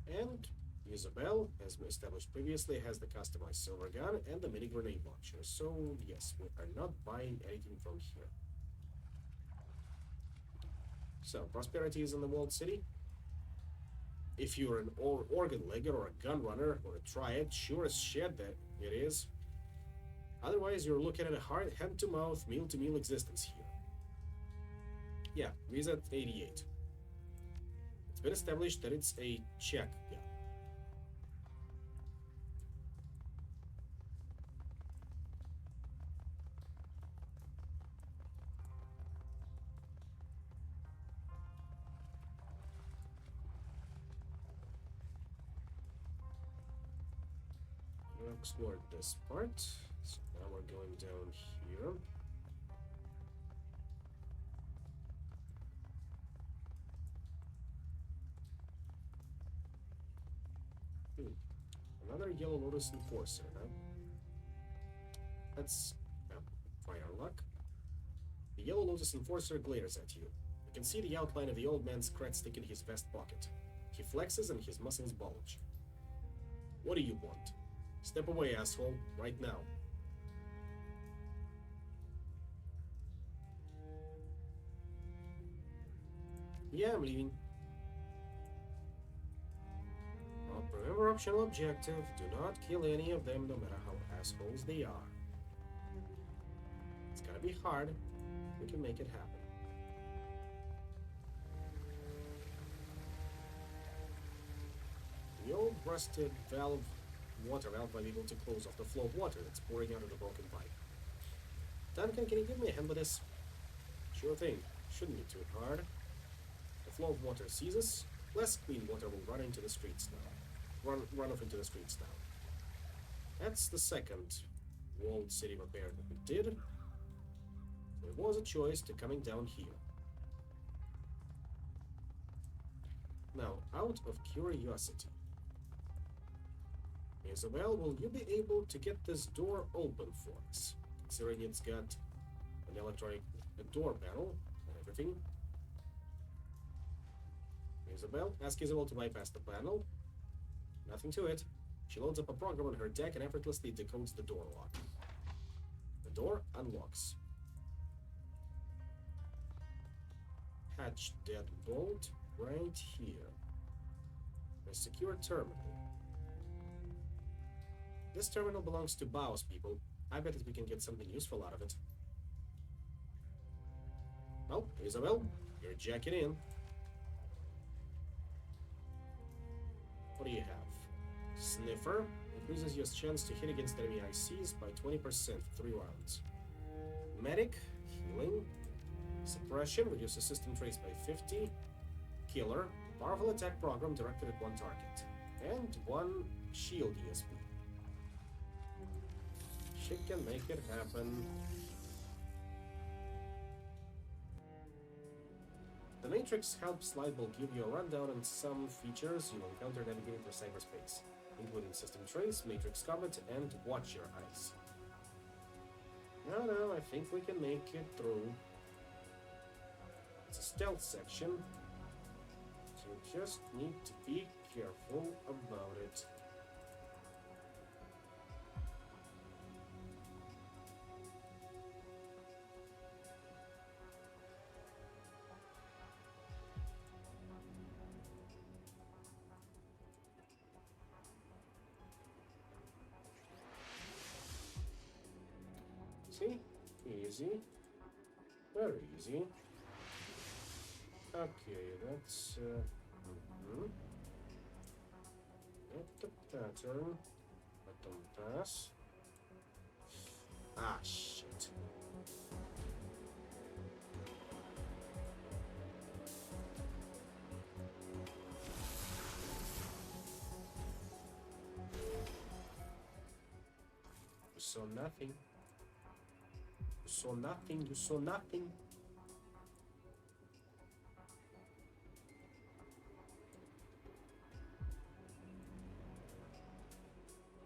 And Isabel, as we established previously, has the customized silver gun and the mini grenade launcher. So, yes, we are not buying anything from here. So, prosperity is in the walled city. If you're an organ legger or a gun runner or a triad, sure as shit that it is. Otherwise, you're looking at a hard hand-to-mouth, meal-to-meal existence here. Yeah, Visa 88. It's been established that it's a Czech gun. We'll explore this part. So now we're going down here. Another Yellow Lotus Enforcer, huh? Let's try our luck. The Yellow Lotus Enforcer glares at you. You can see the outline of the old man's cred stick in his vest pocket. He flexes and his muscles bulge. What do you want? Step away, asshole, right now. Yeah, I'm leaving. Well, remember optional objective. Do not kill any of them, no matter how assholes they are. It's gonna be hard. We can make it happen. The old rusted valve, water valve, unable to close off the flow of water that's pouring out of the broken pipe. Duncan, can you give me a hand with this? Sure thing. Shouldn't be too hard. The flow of water ceases. Less clean water will run into the streets now. Run off into the streets now. That's the second walled city repair that we did. There was a choice to coming down here. Now, out of curiosity, Isabel, will you be able to get this door open for us? Considering it's got an electronic door panel and everything. Isabel, ask Isabel to bypass the panel. Nothing to it. She loads up a program on her deck and effortlessly decodes the door lock. The door unlocks. Hatch deadbolt right here. A secure terminal. This terminal belongs to Bao's people. I bet that we can get something useful out of it. Well, Isabel, you're jacking in. What do you have? Sniffer increases your chance to hit against enemy ICs by 20% for 3 rounds. Medic, healing. Suppression reduces system trace by 50. Killer, powerful attack program directed at one target. And 1 shield ESP. She can make it happen. The Matrix helps Slide will give you a rundown on some features you'll encounter navigating through cyberspace, including system trace, Matrix combat, and watch your eyes. No, I think we can make it through. It's a stealth section, so you just need to be careful about it. See? Easy. Very easy. Okay, that's not the pattern. But don't pass. Ah, shit. You saw nothing. You saw nothing. You saw nothing.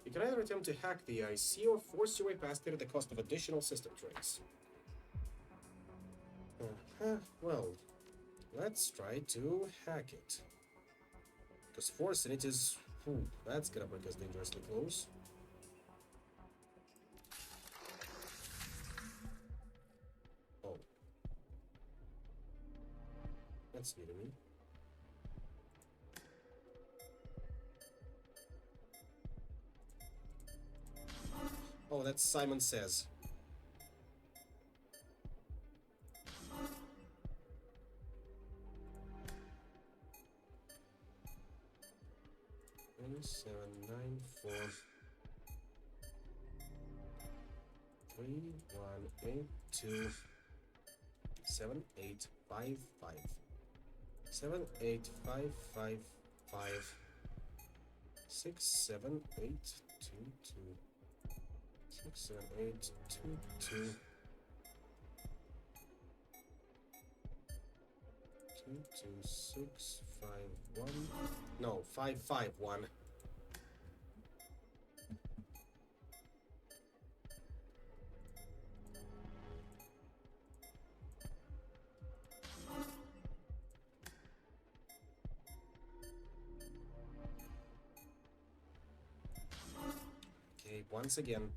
You can either attempt to hack the IC or force your way past it at the cost of additional system trace. Well, let's try to hack it. Because forcing it is... that's gonna bring us dangerously close. Oh. That's new to me. Oh, that's Simon Says. Seven, 9, 4, 3, 1, 8, 2, 7, 8, 5, 5. 7, 8, 5, 5, 5. 6, 7, 8, 2, 2. 6, 7, 8, 2, 2. 2, 2, 6, 5, 1. No, 5, 5, 1. Okay, once again.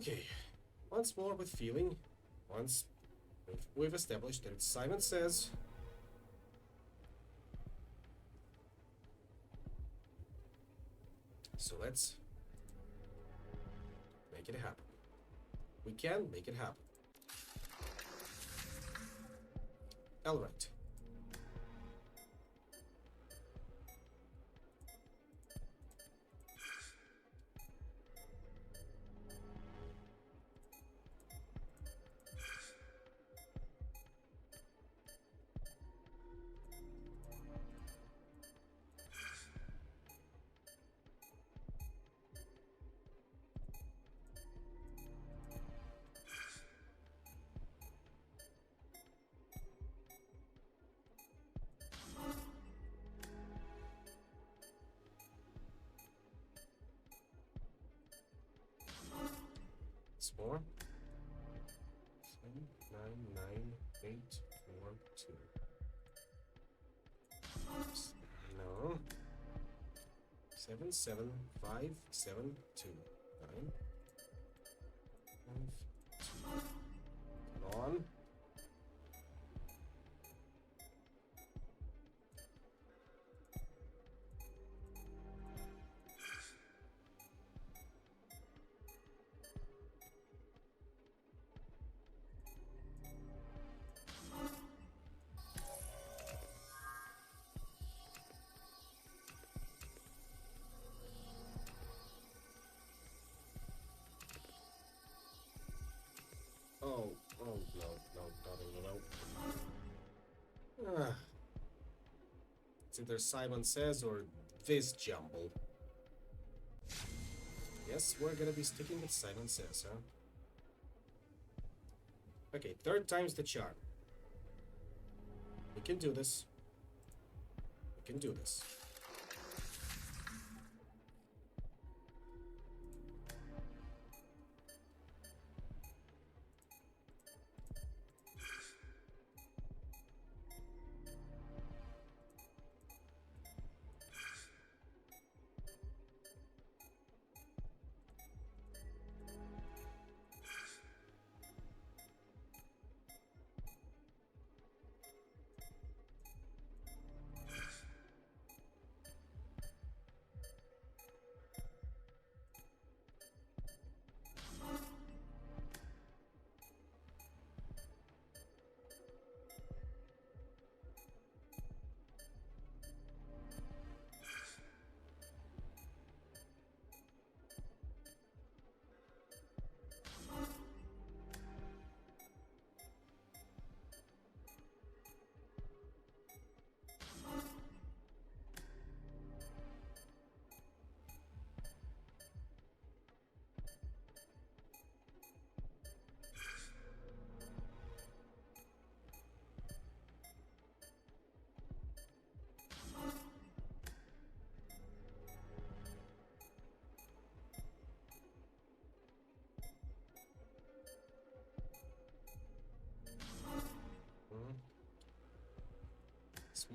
Okay, once more with feeling. Once we've established that it's Simon Says. So let's make it happen. We can make it happen. Alright. It's 4, 7, 9, 9, 8, 4, 2. No. 7, 7, 5, 7, 2, 9. 5, 2. Come on. Oh, no, no. Ah. It's either Simon Says or this jumble. Yes, we're gonna be sticking with Simon Says, huh? Okay, third time's the charm. We can do this. We can do this.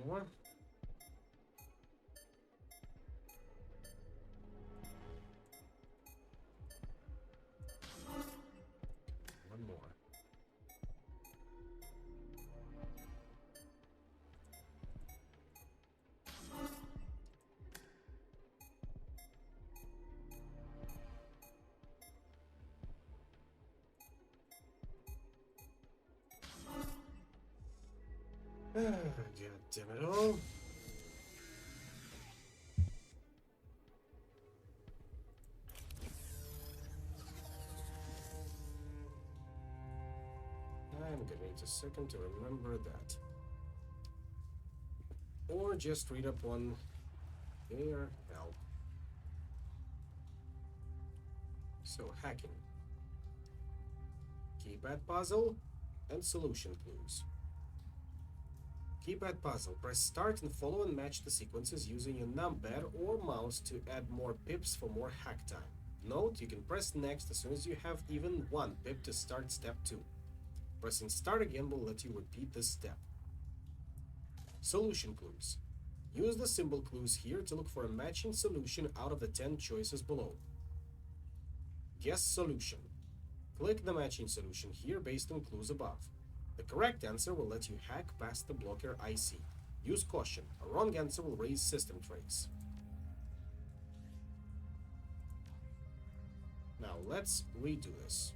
More. One more. God damn it all. I'm gonna need a second to remember that. Or just read up on their help. So, hacking. Keypad puzzle and solution clues. Keypad puzzle. Press start and follow and match the sequences using your numpad or mouse to add more pips for more hack time. Note, you can press next as soon as you have even one pip to start step 2. Pressing start again will let you repeat this step. Solution clues. Use the symbol clues here to look for a matching solution out of the 10 choices below. Guess solution. Click the matching solution here based on clues above. The correct answer will let you hack past the blocker IC. Use caution. A wrong answer will raise system trace. Now let's redo this.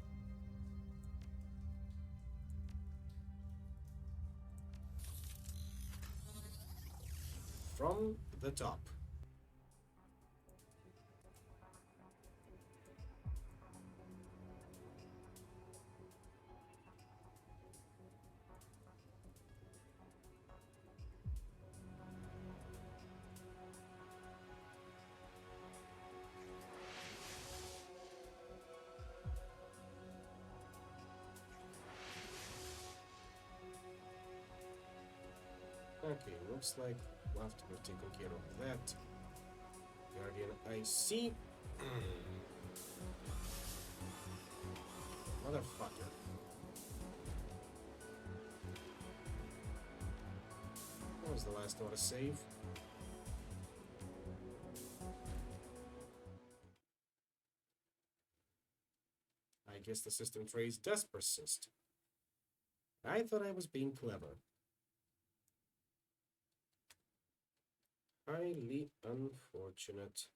From the top. Okay, looks like we'll have to be taking care of that. Guardian IC. Motherfucker. What was the last one to save? I guess the system trace does persist. I thought I was being clever. Highly unfortunate.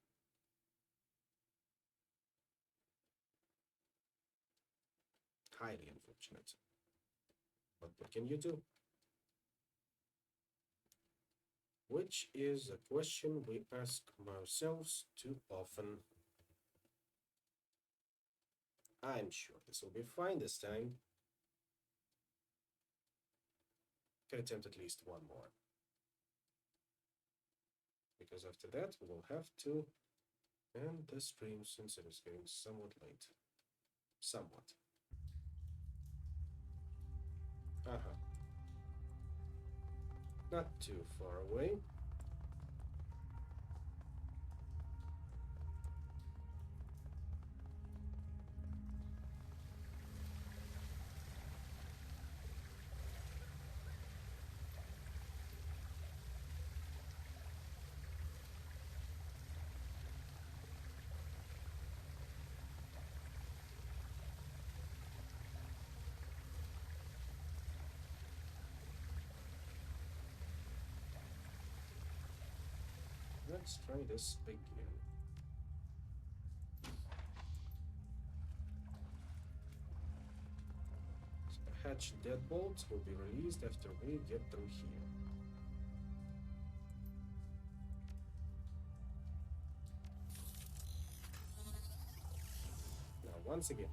Highly unfortunate. But what can you do? Which is a question we ask ourselves too often. I'm sure this will be fine this time. Can attempt at least one more. Because after that, we will have to end the stream since it is getting somewhat late. Somewhat. Not too far away. Let's try this again. So hatch deadbolts will be released after we get through here. Now once again,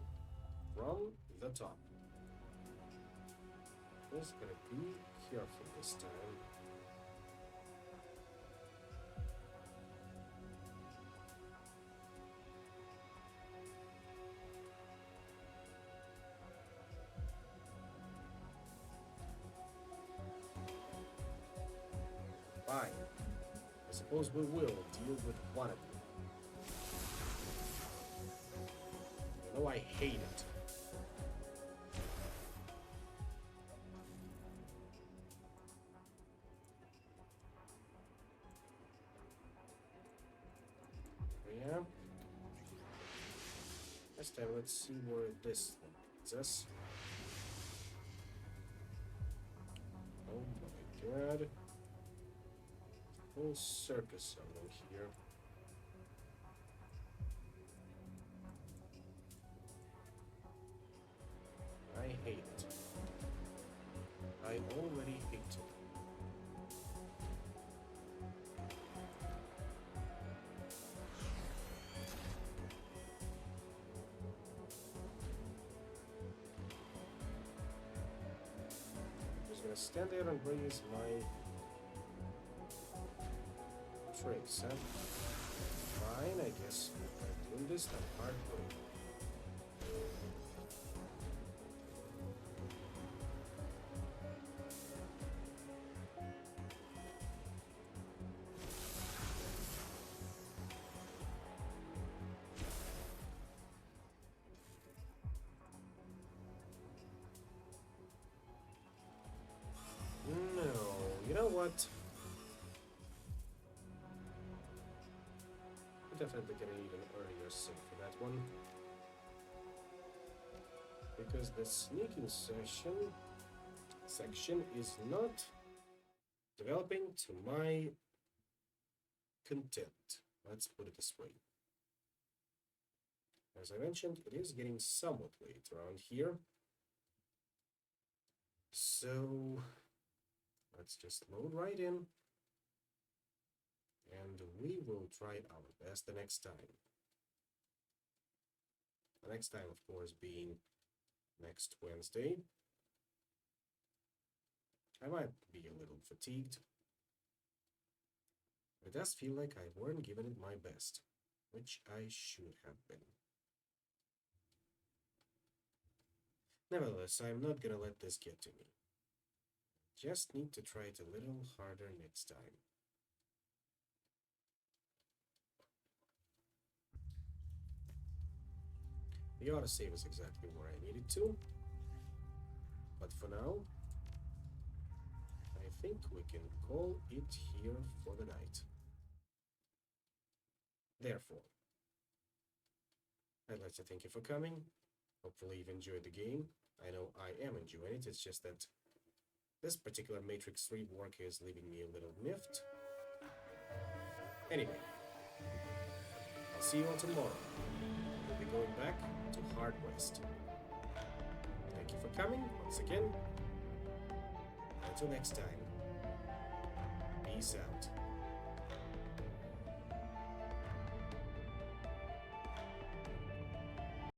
from the top. Just gotta be careful this time. Fine. I suppose we will deal with one of you. You know I hate it. Yeah. This time, let's see where this leads us. Oh my god. Whole circus over here. I hate it. I already hate it. I'm just gonna stand there and raise my trace, huh? Fine, I guess I'm doing this the hard way. No, you know what? Definitely gonna need an earlier save for that one. because the sneaking section is not developing to my content. Let's put it this way. As I mentioned, it is getting somewhat late around here. So let's just load right in. And we will try our best the next time. The next time, of course, being next Wednesday. I might be a little fatigued. It does feel like I weren't giving it my best, which I should have been. Nevertheless, I'm not gonna let this get to me. Just need to try it a little harder next time. The autosave is exactly where I needed to. But for now, I think we can call it here for the night. Therefore, I'd like to thank you for coming. Hopefully you've enjoyed the game. I know I am enjoying it, it's just that this particular Matrix rework is leaving me a little miffed. Anyway, I'll see you all tomorrow. We'll be going back to Hard West. Thank you for coming once again. Until next time, peace out.